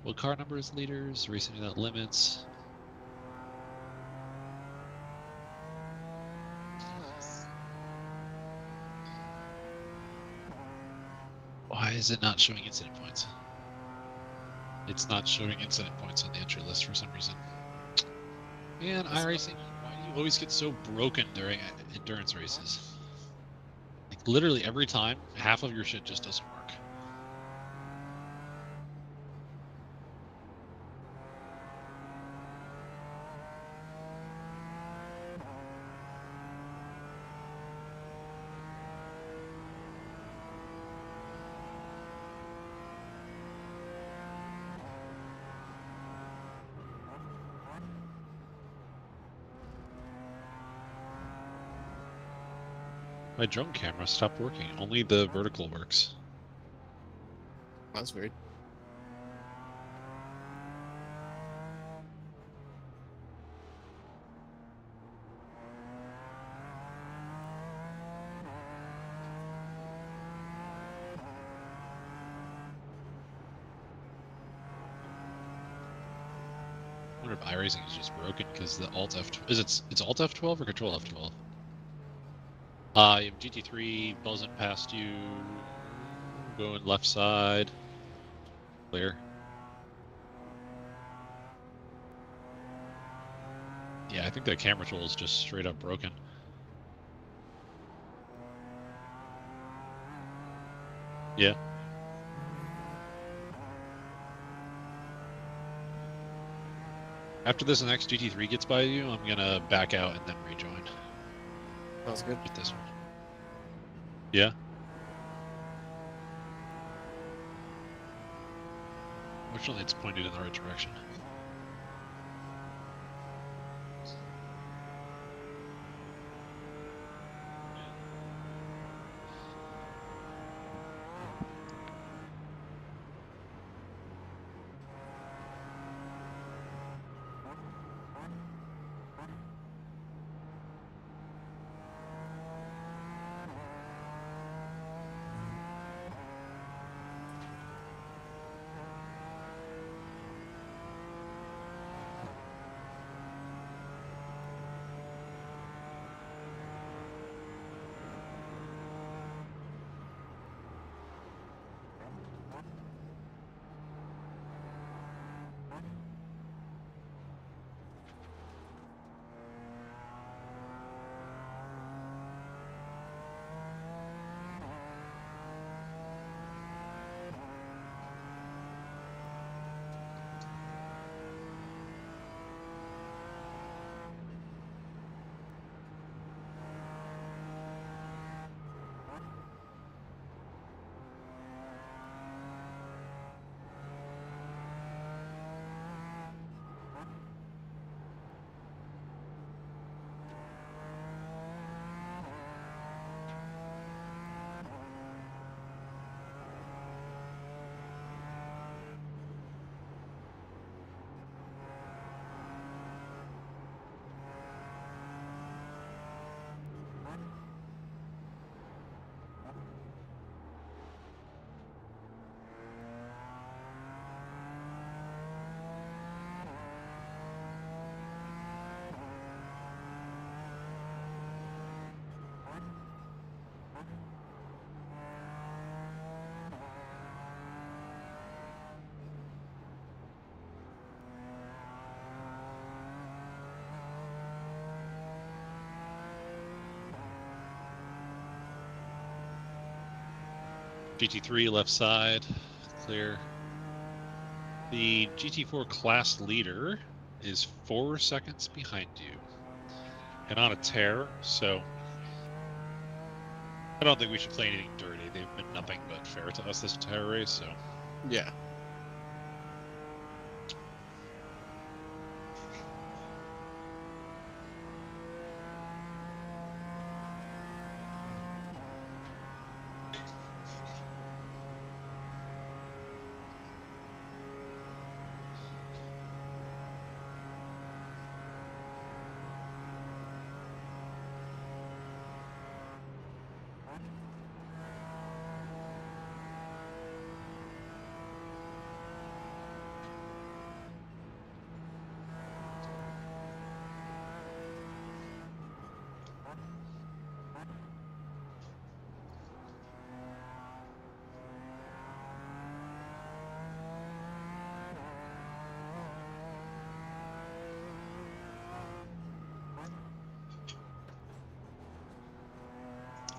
What car number is leaders? Racing without limits. Why is it not showing incident points? It's not showing incident points on the entry list for some reason. Man, iRacing, why do you always get so broken during endurance races? Like literally every time, half of your shit just doesn't work. My drone camera stopped working. Only the vertical works. That's weird. I wonder if iRacing is just broken because the Alt F it's Alt F12 or Control F12? You have GT3 buzzing past you, going left side, clear. Yeah, I think the camera tool is just straight up broken. Yeah. After this next GT3 gets by you, I'm gonna back out and then rejoin. Sounds good. With this one. Yeah. Fortunately, it's pointed in the right direction. GT3 left side, clear. The GT4 class leader is 4 seconds behind you. And on a tear, so I don't think we should play anything dirty. They've been nothing but fair to us this entire race, so. Yeah.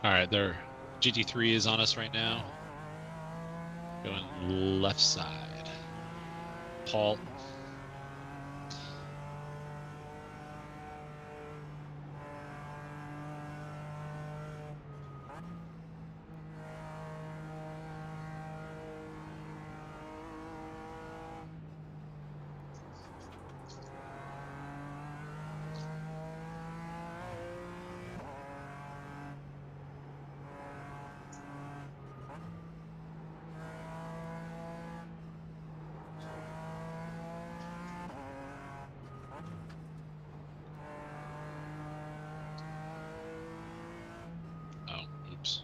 All right, their GT3 is on us right now. Going left side. Paul. Oh, oops.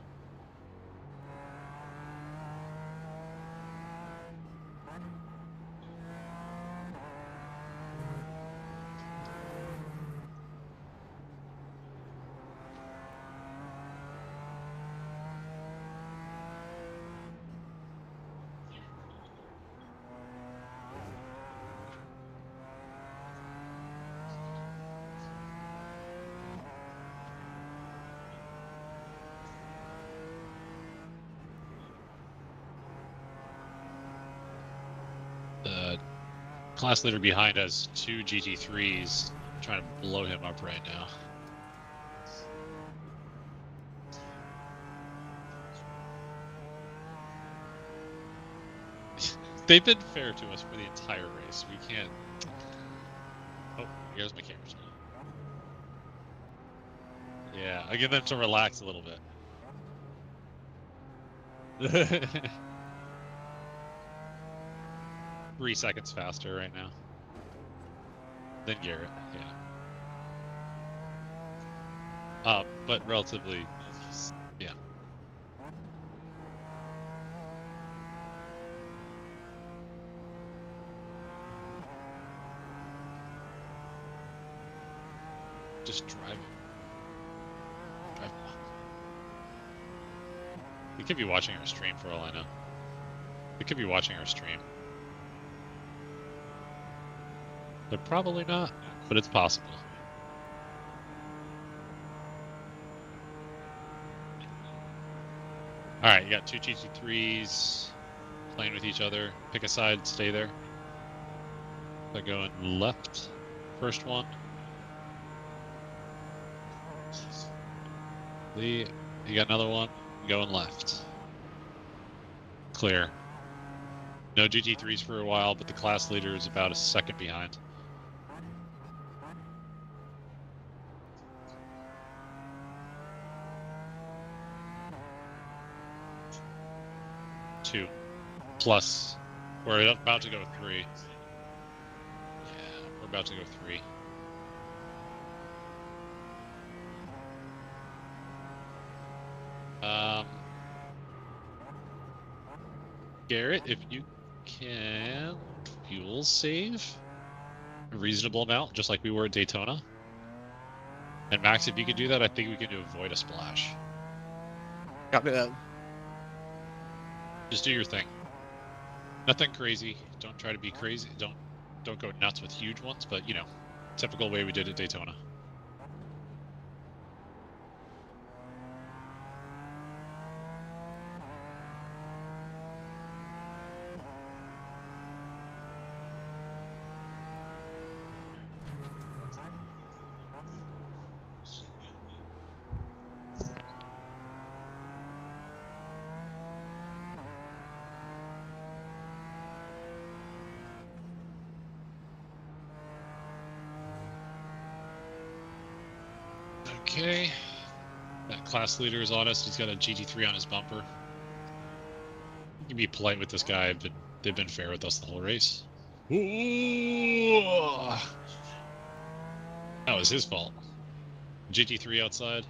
The class leader behind has 2 GT3s trying to blow him up right now. They've been fair to us for the entire race. We can't. Oh, here's my camera. Yeah, I get them to relax a little bit. 3 seconds faster right now than Garrett, yeah. But relatively, yeah. Just drive. Drive. We could be watching our stream for all I know. We could be watching our stream. They're probably not, but it's possible. All right, you got 2 GT3s playing with each other. Pick a side, stay there. They're going left. First one. Lee, you got another one going left. Clear. No GT3s for a while, but the class leader is about a second behind. Two. Plus, we're about to go 3. Yeah, we're about to go 3. Garrett, if you can fuel save a reasonable amount, just like we were at Daytona. And Max, if you can do that, I think we can avoid a splash. Copy that. Just do your thing. Nothing crazy. Don't try to be crazy. Don't go nuts with huge ones, but you know, typical way we did at Daytona. Okay. That class leader is on us. He's got a GT3 on his bumper. You can be polite with this guy, but they've been fair with us the whole race. Ooh! That was his fault. GT3 outside.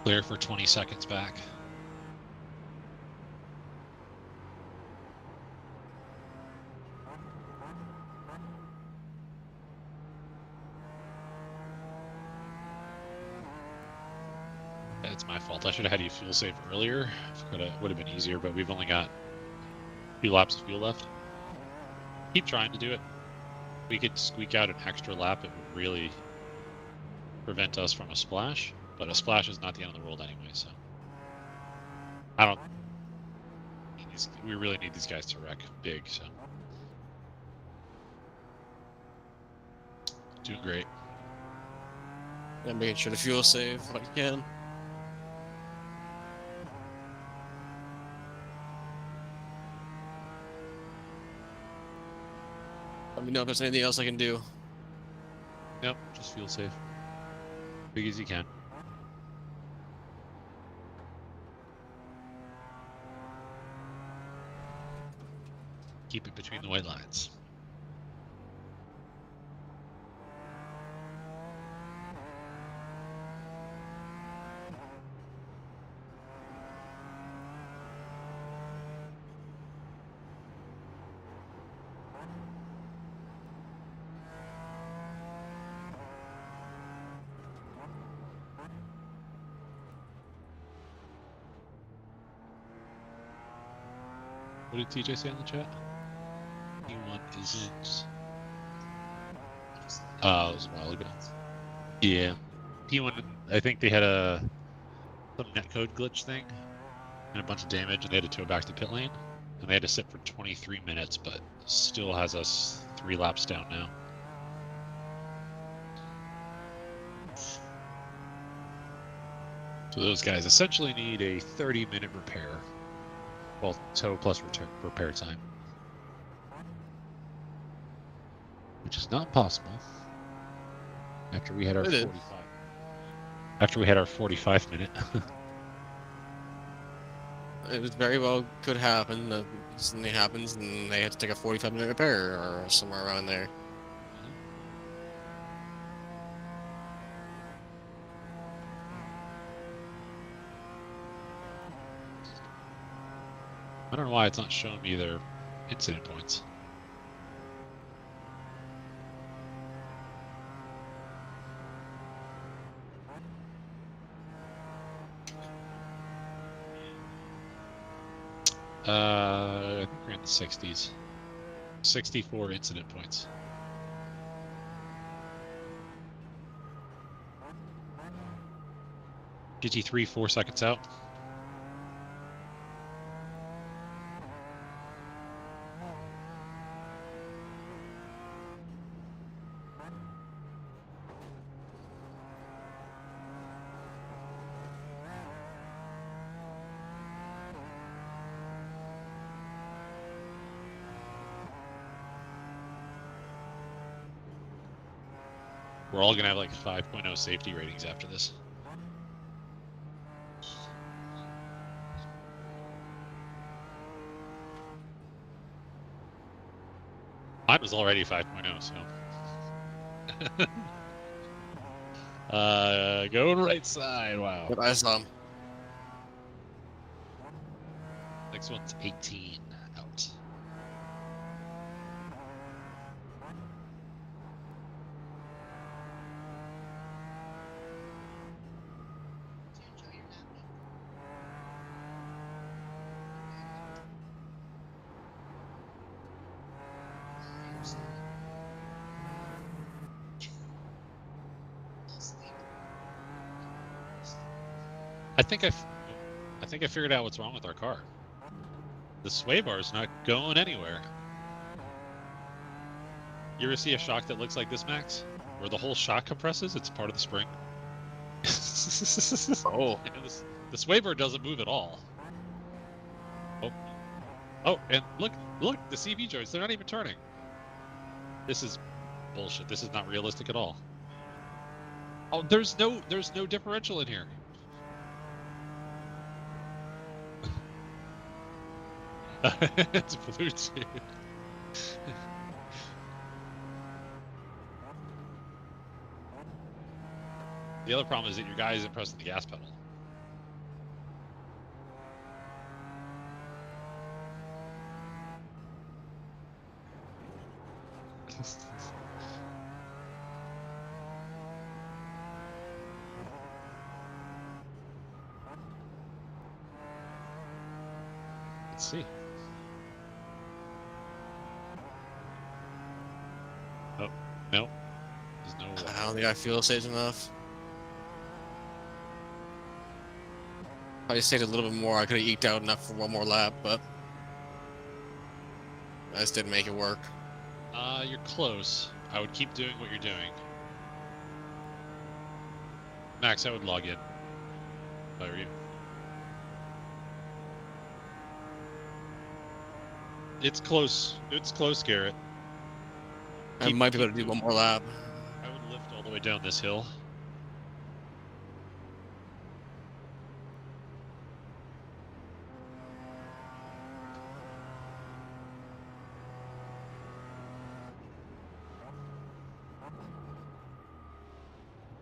Clear for 20 seconds back. It's my fault. I should have had you fuel save earlier. It would have been easier, but we've only got a few laps of fuel left. Keep trying to do it. We could squeak out an extra lap. It would really prevent us from a splash, but a splash is not the end of the world anyway, so I don't. We really need these guys to wreck big, so doing great. I'm making sure to fuel save what I can. Let me know if there's anything else I can do. Nope, just fuel safe. Big as you can. Keep it between the white lines. What did TJ say in the chat? P1 isn't. It was a while ago. Yeah. P1, I think they had some netcode glitch thing and a bunch of damage, and they had to tow back to pit lane. And they had to sit for 23 minutes, but still has us 3 laps down now. So those guys essentially need a 30-minute repair. Well, tow plus repair time. Which is not possible. After we had our 45. After we had our 45 minute. It was very well could happen that something happens and they had to take a 45-minute repair or somewhere around there. I don't know why it's not showing me their incident points. I think we're in the 60s. 64 incident points. GT3 4 seconds out. We're all gonna have like 5.0 safety ratings after this. Mine was already 5.0, so. Going right side, wow. But I saw him. Next one's 18 out. think I figured out what's wrong with our car. The sway bar is not going anywhere. You ever see a shock that looks like this, Max? Where the whole shock compresses? It's part of the spring. Oh. And the sway bar doesn't move at all. Oh, and look, the CV joints, they're not even turning. This is bullshit. This is not realistic at all. Oh, there's no differential in here. It's Bluetooth. The other problem is that your guy isn't pressing the gas pedal. Let's see. Oh, no. There's no I don't think I feel safe enough. I just stayed a little bit more. I could have eked out enough for one more lap, but I just didn't make it work. You're close. I would keep doing what you're doing. Max, I would log in. If I were you. It's close. It's close, Garrett. I might be able to do one more lap. I would lift all the way down this hill.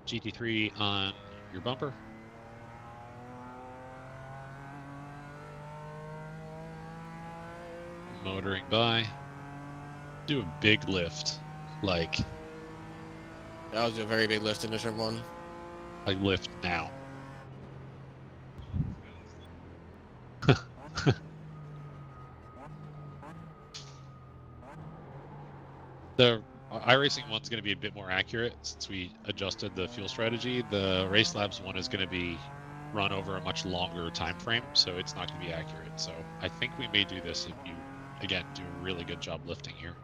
GT3 on your bumper. Motoring by. Do a big lift. Like, That was a very big lift in this one. I lift now. The iRacing one's going to be a bit more accurate since we adjusted the fuel strategy. The Race Labs one is going to be run over a much longer time frame, so it's not going to be accurate. So I think we may do this if you, again, do a really good job lifting here.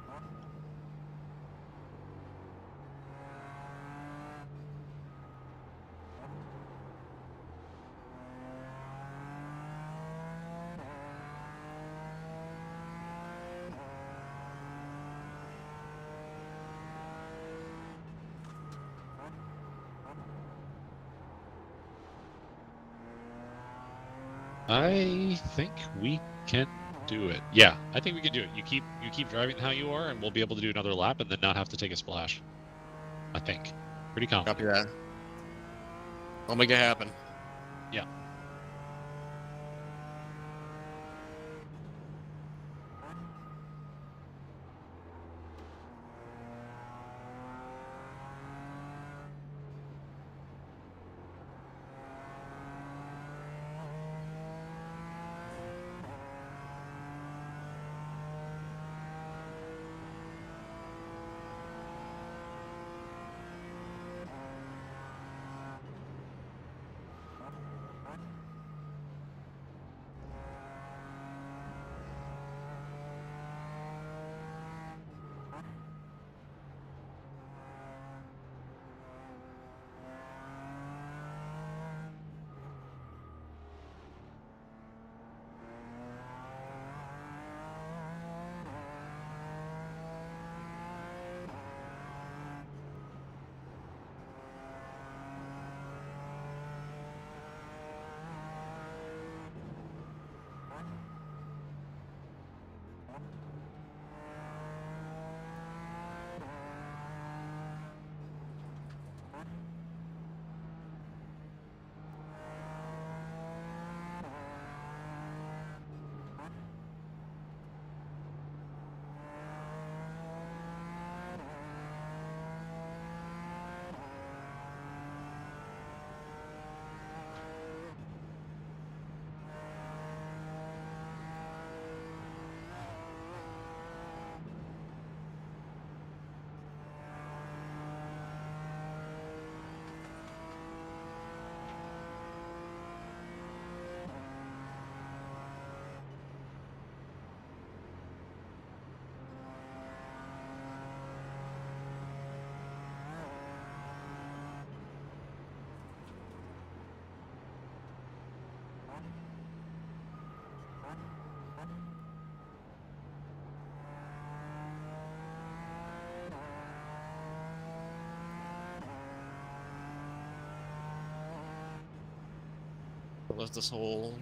I think we can do it. Yeah, I think we can do it. You keep driving how you are, and we'll be able to do another lap and then not have to take a splash. I think. Pretty confident. Copy that. I'll make it happen. Yeah. pointless this whole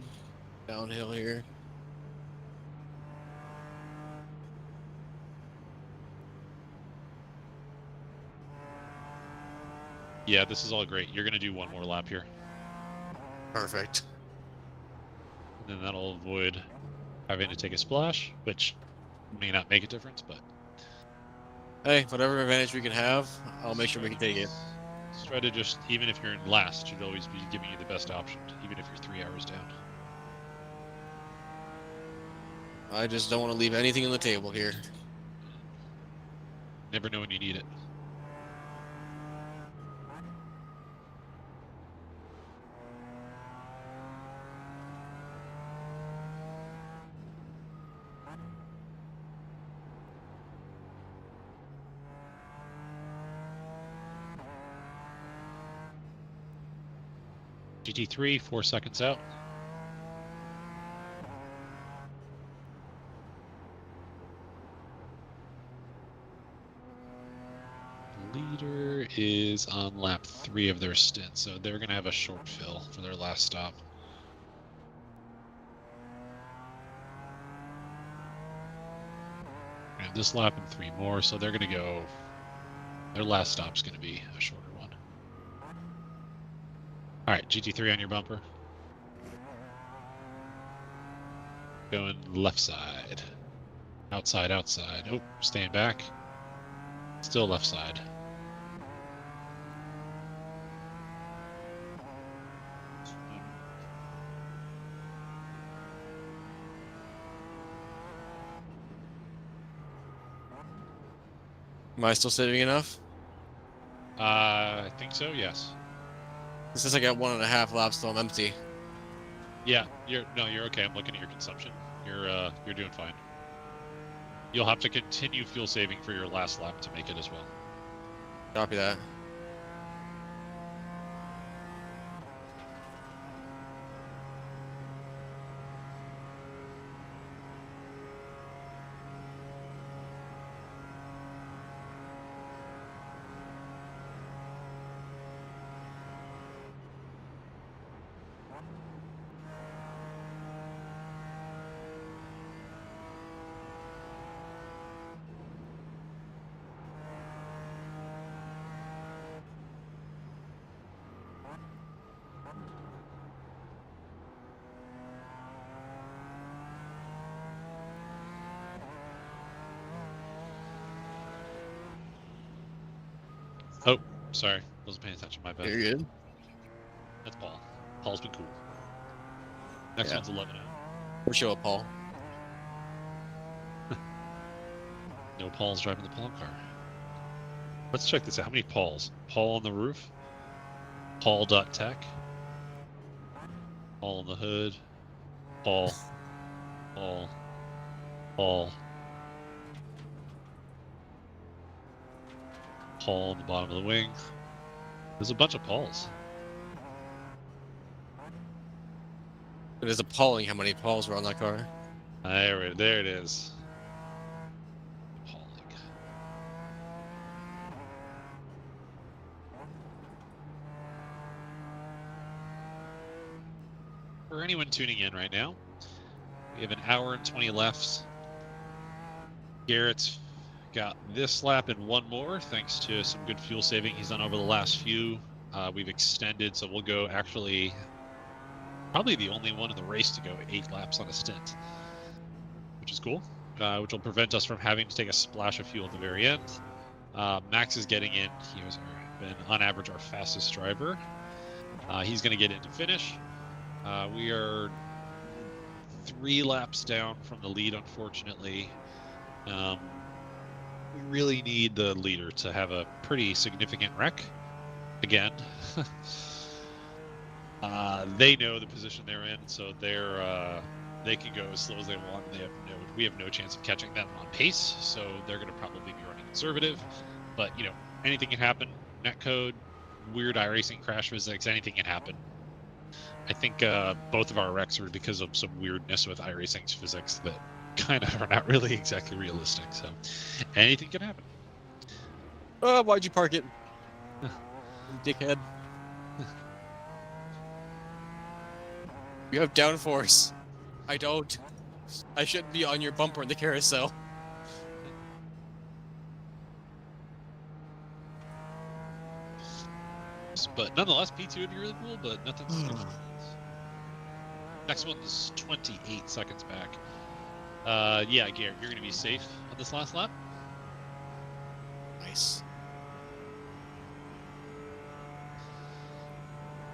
downhill here. Yeah, this is all great. You're gonna do one more lap here, Perfect. and then that'll avoid having to take a splash, which may not make a difference, but Hey, whatever advantage we can have, I'll make sure we can take it. Strategist, even if you're in last, should always be giving you the best option, even if you're 3 hours down. I just don't want to leave anything on the table here. Never know when you need it. GT3, 4 seconds out. Leader is on lap 3 of their stint, so they're going to have a short fill for their last stop. And this lap and 3 more, so they're going to go. Their last stop's going to be a shorter one. All right, GT3 on your bumper. Going left side. Outside, outside. Oh, staying back. Still left side. Am I still saving enough? I think so, yes. Since I got 1.5 laps till I'm empty. Yeah, you're okay. I'm looking at your consumption. You're doing fine. You'll have to continue fuel saving for your last lap to make it as well. Copy that. Oh, sorry. Wasn't paying attention. My bad. You're good. That's Paul. Paul's been cool. Next Yeah. one's 11 out. We'll show up, Paul. No Paul's driving the Paul car. Let's check this out. How many Pauls? Paul on the roof? Paul.tech? Paul on the hood? Paul. Paul. Paul. Paul on the bottom of the wing. There's a bunch of Pauls. It is appalling how many Pauls were on that car. There it is. Appalling. For anyone tuning in right now, we have an hour and 20 left. Garrett's got this lap and one more, thanks to some good fuel saving he's done over the last few. We've extended, so we'll go actually probably the only one in the race to go 8 laps on a stint, which is cool, which will prevent us from having to take a splash of fuel at the very end. Max is getting in. He has been, on average, our fastest driver. He's going to get in to finish. We are 3 laps down from the lead, unfortunately. We really need the leader to have a pretty significant wreck again. They know the position they're in, so they can go as slow as they want. We have no chance of catching them on pace, so they're going to probably be running conservative. But anything can happen. Netcode, weird iRacing crash physics, anything can happen. I think both of our wrecks are because of some weirdness with iRacing's physics that kind of are not really exactly realistic. So anything can happen. Oh, why'd you park it? Dickhead. You have downforce. I don't. I shouldn't be on your bumper in the carousel. But nonetheless, P2 would be really cool, but nothing. Next one is 28 seconds back. Yeah, Garrett, you're going to be safe on this last lap. Nice.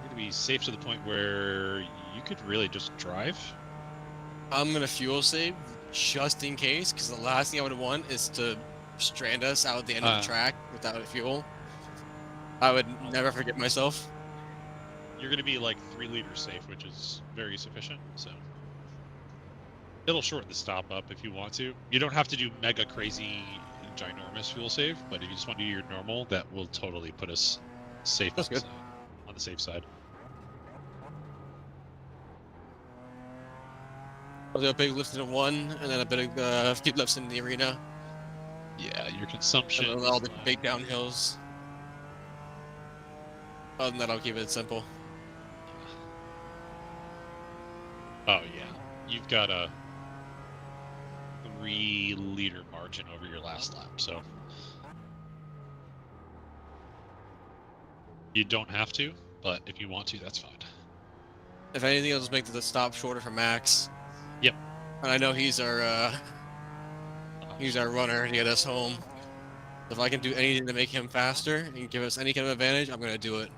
You're going to be safe to the point where you could really just drive. I'm gonna fuel save just in case, because the last thing I would want is to strand us out at the end of the track without fuel. I would never forget myself. You're going to be like 3 liters safe, which is very sufficient. So it'll shorten the stop up if you want to. You don't have to do mega crazy, ginormous fuel save, but if you just want to do your normal, that will totally put us safe That's good. on the safe side. I'll do a big lift into 1, and then a bit of few lifts in the arena. Yeah, your consumption. And then all the big downhills. Other than that, I'll keep it simple. Oh yeah, you've got a 3-liter margin over your last lap, so you don't have to, but if you want to, that's fine. If anything, I'll just make the stop shorter for Max. Yep. And I know he's our runner to get us home. If I can do anything to make him faster and give us any kind of advantage, I'm gonna do it.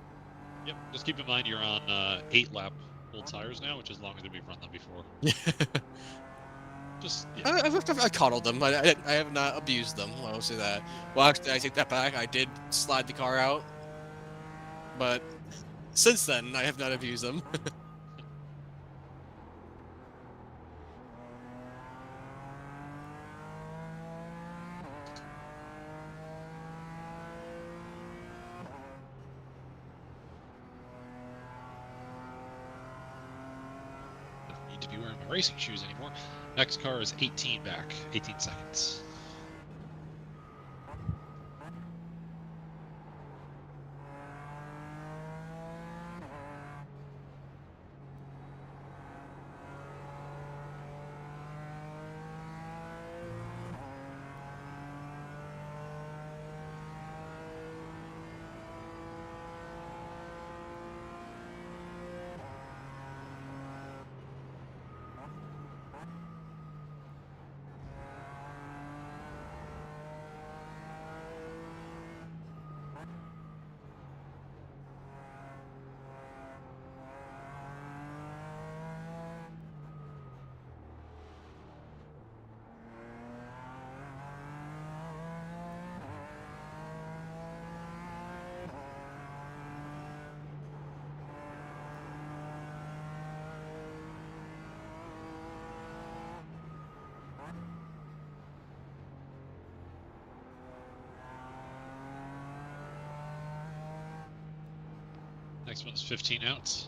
Yep. Just keep in mind you're on 8-lap full tires now, which is longer than we've run them before. Just yeah. I coddled them. I have not abused them. I will say that. Well, actually, I take that back. I did slide the car out, but since then, I have not abused them. Don't need to be wearing my racing shoes anymore. Next car is 18 back, 18 seconds. Next one's 15 out.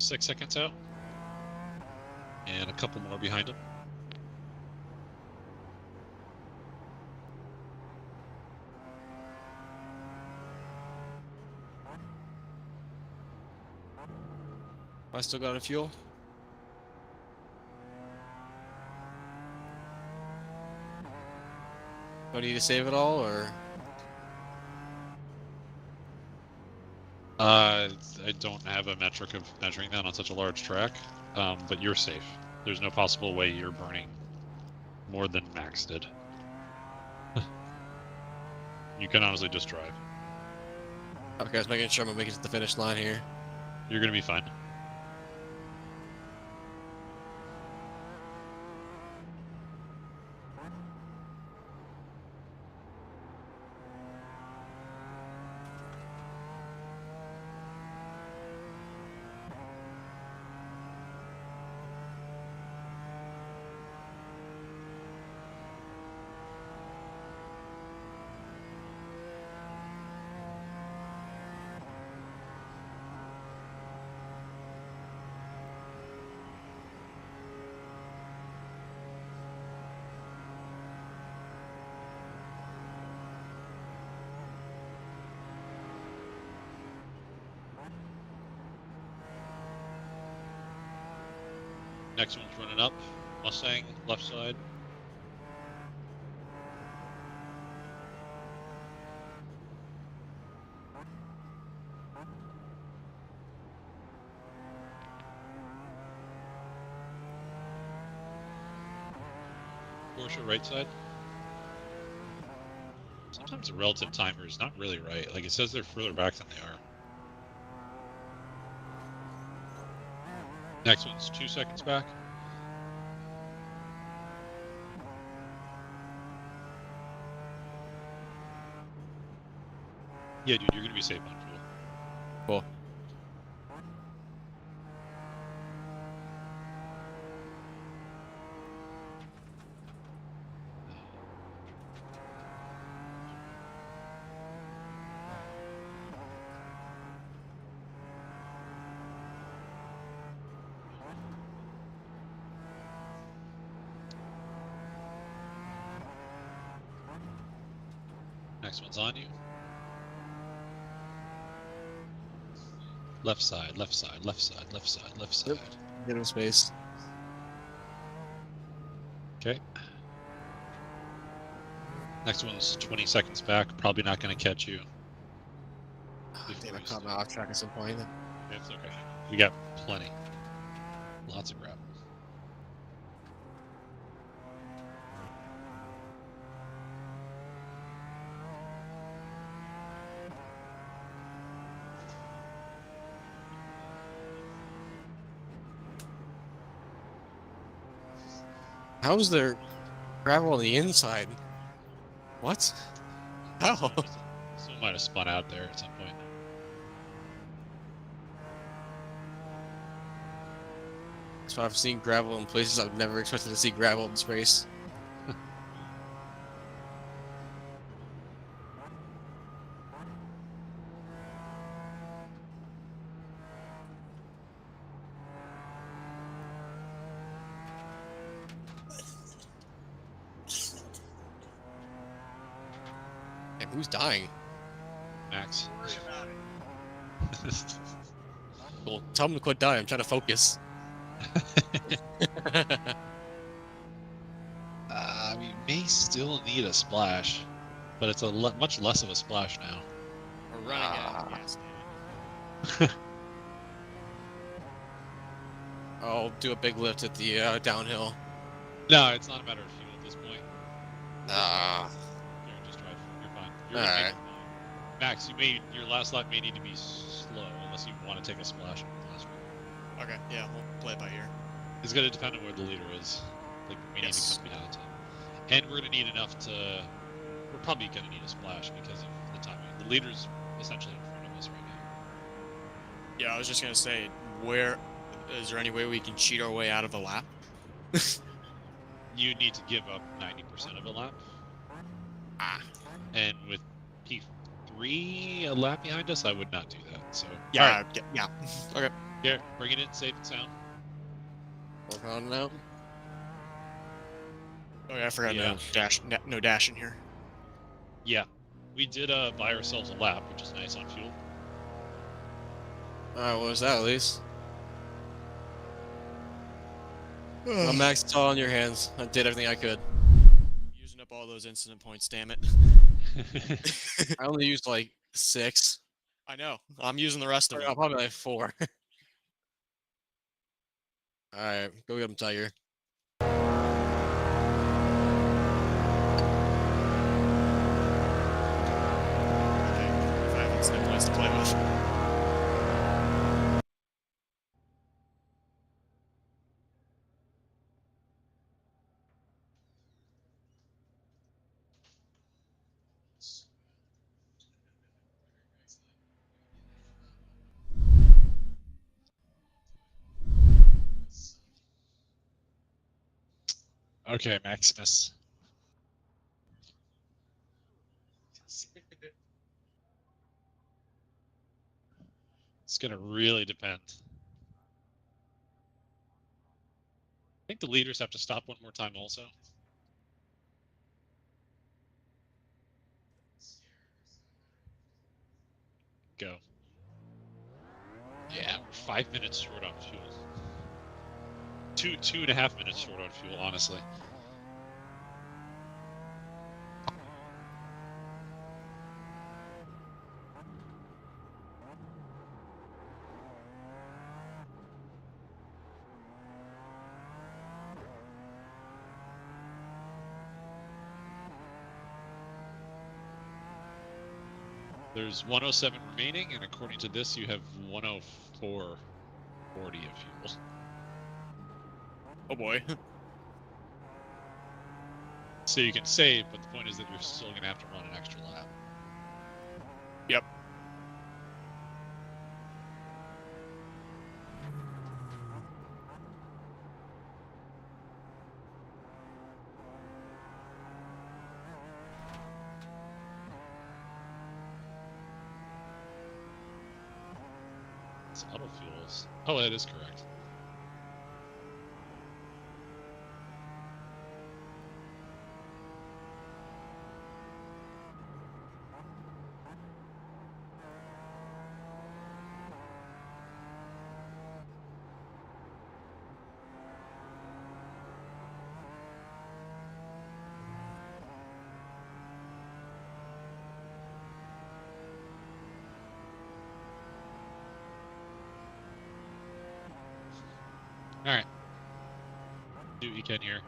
6 seconds out. And a couple more behind him. I still got a fuel. Do I need to save it all, or? I don't have a metric of measuring that on such a large track, but you're safe. There's no possible way you're burning more than Max did. You can honestly just drive. Okay, I was making sure I'm gonna make it to the finish line here. You're gonna be fine. Next one's running up. Mustang, left side. Porsche, right side. Sometimes the relative timer is not really right. Like, it says they're further back than they are. Next one's 2 seconds back. Yeah, dude, you're gonna be safe on fuel. Cool. Next one's on you. Left side, left side, left side, left side, left side. Get him space. Okay. Next one's 20 seconds back. Probably not going to catch you. Damn, I caught my off track at some point. It's okay. We got plenty. Lots of grab. How's there gravel on the inside? What? How? Someone might have spun out there at some point. So I've seen gravel in places I've never expected to see gravel in space. And who's dying? Max. Well, tell him to quit dying. I'm trying to focus. We may still need a splash, but it's a much less of a splash now. We're running out of gas. I'll do a big lift at the downhill. No, it's not a matter of fuel at this point. Here, just drive. You're fine. You're gonna make Alright. it fine. Max, your last lap may need to be slow unless you want to take a splash on the last one. Okay, yeah, we'll play it by ear. It's going to depend on where the leader is. Like, we need to come behind him. And we're going to need enough to... We're probably going to need a splash because of the timing. The leader's essentially in front of us right now. Yeah, I was just gonna say, where is there any way we can cheat our way out of a lap? You need to give up 90% of a lap. And with P3 a lap behind us, I would not do that. So Yeah, yeah. Okay. Here, bring it in safe and sound. Work on it now. Oh yeah, I forgot Yeah. no dash in here. Yeah. We did buy ourselves a lap, which is nice on fuel. Alright, what was that at least? Well, Max, it's all in your hands. I did everything I could. Using up all those incident points, damn it. I only used like 6. I know. I'm using the rest of Or them. probably like 4. Alright, go get him, Tiger. If I have incident points to play with. Okay, Maximus. It's gonna really depend. I think the leaders have to stop one more time also. Go. Yeah, we're 5 minutes short on fuel. 2.5 minutes short on fuel, honestly. There's 107 remaining, and according to this, you have 104.40 of fuel. Oh boy. So you can save, but the point is that you're still going to have to run an extra lap. Yep. It's auto fuels. Oh, that is correct. Alright. Do what you can here.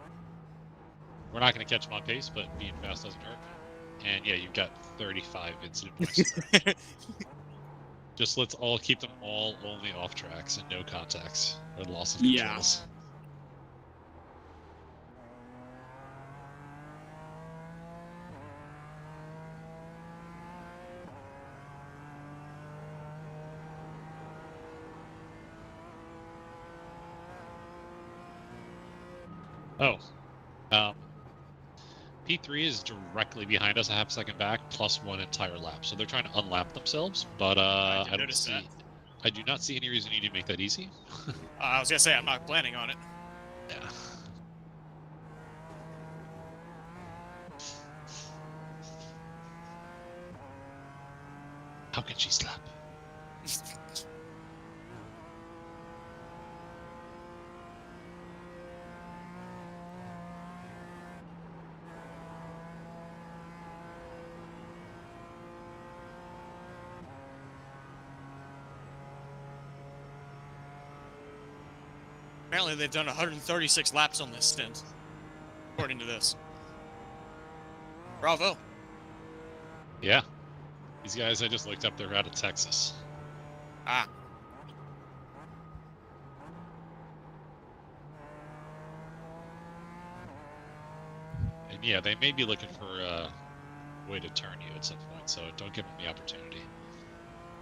We're not going to catch them on pace, but being fast doesn't hurt. And yeah, you've got 35 incident points. Just let's all keep them all only off tracks and no contacts or loss of controls. Oh. P3 is directly behind us, a half second back, plus 1 entire lap. So they're trying to unlap themselves, but I do not see any reason you need to make that easy. I was gonna say, I'm not planning on it. Yeah. How can she slap? Apparently they've done 136 laps on this stint, according to this. Bravo. Yeah. These guys I just looked up, they're out of Texas. Ah. And yeah, they may be looking for a way to turn you at some point, so don't give them the opportunity.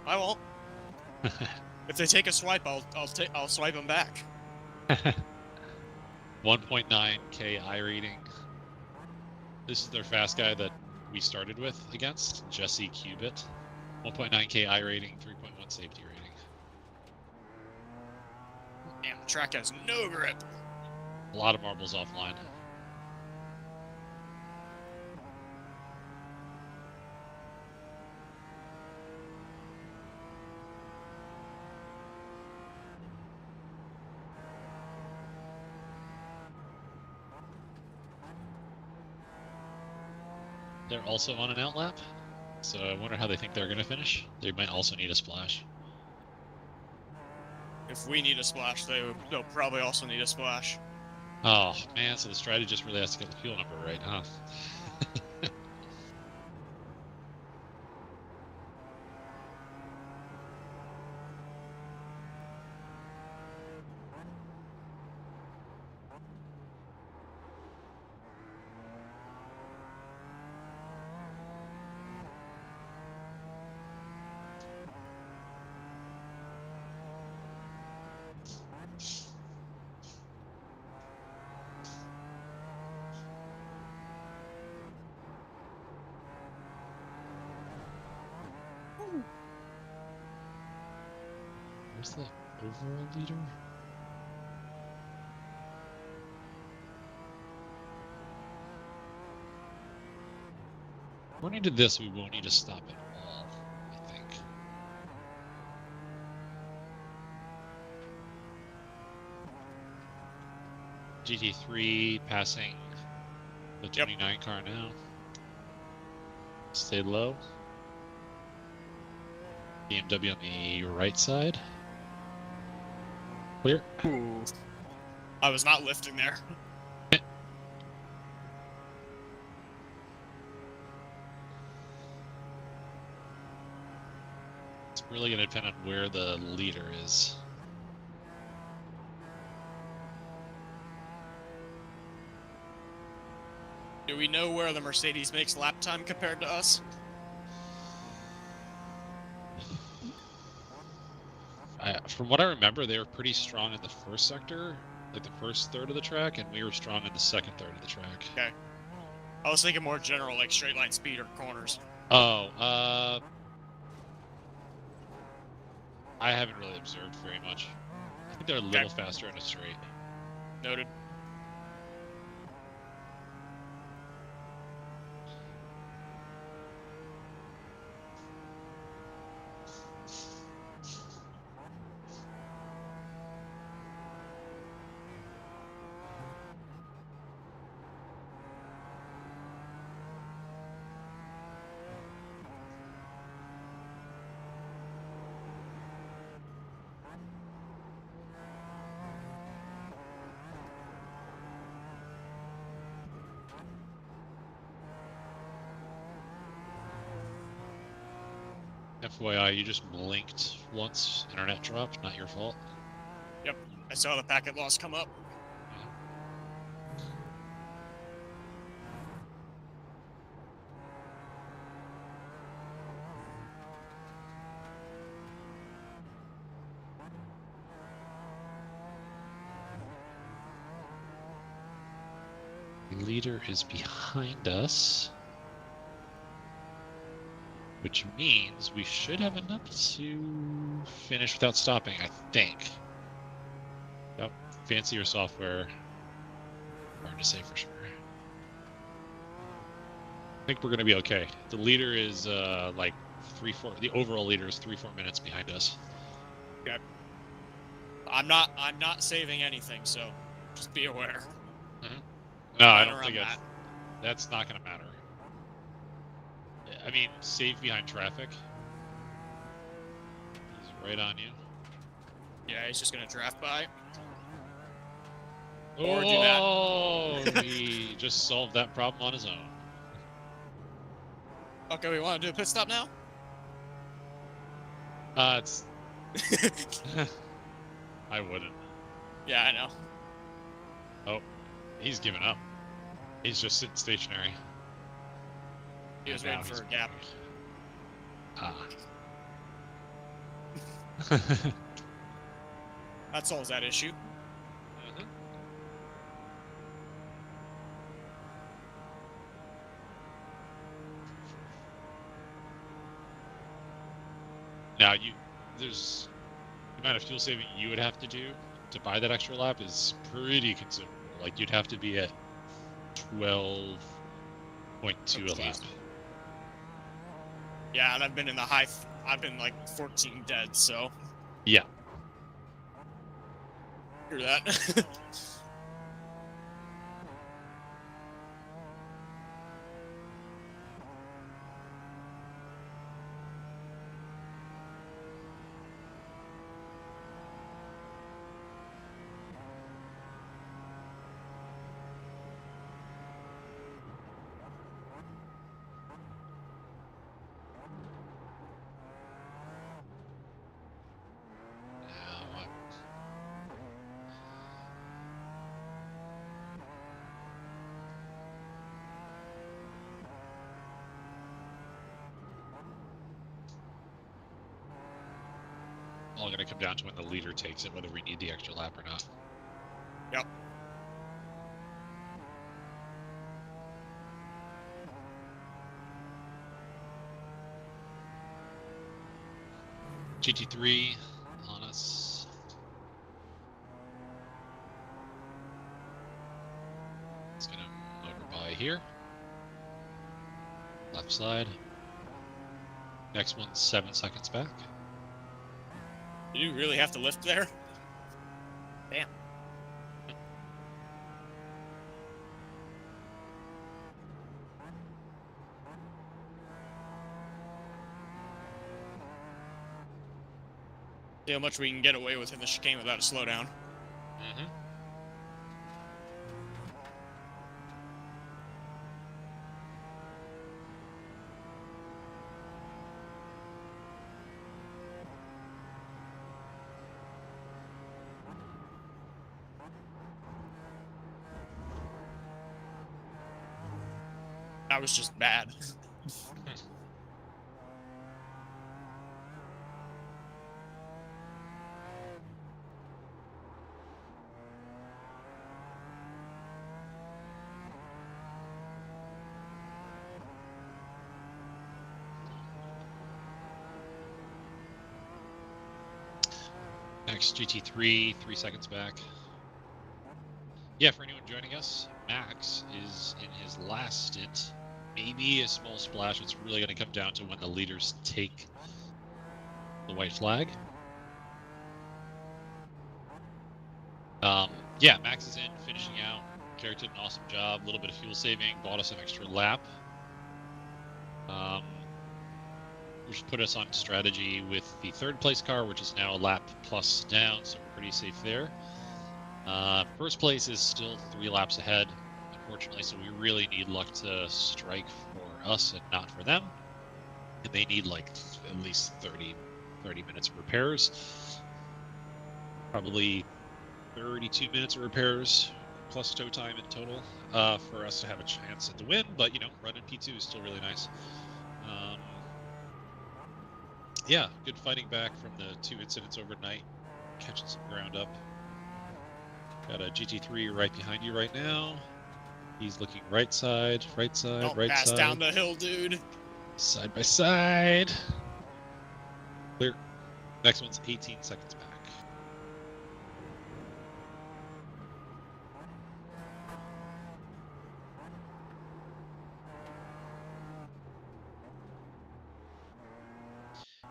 I won't. If they take a swipe, I'll swipe them back. 1.9k iRating. This is their fast guy that we started with against, Jesse Cubitt. 1.9k iRating, 3.1 safety rating. Damn, the track has no grip. A lot of marbles offline. They're also on an out lap, so I wonder how they think they're going to finish. They might also need a splash. If we need a splash, they'll probably also need a splash. Oh man, so the strategist really has to get the fuel number right, huh? Where's the overall leader? According to this, we won't need to stop at all, I think. GT3 passing the 29 car now. Stay low. BMW on the right side. Clear. Ooh. I was not lifting there. It's really going to depend on where the leader is. Do we know where the Mercedes makes lap time compared to us? From what I remember, they were pretty strong in the first sector, like the first third of the track, and we were strong in the second third of the track. Okay. I was thinking more general, like straight line speed or corners. Oh, I haven't really observed very much. I think they're a little faster in a straight. Noted. FYI, you just blinked once. Internet dropped. Not your fault. Yep. I saw the packet loss come up. The leader is behind us, which means we should have enough to finish without stopping, I think. Yep. Fancier software. Hard to say for sure. I think we're going to be okay. The leader is like 3-4. The overall leader is 3-4 minutes behind us. Okay. I'm not saving anything, so just be aware. No, I Right don't around think that. that's not going to matter. I mean, save behind traffic. He's right on you. Yeah, he's just gonna draft by. Or do that. Oh, he just solved that problem on his own. Okay, we want to do a pit stop now? It's. I wouldn't. Yeah, I know. Oh, he's given up. He's just sitting stationary. He was And now waiting for he's a gap. Ah. That solves that issue. Now there's the amount of fuel saving you would have to do to buy that extra lap is pretty considerable. Like you'd have to be at 12.2 a lap. Yeah, and I've been in the high. I've been like 14 dead, so Yeah. hear that. All going to come down to when the leader takes it, whether we need the extra lap or not. Yep. GT3 on us. It's going to motor by here. Left side. Next one's 7 seconds back. Did you really have to lift there? Damn. See how much we can get away with in the chicane without a slowdown. Mm-hmm. That was just bad. Next GT3, 3 seconds back. Yeah, for anyone joining us, Max is in his last stint. Maybe a small splash. It's really going to come down to when the leaders take the white flag. Yeah, Max is in, finishing out. Carrick did an awesome job. A little bit of fuel saving, bought us an extra lap. Which put us on strategy with the third place car, which is now a lap plus down, so we're pretty safe there. First place is still 3 laps ahead, unfortunately, so we really need luck to strike for us and not for them. And they need like at least 30 minutes of repairs. Probably 32 minutes of repairs plus tow time in total for us to have a chance at the win. But, you know, running P2 is still really nice. Yeah, good fighting back from the 2 incidents overnight, catching some ground up. Got a GT3 right behind you right now. He's looking right side, right side, Don't right pass side. down the hill, dude. Side by side. Clear. Next one's 18 seconds back.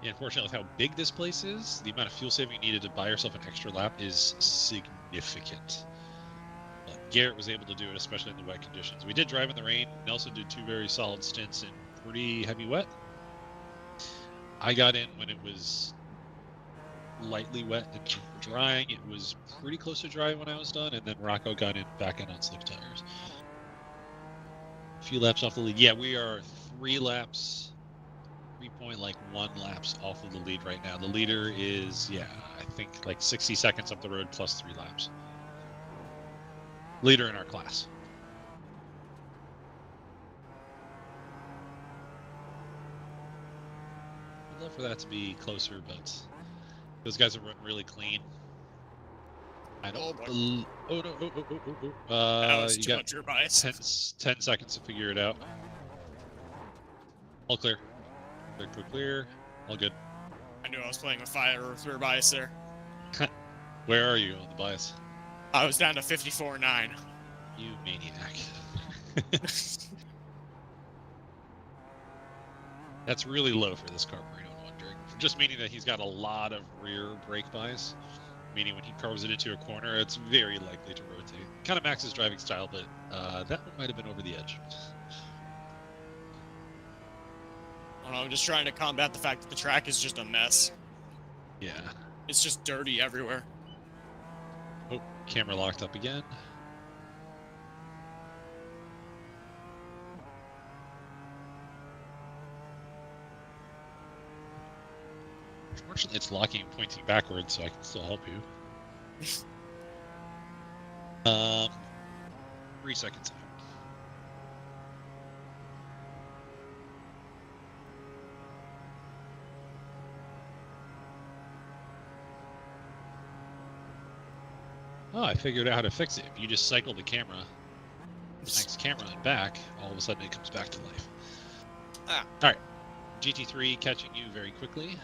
Yeah, unfortunately, with how big this place is, the amount of fuel saving needed to buy yourself an extra lap is significant. But Garrett was able to do it, especially in the wet conditions. We did drive in the rain. Nelson did 2 very solid stints in pretty heavy wet. I got in when it was lightly wet and drying. It was pretty close to dry when I was done, and then Rocco got in back in on slick tires. A few laps off the lead. Yeah, we are 3 laps. 3.1 laps off of the lead right now. The leader is, yeah, I think like 60 seconds up the road plus 3 laps. Leader in our class. I'd love for that to be closer, but those guys are running really clean. I don't. Oh, Oh no! that was You too got much rear bias. 10 seconds to figure it out. All clear. Clear. All good. I knew I was playing with fire or rear bias there. Where are you on the bias? I was down to 54.9. You maniac. That's really low for this car, Marino, I'm wondering. Just meaning that he's got a lot of rear brake bias. Meaning when he carves it into a corner, it's very likely to rotate. Kind of Max's driving style, but that one might have been over the edge. I don't know, I'm just trying to combat the fact that the track is just a mess. Yeah. It's just dirty everywhere. Oh, camera locked up again. Fortunately, it's locking and pointing backwards, so I can still help you. 3 seconds out. Oh, I figured out how to fix it. If you just cycle the camera, next camera and back, all of a sudden it comes back to life. Ah. All right. GT3 catching you very quickly.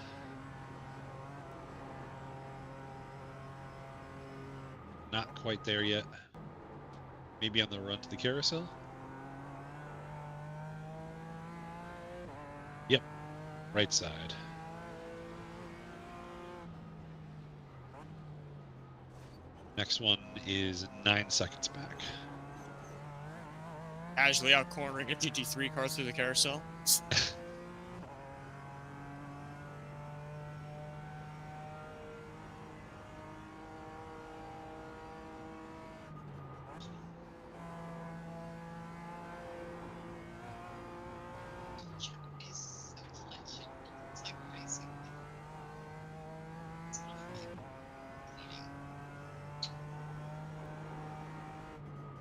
Not quite there yet. Maybe on the run to the carousel. Yep. Right side. Next one is 9 seconds back. Casually out cornering a GT3 car through the carousel.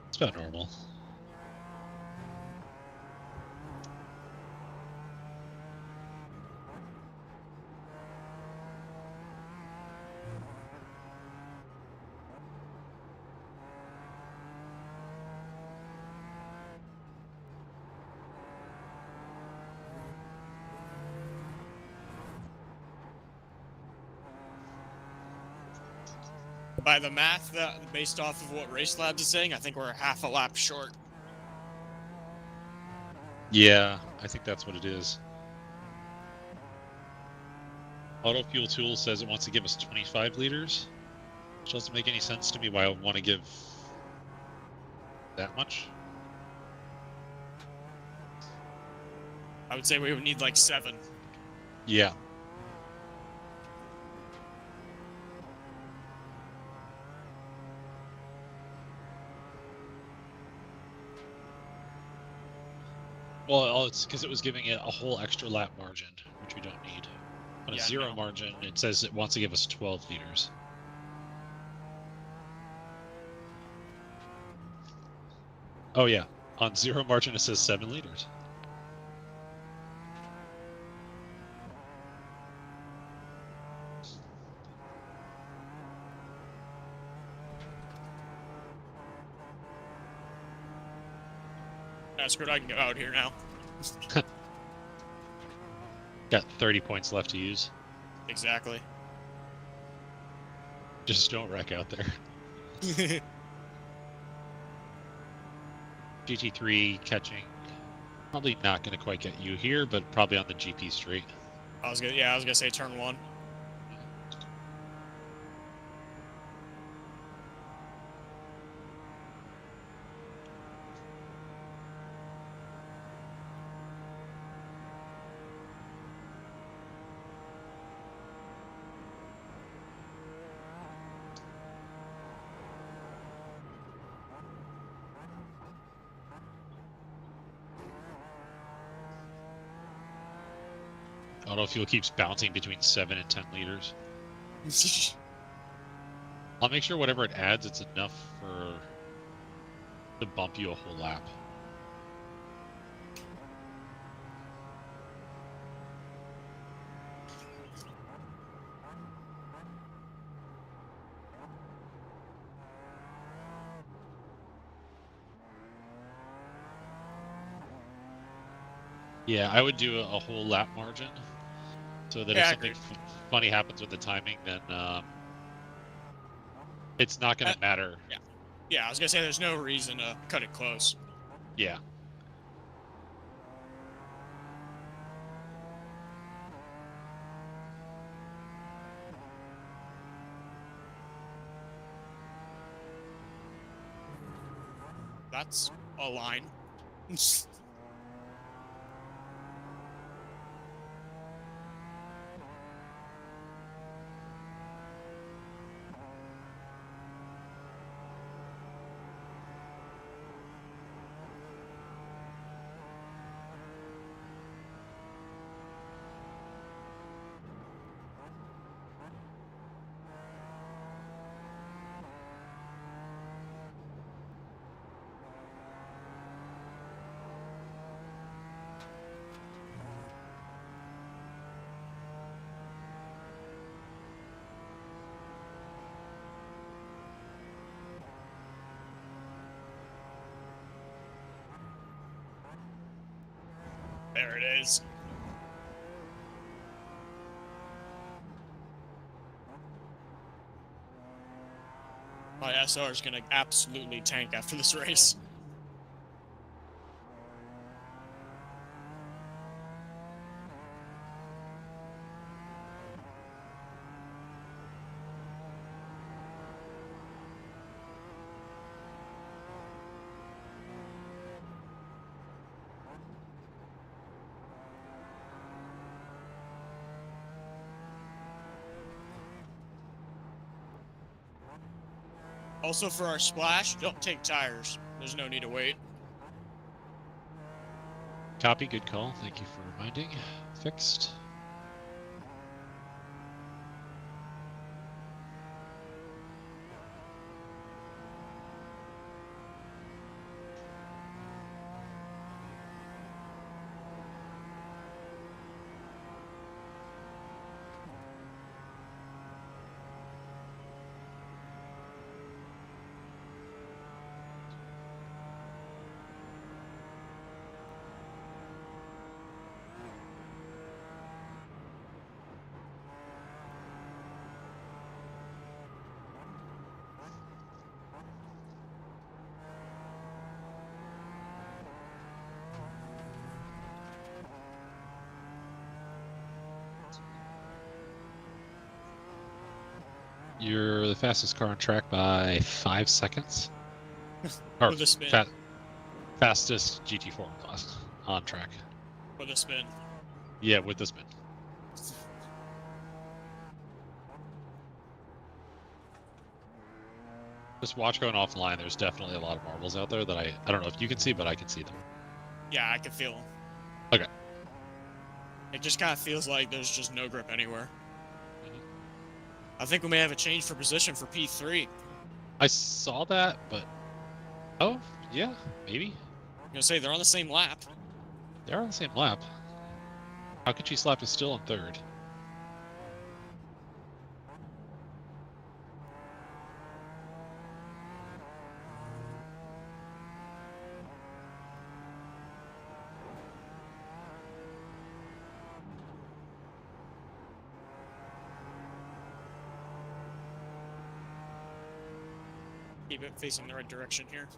It's about normal. By the math, based off of what Race Labs is saying, I think we're half a lap short. Yeah, I think that's what it is. Auto Fuel Tool says it wants to give us 25 liters, which doesn't make any sense to me why I would want to give that much. I would say we would need like 7. Yeah. Well, it's because it was giving it a whole extra lap margin, which we don't need. On a Yeah, zero no. margin, it says it wants to give us 12 liters. Oh yeah, on zero margin it says 7 liters. That's good. I can go out here now. Got 30 points left to use. Exactly. Just don't wreck out there. GT3 catching. Probably not going to quite get you here, but probably on the GP straight. I was gonna say turn 1. Auto fuel keeps bouncing between 7 and 10 liters. I'll make sure whatever it adds, it's enough to bump you a whole lap. Yeah, I would do a whole lap margin, so that Yeah, if something funny happens with the timing, then It's not going to matter. yeah. Yeah, I was gonna say there's no reason to cut it close. Yeah. That's a line. There it is. My SR is gonna absolutely tank after this race. Also, for our splash, don't take tires. There's no need to wait. Copy. Good call. Thank you for reminding. Fixed. You're the fastest car on track by 5 seconds. Or For the spin. fastest GT4 class on track. For the spin. Yeah, with the spin. Just watch going offline. There's definitely a lot of marbles out there that I don't know if you can see, but I can see them. Yeah, I can feel them. Okay. It just kind of feels like there's just no grip anywhere. Mhm. I think we may have a change for position for P3. I saw that, but oh yeah, maybe I'm gonna say they're on the same lap. they're on the same lap. How could she slap us still on third? Keep it facing the right direction here.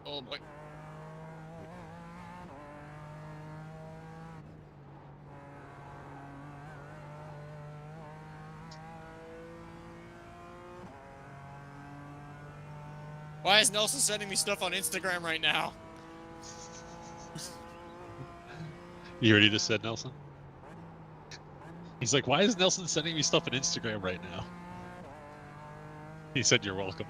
Oh boy. Why is Nelson sending me stuff on Instagram right now? You already just said Nelson? He's like, why is Nelson sending me stuff on Instagram right now? He said, you're welcome.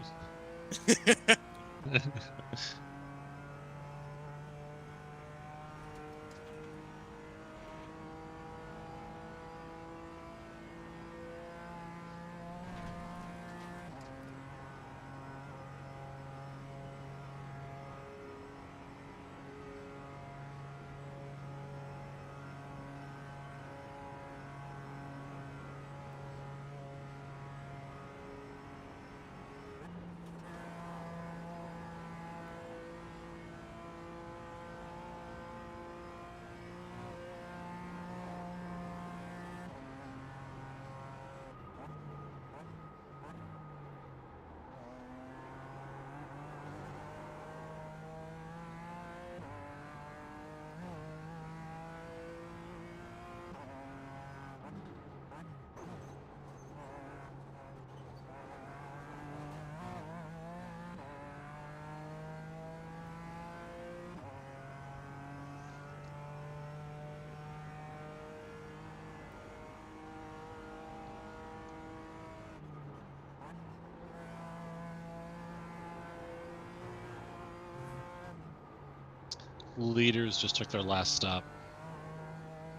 Leaders just took their last stop.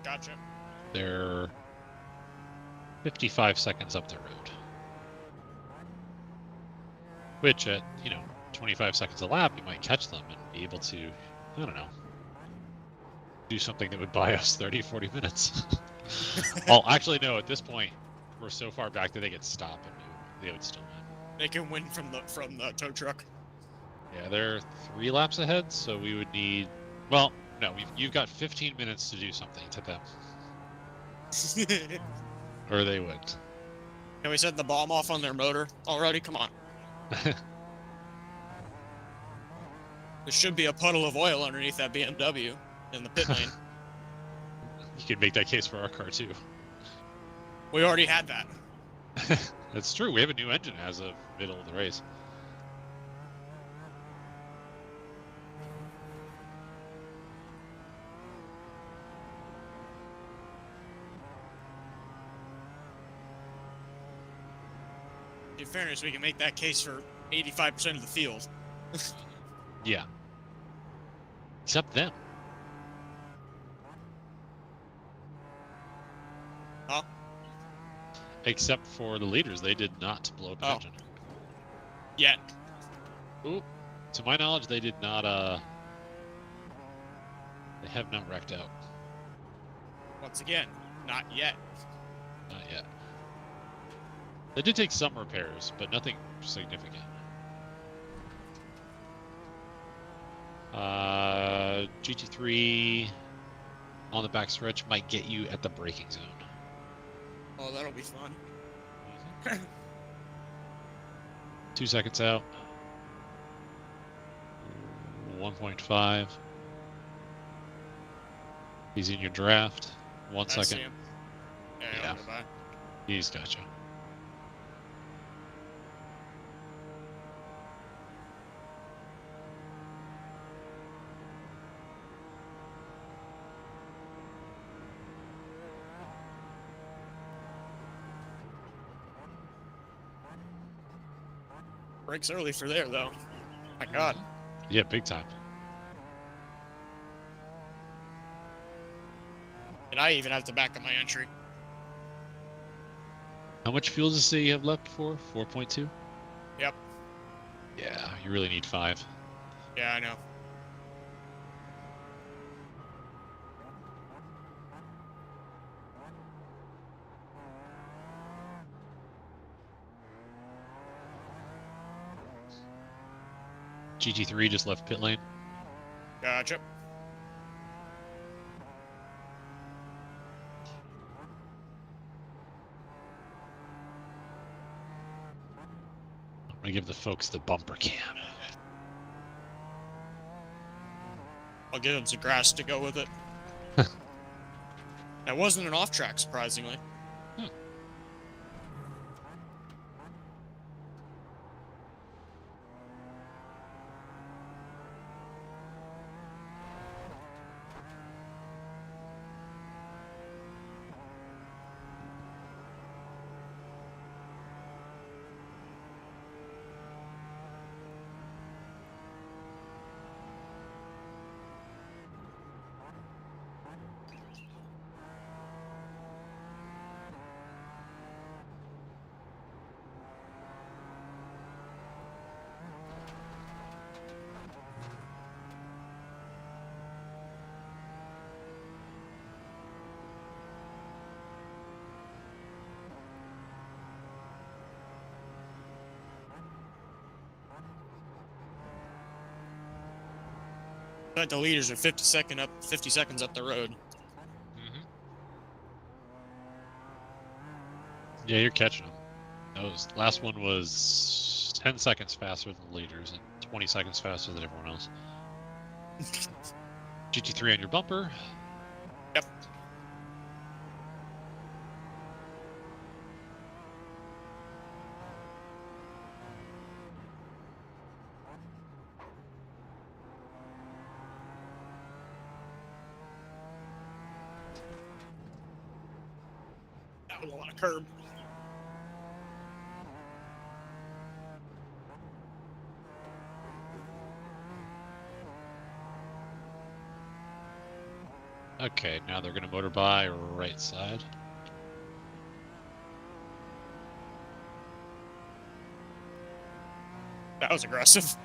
Gotcha. They're 55 seconds up the road. Which at, 25 seconds a lap, you might catch them and be able to, I don't know, do something that would buy us 30, 40 minutes. Well, actually, no, at this point, we're so far back that they get stopped and they would still win. They can win from the tow truck. Yeah, they're 3 laps ahead, so we would need, well, no, you've got 15 minutes to do something to them, or they would. Can we set the bomb off on their motor already? Come on. There should be a puddle of oil underneath that BMW in the pit lane. You could make that case for our car, too. We already had that. That's true. We have a new engine as of middle of the race. In fairness, we can make that case for 85% of the field. Yeah. Except them. Huh? Except for the leaders, they did not blow up an engine. Yet. Ooh. To my knowledge, they did not, they have not wrecked out. Once again, not yet. Not yet. They did take some repairs, but nothing significant. GT3 on the backstretch might get you at the braking zone. Oh, that'll be fun. 2 seconds out. 1.5. He's in your draft. 1 I see second. him. Yeah. I'll go by. He's got you. Breaks early for there, though. My God. Yeah, big time. And I even have to back up my entry. How much fuel does it say you have left for? 4.2? Yep. Yeah, you really need 5. Yeah, I know. GT3 just left pit lane. Gotcha. I'm gonna give the folks the bumper cam. I'll give him some grass to go with it. That wasn't an off track, surprisingly. But the leaders are 50 seconds up the road. Yeah, you're catching them. Those last one was 10 seconds faster than the leaders and 20 seconds faster than everyone else. GT3 on your bumper. Yep. That was a lot of curb. Okay, now they're gonna motor by right side. That was aggressive.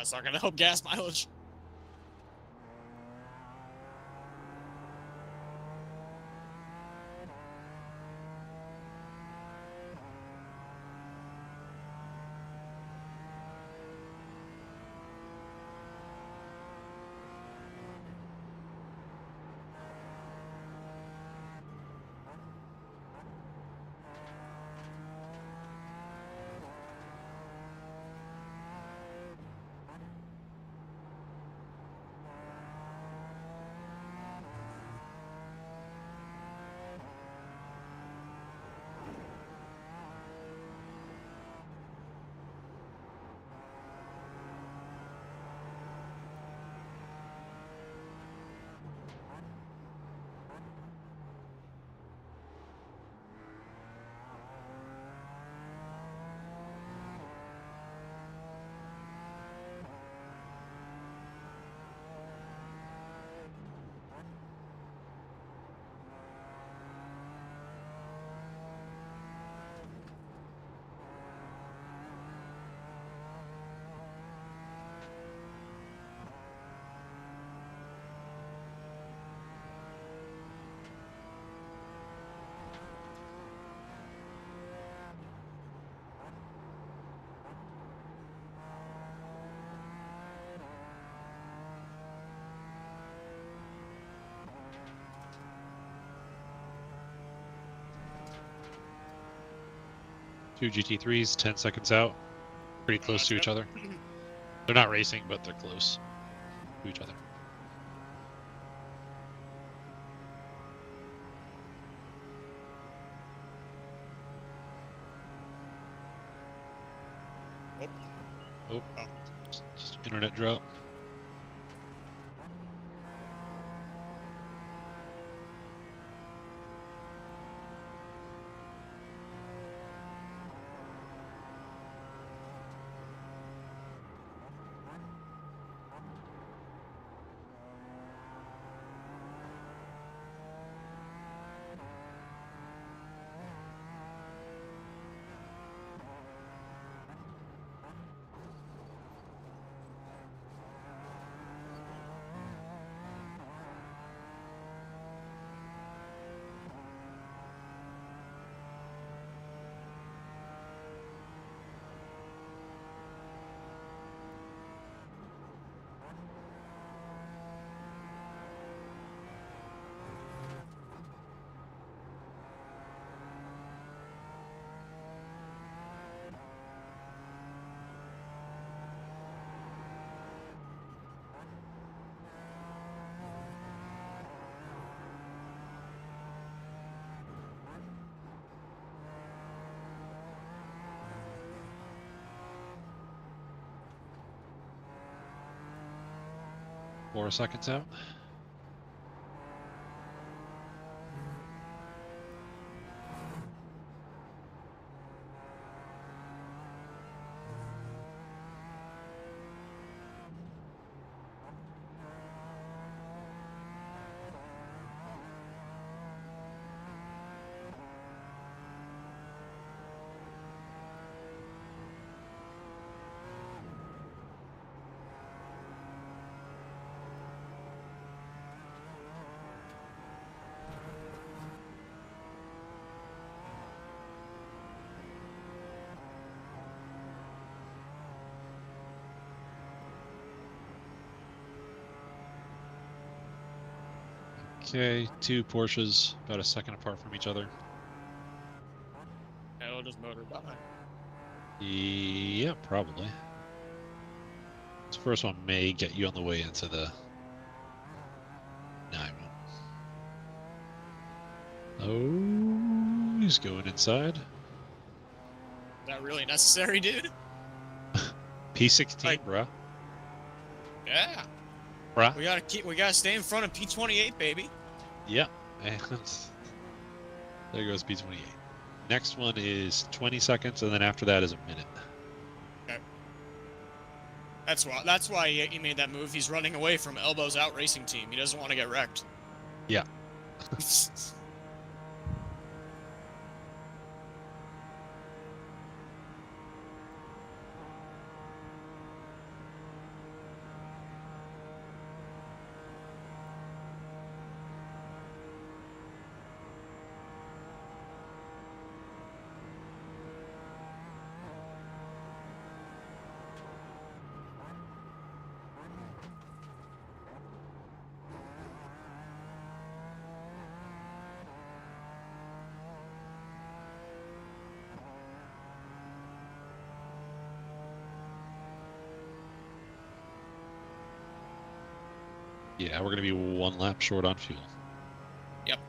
That's not gonna help gas mileage. Two GT3s, 10 seconds out. Pretty close that's to each good. other. They're not racing, but they're close to each other. Oh, just internet drop. Four seconds out. Okay, two Porsches about a second apart from each other. Yeah, we'll just motor by. Yeah, probably. This first one may get you on the way into the... No, I won't. Oh, he's going inside. Is that really necessary, dude? P16, Like- bruh. Yeah. Bruh. We gotta stay in front of P28, baby. Yeah. And there goes P28. Next one is 20 seconds, and then after that is a minute. That's why he made that move. He's running away from Elbow's out racing team. He doesn't want to get wrecked. Yeah. Yeah, we're going to be one lap short on fuel. Yep.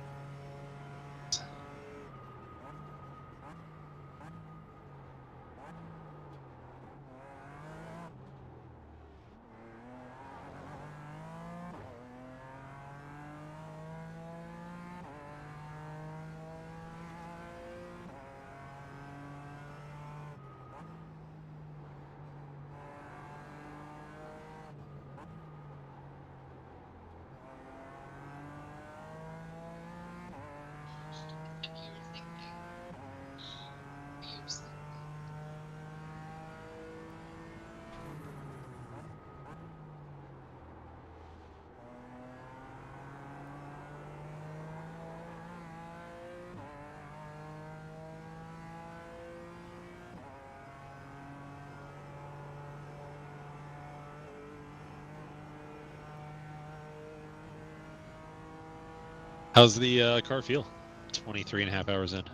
How's the car feel? 23 and a half hours in.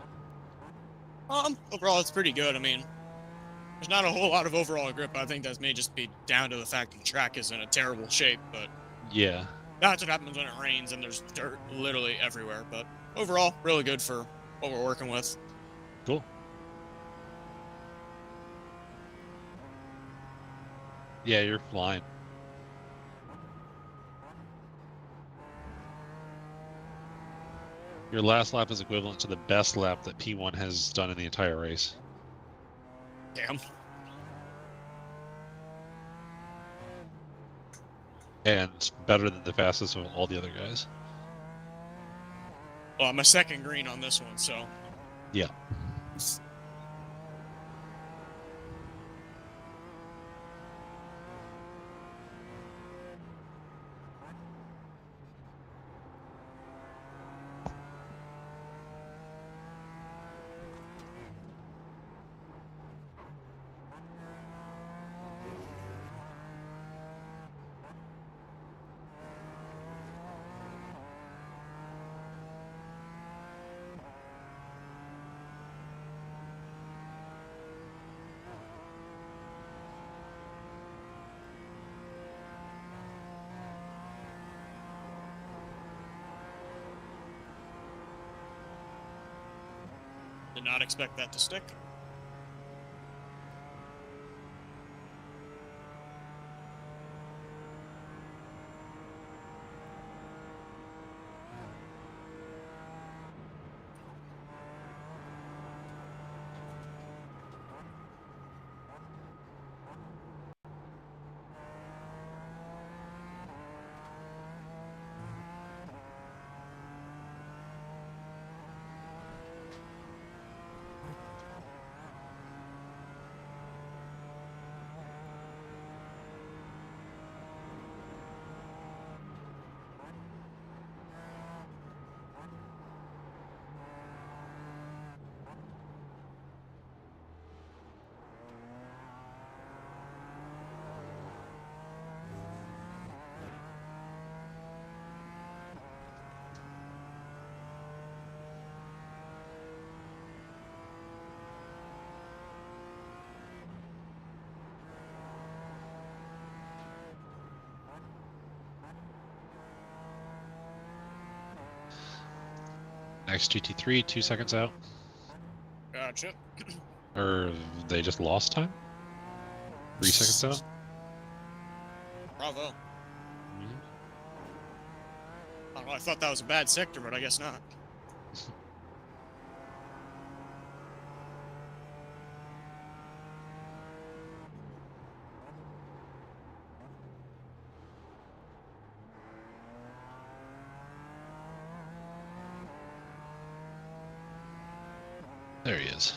Overall, it's pretty good. I mean, there's not a whole lot of overall grip. I think that may just be down to the fact that the track is in a terrible shape, but Yeah. that's what happens when it rains and there's dirt literally everywhere. But overall, really good for what we're working with. Cool. Yeah, you're flying. Your last lap is equivalent to the best lap that P1 has done in the entire race. Damn. And better than the fastest of all the other guys. Well, I'm a second green on this one, so. Yeah. Did not expect that to stick. Next GT3, 2 seconds out. Gotcha. Or they just lost time? 3 seconds out? Bravo. Mhm. I don't know, I thought that was a bad sector, but I guess not. There he is.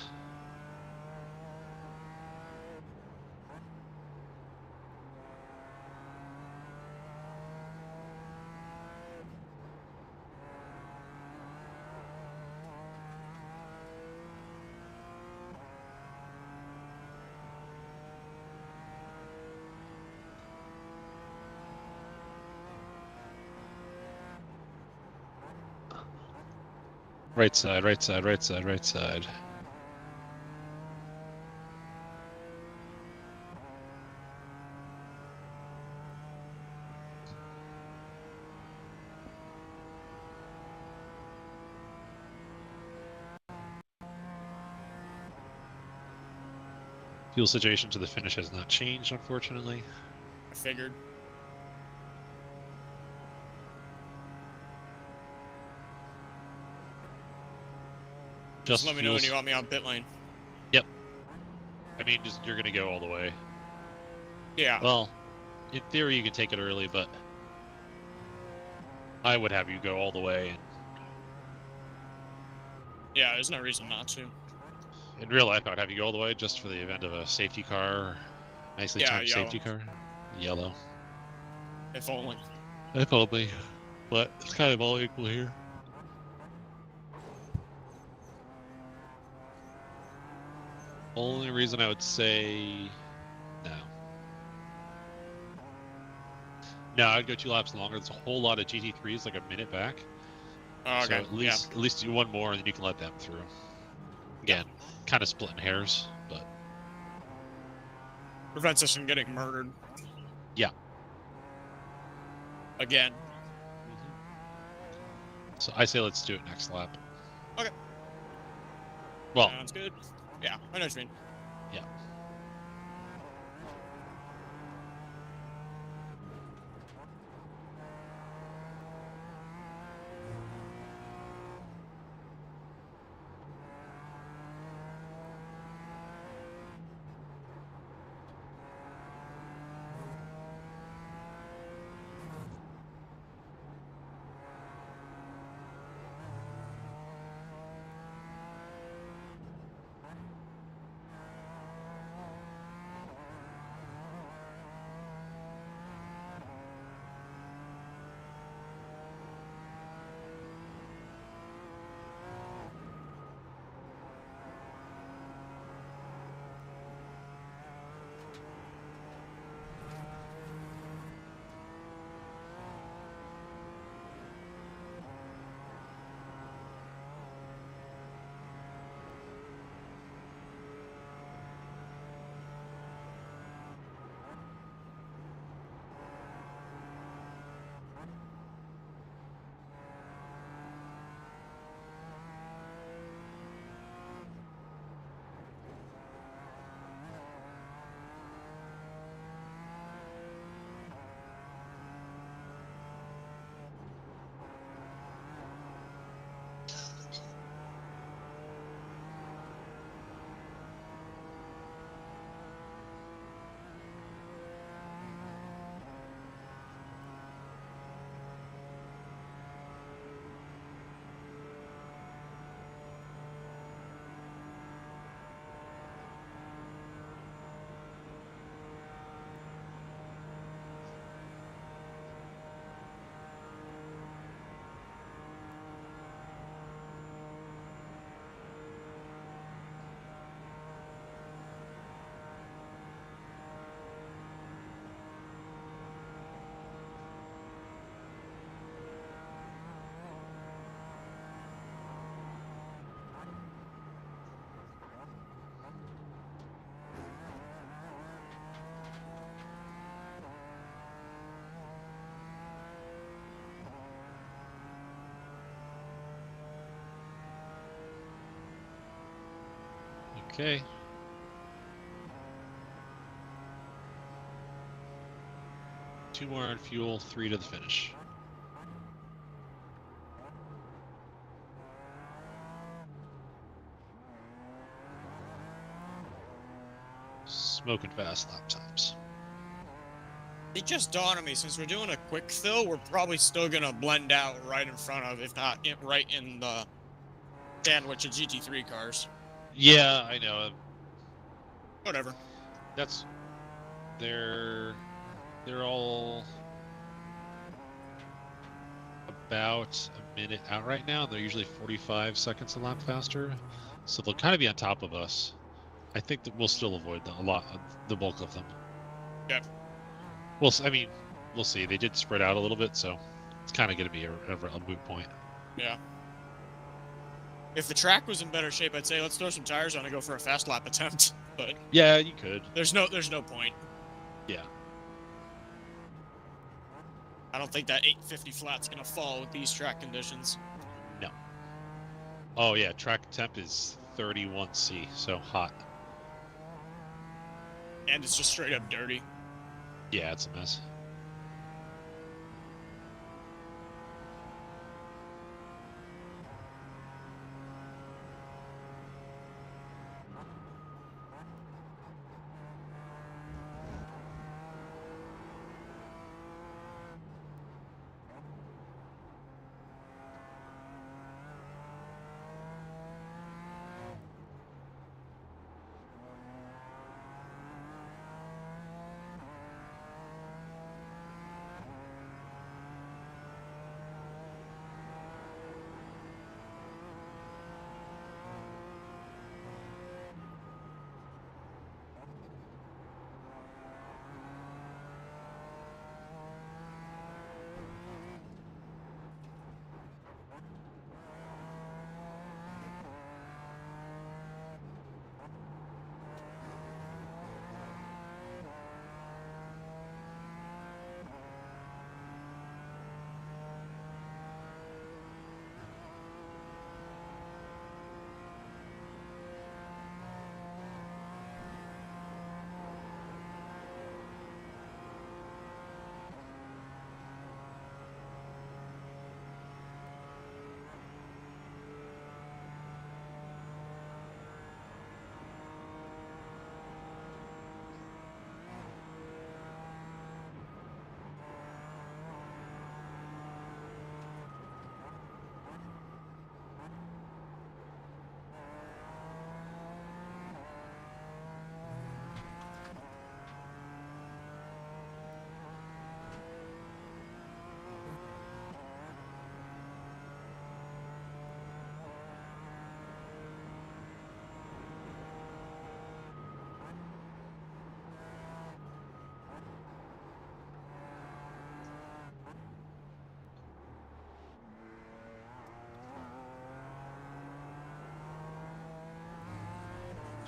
Right side, right side, right side, right side. Fuel situation to the finish has not changed, unfortunately. I figured. Just let me know when you want me on pit lane. Yep. I mean, just you're gonna go all the way. Yeah. Well, in theory, you can take it early, but I would have you go all the way. And Yeah, there's no reason not to. in real life, I would have you go all the way just for the event of a safety car, nicely Yeah, timed yellow. safety car. Yellow. If only. If only, but it's kind of all equal here. Only reason I would say no. No, I'd go 2 laps longer. There's a whole lot of GT3s, like a minute back. Oh, So okay. at least do one more, and then you can let them through. Again, kind of splitting hairs, but Prevents us from getting murdered. yeah. Again. So I say let's do it next lap. Okay. Well, Sounds good. Yeah, I know what you mean. yeah. Okay. Two more on fuel, 3 to the finish. Smoking fast lap times. It just dawned on me, since we're doing a quick fill, we're probably still gonna blend out right in front of, if not right in the sandwich of GT3 cars. Yeah, I know. Whatever. That's they're all about a minute out right now. They're usually 45 seconds a lap faster, so they'll kind of be on top of us. I think that we'll still avoid the bulk of them. Yeah. I mean, we'll see. They did spread out a little bit, so it's kind of going to be a moot point. Yeah. If the track was in better shape, I'd say let's throw some tires on and go for a fast lap attempt. But Yeah, you could. there's no point. Yeah. I don't think that 850 flat's gonna fall with these track conditions. No. Oh yeah, track temp is 31°C, so hot. And it's just straight up dirty. Yeah, it's a mess.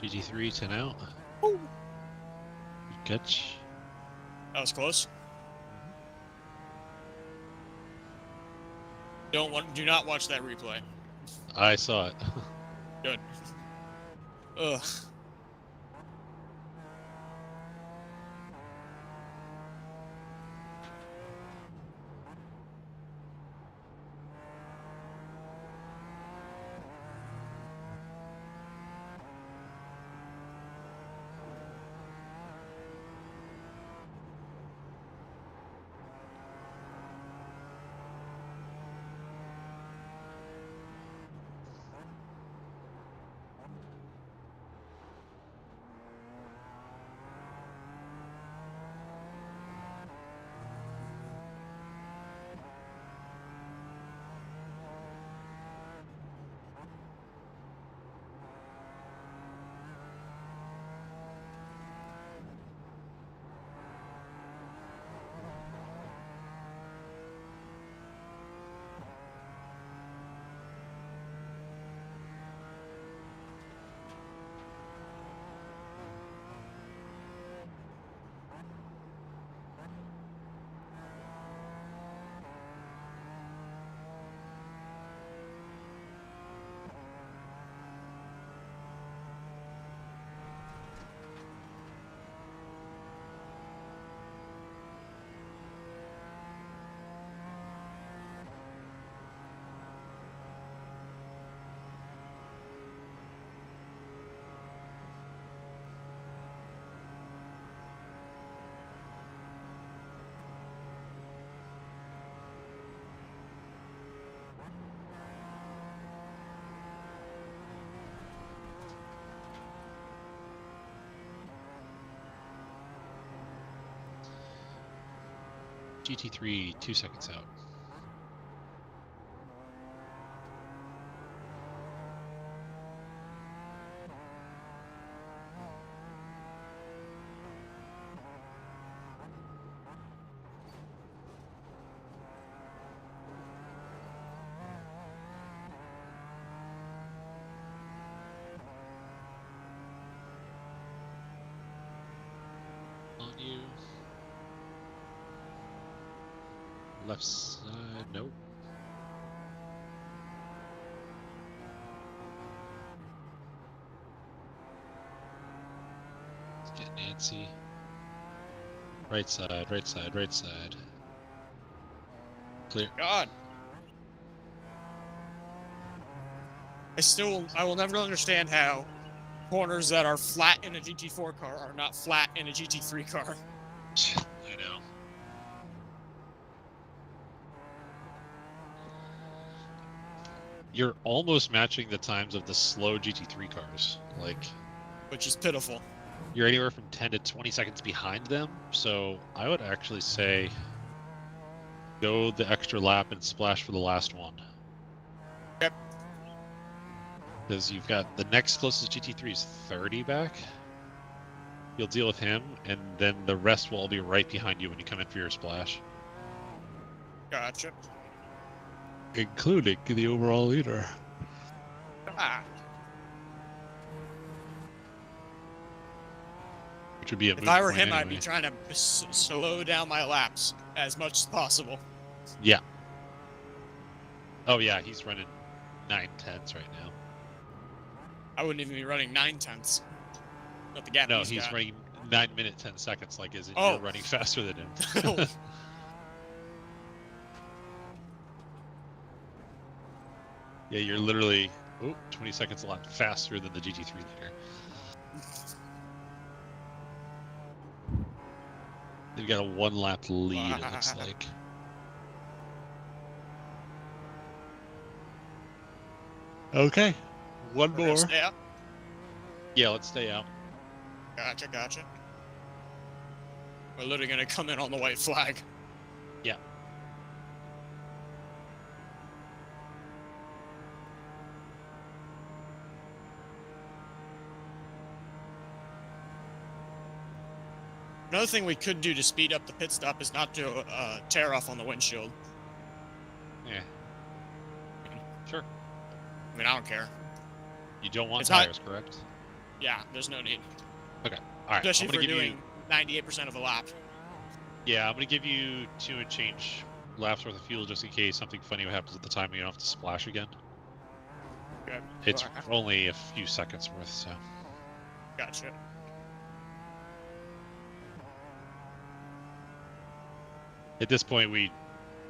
GT3 10 out. Ooh. Good catch. That was close. Do not watch that replay. I saw it. Good. Ugh. GT3 2 seconds out. On you. Left side, nope. Let's get Nancy. Right side, right side, right side. Clear. God. I will never understand how corners that are flat in a GT4 car are not flat in a GT3 car. I know. You're almost matching the times of the slow GT3 cars. Like, Which is pitiful. you're anywhere from 10 to 20 seconds behind them. So I would actually say go the extra lap and splash for the last one. Yep. Because you've got the next closest GT3 is 30 back. You'll deal with him, and then the rest will all be right behind you when you come in for your splash. Gotcha. Including the overall leader. Ah. Which would be a If moot I were point him, I'd anyway. be trying to slow down my laps as much as possible. Yeah. Oh yeah, he's running 9/10s right now. I wouldn't even be running 9/10. Not the gap No, he's he's got. running 9 minute 10 seconds. Like, as in Oh. you're running faster than him. Yeah, you're literally 20 seconds a lot faster than the GT3 leader. They've got a 1 lap lead, it looks like. Okay, one We're gonna more. stay out? Yeah, let's stay out. Gotcha, gotcha. We're literally gonna come in on the white flag. Yeah. Another thing we could do to speed up the pit stop is not to tear off on the windshield. Yeah. Sure. I mean, I don't care. You don't want It's not- tires, correct? Yeah, there's no need. Okay. All right. Especially I'm if gonna we're give doing 98% of a lap. Yeah, I'm gonna give you 2 and change laps worth of fuel just in case something funny happens at the time and you don't have to splash again. Good. It's only a few seconds worth, so. Gotcha. At this point,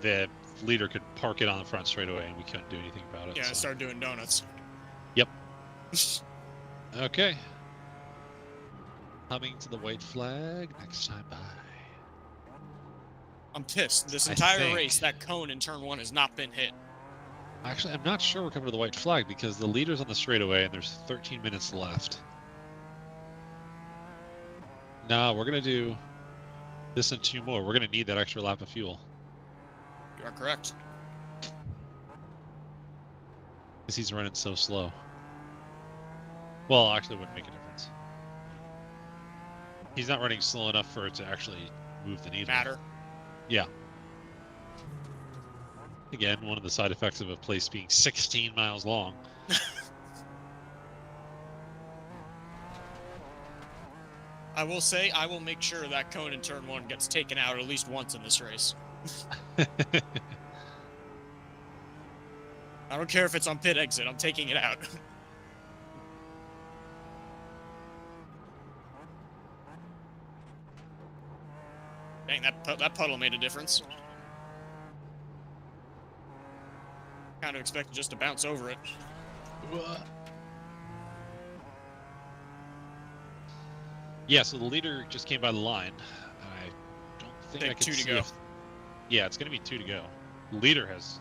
the leader could park it on the front straight away and we couldn't do anything about it. Yeah, so. start doing donuts. Yep. Okay. Coming to the white flag next time by. I'm pissed. This I entire think- race, that cone in turn 1 has not been hit. Actually, I'm not sure we're coming to the white flag because the leader's on the straightaway and there's 13 minutes left. Nah, we're gonna do this and 2 more. We're gonna need that extra lap of fuel. You are correct. Because he's running so slow. Well, actually, it wouldn't make a difference. He's not running slow enough for it to actually move the needle. Matter. Yeah. Again, one of the side effects of a place being 16 miles long. I will say, I will make sure that cone in turn 1 gets taken out at least once in this race. I don't care if it's on pit exit, I'm taking it out. Dang, that puddle made a difference. Kind of expected just to bounce over it. Yeah, so the leader just came by the line. I don't think I Take can 2 to see go. Yeah, it's going to be 2 to go. The leader has...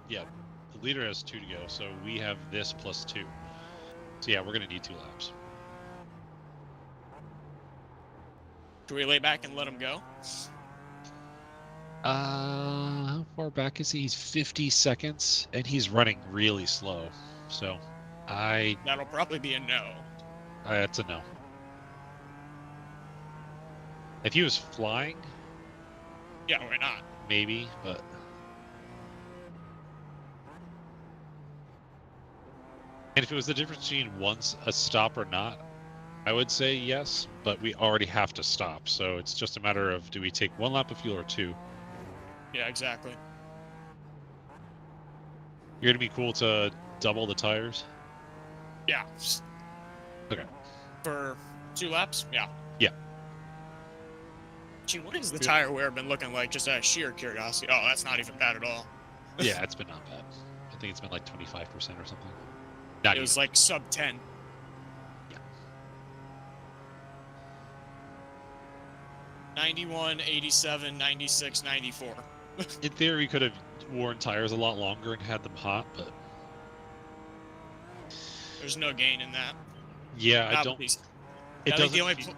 Yeah, the leader has 2 to go, so we have this plus 2. So yeah, we're going to need 2 laps. Do we lay back and let him go? How far back is he? He's 50 seconds, and he's running really slow. So, That'll probably be a no. that's a no. If he was flying, Yeah, why not? maybe, but and if it was the difference between a stop or not, I would say yes, but we already have to stop, so it's just a matter of do we take 1 lap of fuel or 2? Yeah, exactly. You're gonna be cool to double the tires? Yeah. Okay. For 2 laps? Yeah. Yeah. Gee, what has the tire wear been looking like, just out of sheer curiosity? Oh, that's not even bad at all. Yeah, it's been not bad. I think it's been like 25% or something. Not It was even. like sub 10. Yeah. 91, 87, 96, 94. In theory, we could have worn tires a lot longer and had them hot, but There's no gain in that. yeah, Not I don't. with these- It I think doesn't. the only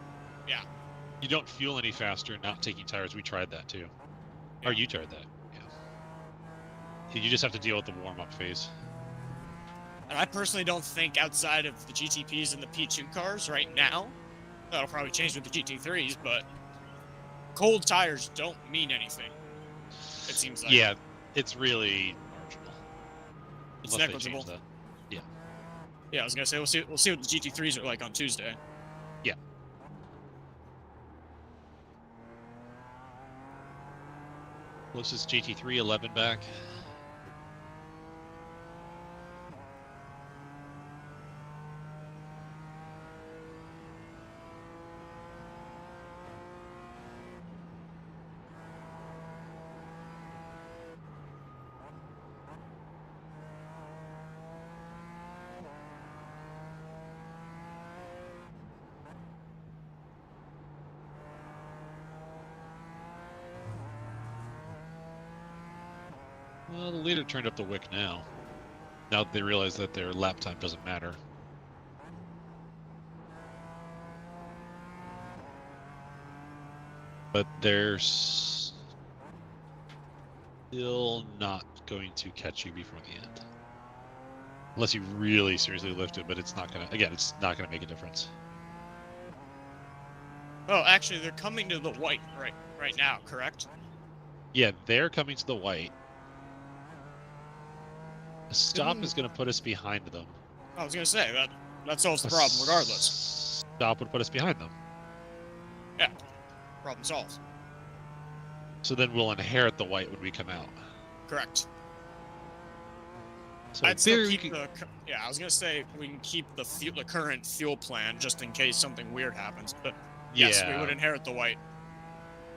yeah. You don't fuel any faster not taking tires. We tried that too. Or Yeah. you tried that. Yeah. You just have to deal with the warm-up phase. And I personally don't think outside of the GTPs and the P2 cars right now, that'll probably change with the GT3s, but cold tires don't mean anything. It seems like. Yeah, it's really marginal. It's Unless they change negligible. that. Yeah, I was gonna say we'll see what the GT3s are like on Tuesday. Closest GT3 11 back. Well, the leader turned up the wick now. Now that they realize that their lap time doesn't matter. But they're still not going to catch you before the end. Unless you really seriously lift it, but it's not gonna, again, it's not gonna make a difference. Oh, actually, they're coming to the white right now, correct? Yeah, they're coming to the white. A stop is going to put us behind them. I was gonna say that solves the problem regardless. Stop would put us behind them. Yeah, problem solved. So then we'll inherit the white when we come out. Correct. So in I'd still theory, keep yeah, I was gonna say we can keep the current fuel plan just in case something weird happens. But yes, we would inherit the white.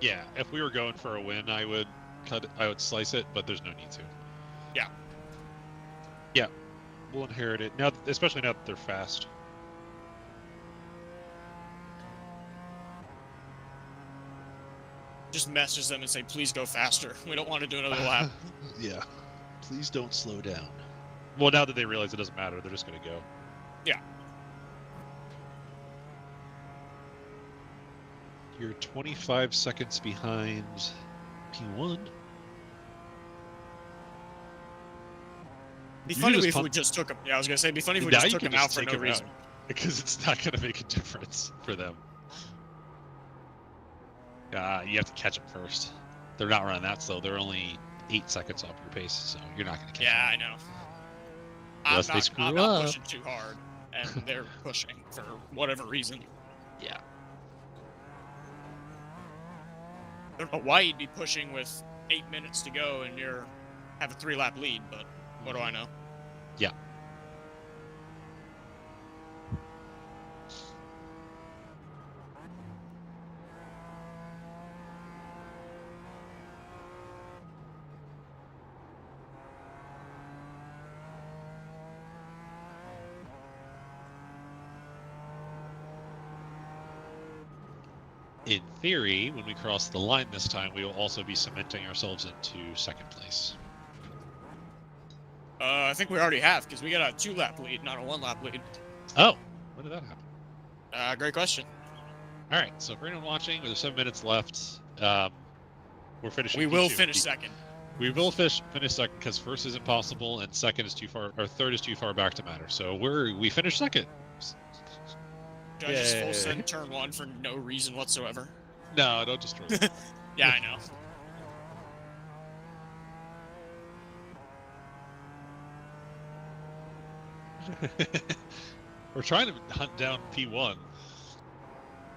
Yeah, if we were going for a win, I would slice it, but there's no need to. Yeah. Yeah, we'll inherit it now, especially now that they're fast. Just message them and say, please go faster. We don't want to do another lap. Yeah, please don't slow down. Well, now that they realize it doesn't matter, they're just going to go. Yeah. You're 25 seconds behind P1. Be funny if we just took him. Yeah, I was gonna say, it'd be funny if we just took him out for no reason. Because it's not going to make a difference for them. You have to catch them first. They're not running that slow. They're only 8 seconds off your pace, so you're not going to catch them. Yeah, I know. Unless I'm not pushing too hard, and they're pushing for whatever reason. Yeah. I don't know why you'd be pushing with 8 minutes to go and have a 3-lap lead, but what do I know? Yeah. In theory, when we cross the line this time, we will also be cementing ourselves into second place. I think we already have, because we got a 2-lap lead, not a 1-lap lead. Oh, when did that happen? Great question. All right. So for anyone watching, there's 7 minutes left. We're finishing. We will P2. finish second. We will finish second because first is impossible and second is too far, or third is too far back to matter. So we finished second. Did I just full Yay. send turn 1 for no reason whatsoever? No, don't destroy it. Yeah, I know. We're trying to hunt down P1.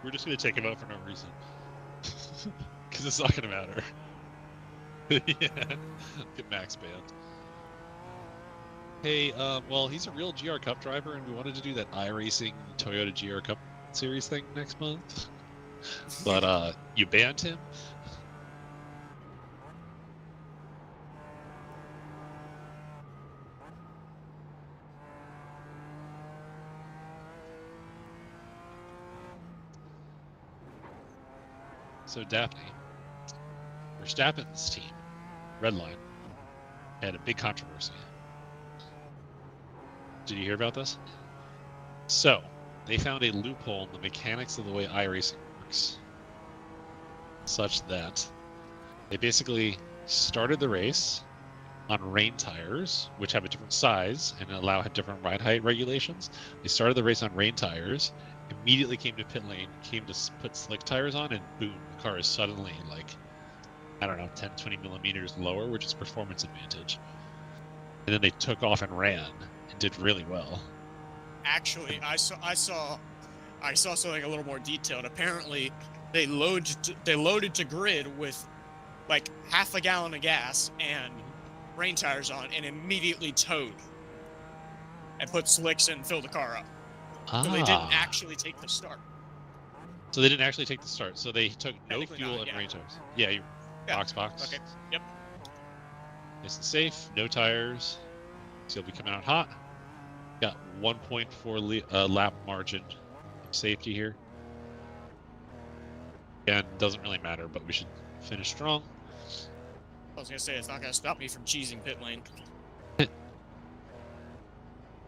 We're just going to take him out for no reason. Because it's not going to matter. Yeah. Get Max banned. Hey, well, he's a real GR Cup driver, and we wanted to do that iRacing Toyota GR Cup Series thing next month. But, you banned him? So Daphne, Verstappen's team, Redline, had a big controversy. Did you hear about this? So, they found a loophole in the mechanics of the way iRacing works, such that they basically started the race on rain tires, which have a different size and allow different ride height regulations. They started the race on rain tires, immediately came to pit lane, came to put slick tires on, and boom, the car is suddenly like, I don't know, 10, 20 millimeters lower, which is performance advantage. And then they took off and ran and did really well. Actually, I saw something a little more detailed. Apparently, they loaded to grid with like half a gallon of gas and rain tires on, and immediately towed and put slicks and filled the car up. So they didn't actually take the start. So they didn't actually take the start. So they took no Technically fuel not, and yeah. rain tires. Yeah, you box. Okay. Yep. Nice and safe, no tires. So you'll be coming out hot. Got 1.4 lap margin of safety here. And doesn't really matter, but we should finish strong. I was gonna say it's not gonna stop me from cheesing pit lane.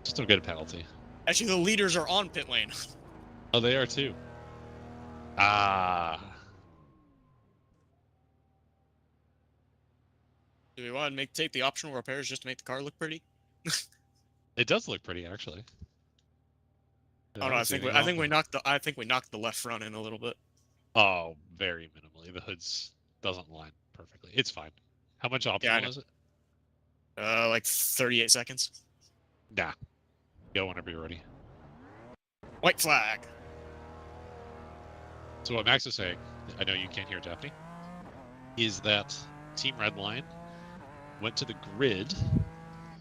Just don't get a penalty. Actually, the leaders are on pit lane. Oh, they are too. Ah. Do we want to take the optional repairs just to make the car look pretty? It does look pretty, actually. Oh no, I think we knocked the left front in a little bit. Oh, very minimally. The hoods doesn't line perfectly. It's fine. How much optional is it? Like 38 seconds. Nah. Go whenever you're ready. White flag. So what Max is saying, I know you can't hear Daphne, is that Team Redline went to the grid.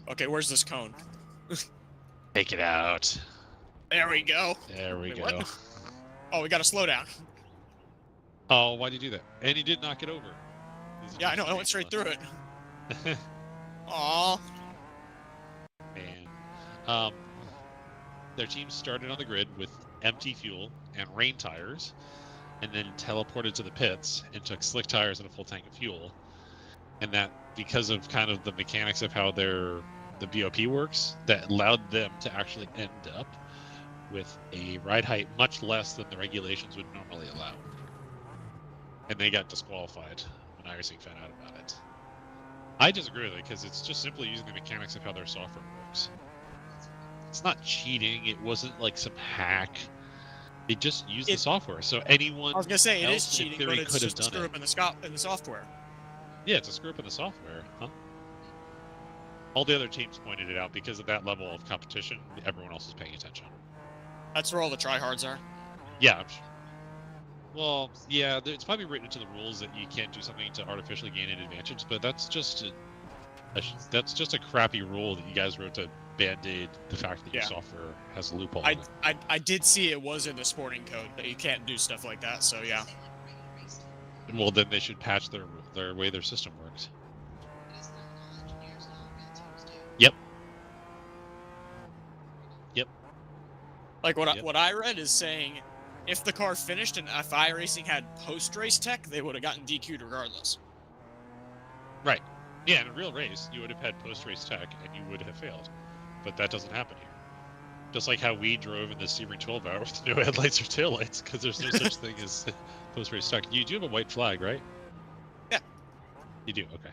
Okay, where's this cone? Take it out. There we go. There we Wait, go. what? Oh, we gotta slow down. Oh, why'd you do that? And he did knock it over. Yeah, I know. I went straight through it. Aw. Man. Their team started on the grid with empty fuel and rain tires, and then teleported to the pits and took slick tires and a full tank of fuel. And that, because of kind of the mechanics of how the BOP works, that allowed them to actually end up with a ride height much less than the regulations would normally allow. And they got disqualified when iRacing found out about it. I disagree with it because it's just simply using the mechanics of how their software works. It's not cheating. It wasn't like some hack. They just used the software. So anyone I was gonna say it is else in cheating, theory but it's could have just a done screw it. up in the software. Yeah, it's a screw up in the software, huh? All the other teams pointed it out because of that level of competition. Everyone else is paying attention. That's where all the tryhards are. Yeah, I'm sure. Well, yeah, it's probably written into the rules that you can't do something to artificially gain an advantage, but that's just a crappy rule that you guys wrote to band-aid the fact that your software has a loophole. I did see it was in the sporting code that you can't do stuff like that. So yeah. Well, then they should patch their way their system works. Yep. Like what I read is saying, if the car finished and if iRacing had post-race tech, they would have gotten DQ'd regardless. Right. Yeah, in a real race, you would have had post-race tech and you would have failed. But that doesn't happen here. Just like how we drove in the Sebring 12 hour with no headlights or taillights, because there's no such thing as post-race stock. You do have a white flag, right? Yeah. You do, okay.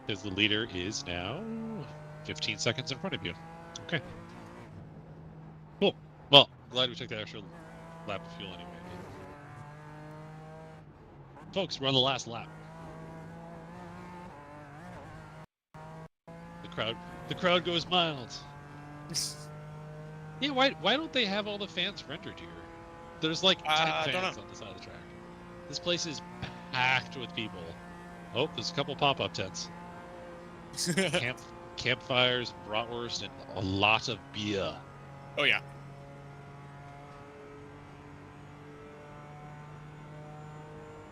Because the leader is now 15 seconds in front of you. Okay. Cool. Well, glad we took that extra lap of fuel anyway. Folks, we're on the last lap. The crowd goes mild. Yeah, why don't they have all the fans rendered here? There's like 10 fans on the side of the track. This place is packed with people. Oh, there's a couple pop-up tents. Campfires, bratwurst, and a lot of beer. Oh yeah.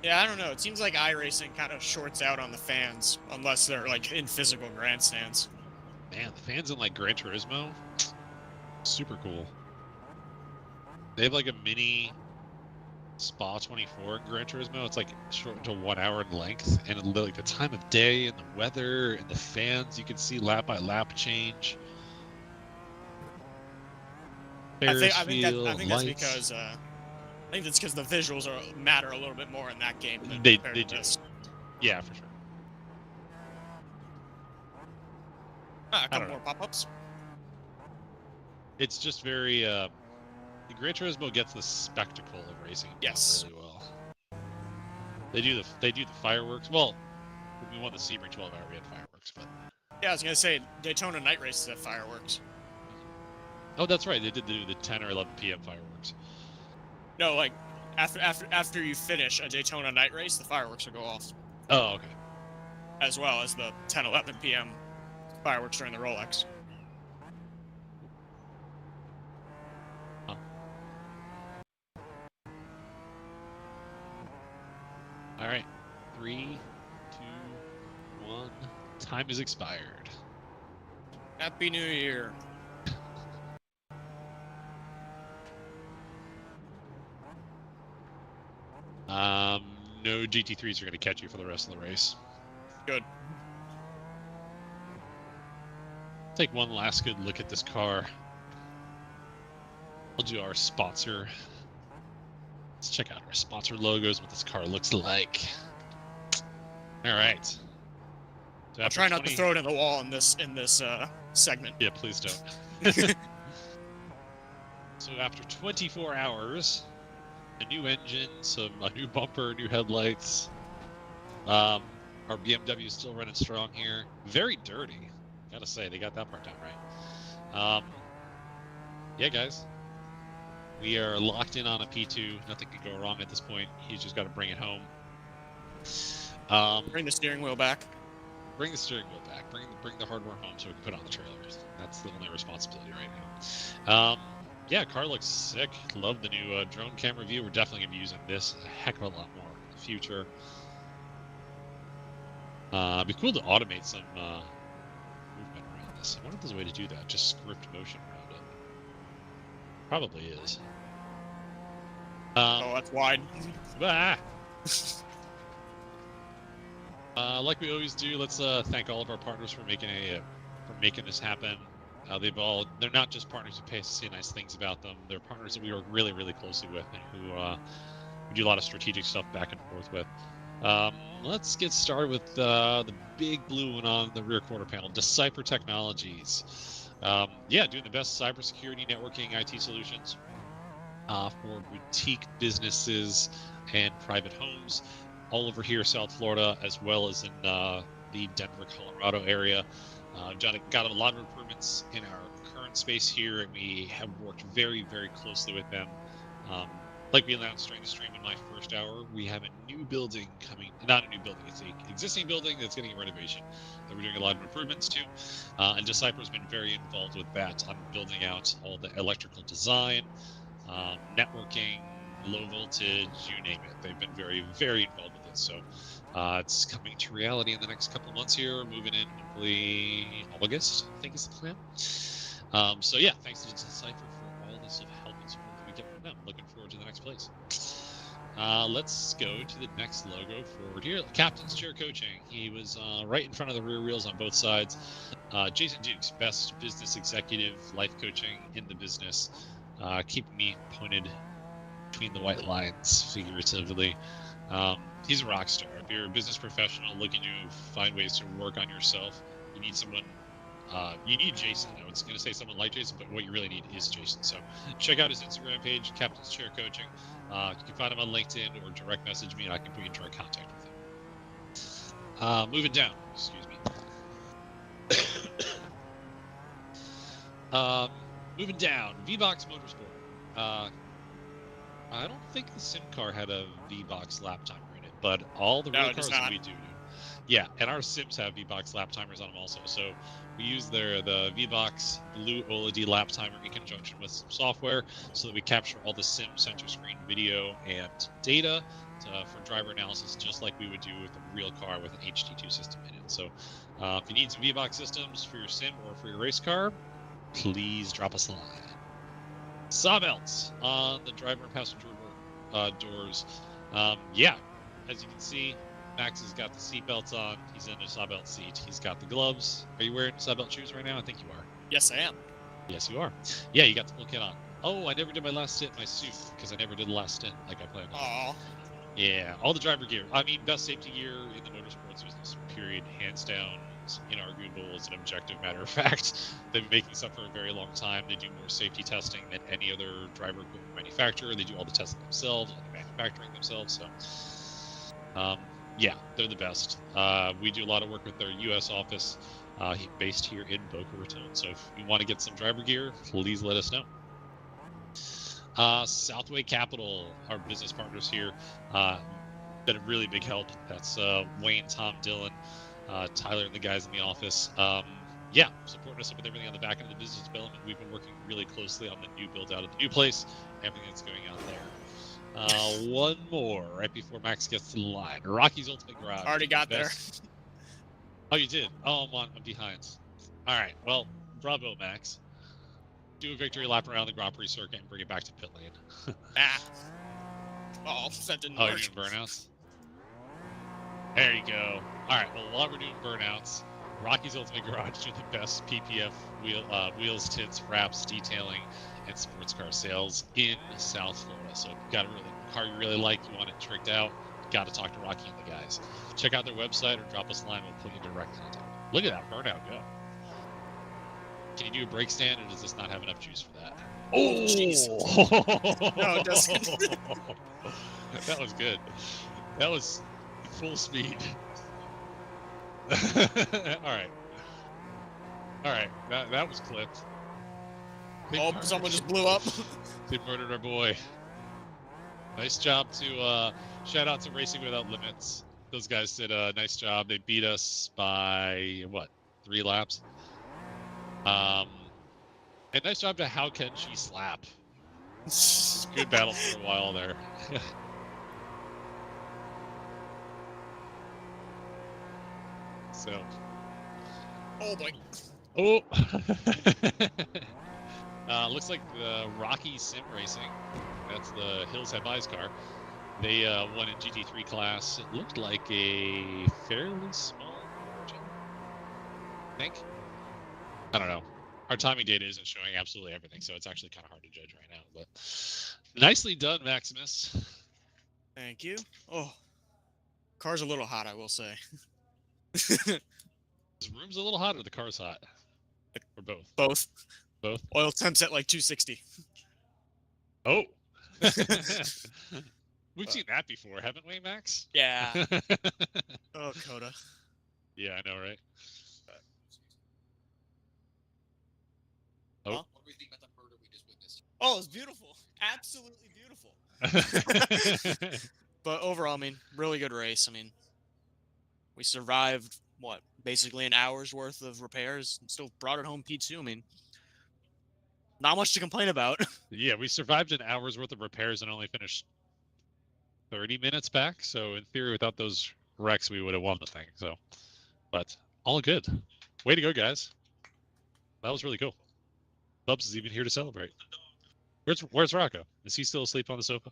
Yeah, I don't know. It seems like iRacing kind of shorts out on the fans, unless they're like in physical grandstands. Man, the fans in like Gran Turismo, super cool. They have like a mini Spa 24 in Gran Turismo. It's like shortened to 1 hour in length, and like the time of day and the weather and the fans, you can see lap by lap change. I think Lights. that's because the visuals matter a little bit more in that game than They compared to do. this. Yeah, for sure. A couple more pop-ups. It's just very Gran Turismo gets the spectacle of racing down really well. They do the fireworks. Well, when we won the Sebring 12 hour, we had fireworks, but Yeah, I was gonna say Daytona night races have fireworks. oh, that's right. They did do the 10 or 11 p.m. fireworks. No, like after you finish a Daytona night race, the fireworks will go off. Oh, okay. As well as the 10-11 p.m. fireworks during the Rolex. Huh. All right, 3, 2, 1. Time is expired. Happy New Year. No GT3s are going to catch you for the rest of the race. Good. Take one last good look at this car. We'll do our sponsor. Let's check out our sponsor logos, what this car looks like. All right. So I'll try not to throw it in the wall in this segment. Yeah, please don't. So after 24 hours, a new engine, a new bumper, new headlights. Our BMW is still running strong here. Very dirty, gotta say. They got that part down right. Yeah, guys. We are locked in on a P2. Nothing could go wrong at this point. He's just got to bring it home. Bring the steering wheel back. Bring the steering wheel back. Bring the hardware home so we can put it on the trailers. That's the only responsibility right now. Yeah, car looks sick. Love the new drone camera view. We're definitely going to be using this a heck of a lot more in the future. It'd be cool to automate some movement around this. I wonder if there's a way to do that. Just script motion around it. Probably is. Oh, that's wide. Like we always do, let's thank all of our partners for making this happen. They're not just partners who pay us to say nice things about them. They're partners that we work really, really closely with and who we do a lot of strategic stuff back and forth with. Let's get started with the big blue one on the rear quarter panel, Decipher Technologies. Yeah, doing the best cybersecurity, networking, IT solutions for boutique businesses and private homes all over here, South Florida, as well as in the Denver, Colorado area. Got a lot of improvements in our current space here, and we have worked very, very closely with them. Like we announced during the stream in my first hour, we have a new building coming. Not a new building, it's an existing building that's getting a renovation that we're doing a lot of improvements to. And Decipher has been very involved with that on building out all the electrical design, networking, low voltage, you name it. They've been very, very involved with it. So it's coming to reality in the next couple months here. We're moving in hopefully August, I think is the plan. So yeah, thanks to Decipher for all this help and support that we get from them. Looking forward to the next place. Let's go to the next logo forward here. Captain's Chair Coaching. He was right in front of the rear wheels on both sides. Jason Dukes, best business executive, life coaching in the business, keeping me pointed between the white lines, figuratively. He's a rock star. If you're a business professional looking to find ways to work on yourself, you need someone. You need Jason. I was going to say someone like Jason, but what you really need is Jason. So check out his Instagram page, Captain's Chair Coaching. You can find him on LinkedIn or direct message me, and I can put you in direct contact with him. Moving down, excuse me. Moving down, V-Box Motorsport. I don't think the sim car had a V-Box lap timer in it, but all the No, real it does cars not. we do. Yeah, and our sims have V-Box lap timers on them also. So we use the V-Box Blue OLED lap timer in conjunction with some software so that we capture all the sim center screen video and data for driver analysis, just like we would do with a real car with an HD2 system in it. So if you need some V-Box systems for your sim or for your race car, please drop us a line. Saw belts on the driver and passenger doors. Yeah, as you can see, Max has got the seat belts on. He's in a saw belt seat. He's got the gloves. Are you wearing saw belt shoes right now? I think you are. Yes, I am. Yes, you are. Yeah, you got the full kit on. Oh, I never did my last stint in my suit because I never did the last stint like I planned on. Aw. Yeah, all the driver gear. I mean, best safety gear in the motorsports business, period. Hands down, it's inarguable. It's an objective matter of fact. They've been making stuff for a very long time. They do more safety testing than any other driver equipment manufacturer. They do all the testing themselves, all the manufacturing themselves. So, yeah, they're the best. We do a lot of work with their U.S. office based here in Boca Raton. So if you want to get some driver gear, please let us know. Southway Capital, our business partners here, been a really big help. That's Wayne, Tom, Dylan, Tyler, and the guys in the office. Yeah, supporting us with everything on the back end of the business development. We've been working really closely on the new build out of the new place, everything that's going on there. One more right before Max gets to the line. Rocky's Ultimate Garage. Already got there. Oh, you did? Oh, I'm behind. All right. Well, bravo, Max. Do a victory lap around the Grand Prix circuit and bring it back to pit lane. Ah. Oh, that didn't Oh, work. you're doing burnouts? There you go. All right. Well, while we're doing burnouts, Rocky's Ultimate Garage doing the best PPF wheels, tints, wraps, detailing, and sports car sales in South Florida. So if you've got a car you really like, you want it tricked out, got to talk to Rocky and the guys. Check out their website or drop us a line. We'll put you in direct contact. Look at that burnout go. Can you do a brake stand, or does this not have enough juice for that? Oh, jeez. No, it doesn't. That was good. That was full speed. All right. All right. That was clipped. Oh, someone just blew up. They murdered our boy. Nice job to shout out to Racing Without Limits. Those guys did a nice job. They beat us by what, 3 laps? And nice job to How Can She Slap. Good battle for a while there. So. Oh boy. Oh. Looks like the Rocky Sim Racing. That's the Hills Have Eyes car. They won in GT3 class. It looked like a fairly small margin, I think. I don't know. Our timing data isn't showing absolutely everything, so it's actually kind of hard to judge right now. But nicely done, Maximus. Thank you. Oh, car's a little hot, I will say. The room's a little hot or the car's hot? Or both? Both. Both? Oil temps at like 260. Oh! We've seen that before, haven't we, Max? Yeah. Oh, Coda. Yeah, I know, right? Huh? Oh. What do we think about the murder we just witnessed? Oh, it's beautiful. Absolutely beautiful. But overall, I mean, really good race. I mean, we survived, what, basically an hour's worth of repairs and still brought it home P2. I mean, not much to complain about. Yeah, we survived an hour's worth of repairs and only finished 30 minutes back. So in theory, without those wrecks, we would have won the thing. So, but all good. Way to go, guys. That was really cool. Bubs is even here to celebrate. Where's Rocco? Is he still asleep on the sofa?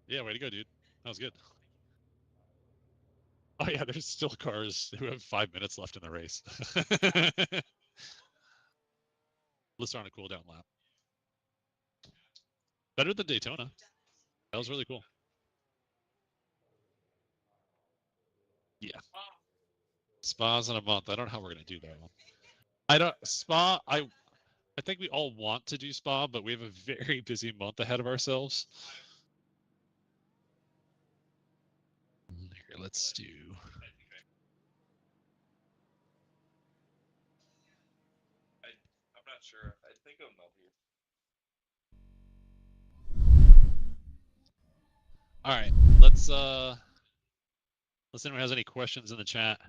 Yeah, way to go, dude. That was good. Oh yeah, there's still cars who have 5 minutes left in the race. Let's start on a cool down lap. Better than Daytona. That was really cool. Yeah. Spa's in a month. I don't know how we're gonna do that one. I don't Spa. I think we all want to do Spa, but we have a very busy month ahead of ourselves. Here, let's do. I'm not sure. I think I'm up here. All right, let's anyone has any questions in the chat.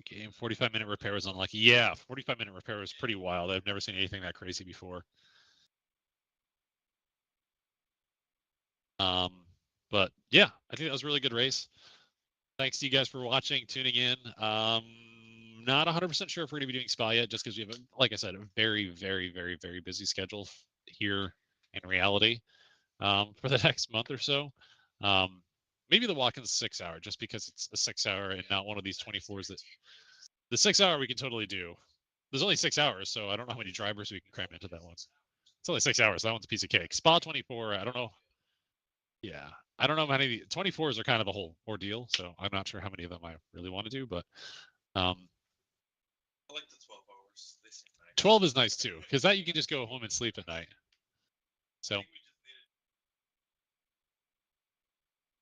Game 45-minute repair was unlucky. Yeah, 45-minute repair was pretty wild. I've never seen anything that crazy before. But yeah, I think that was a really good race. Thanks to you guys for watching, tuning in. Not 100% sure if we're going to be doing Spa yet, just because we have, like I said, a very, very, very, very busy schedule here in reality for the next month or so. Maybe the Watkins 6 hour, just because it's a 6 hour and not one of these 24s that the 6 hour we can totally do. There's only 6 hours, so I don't know how many drivers we can cram into that one. It's only 6 hours. So that one's a piece of cake. Spa 24, I don't know. Yeah, I don't know how many 24s are kind of a whole ordeal, so I'm not sure how many of them I really want to do, but I like the 12 hours. 12 is nice too, because that you can just go home and sleep at night. So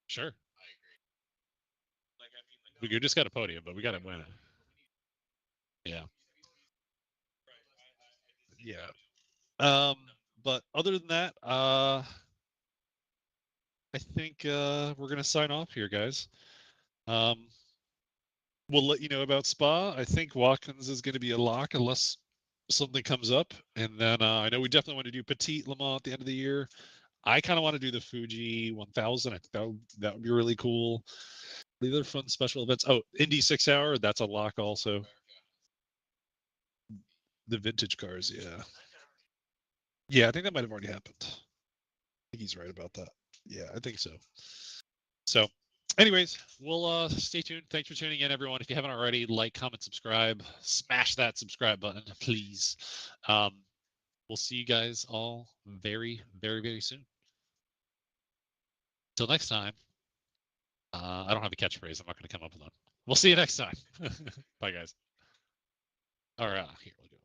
sure. We just got a podium, but we got to win it. Yeah. Yeah. But other than that, I think we're gonna sign off here, guys. We'll let you know about Spa. I think Watkins is going to be a lock unless something comes up. And then I know we definitely want to do Petite Le Mans at the end of the year. I kind of want to do the Fuji 1000. I think that would be really cool. The other fun special events. Oh, Indy 6 hour. That's a lock also. The vintage cars. Yeah. Yeah, I think that might have already happened. I think he's right about that. Yeah, I think so. So, anyways, we'll stay tuned. Thanks for tuning in, everyone. If you haven't already, like, comment, subscribe, smash that subscribe button, please. We'll see you guys all very, very, very soon. Till next time. I don't have a catchphrase. I'm not going to come up with one. We'll see you next time. Bye, guys. All right, here we go.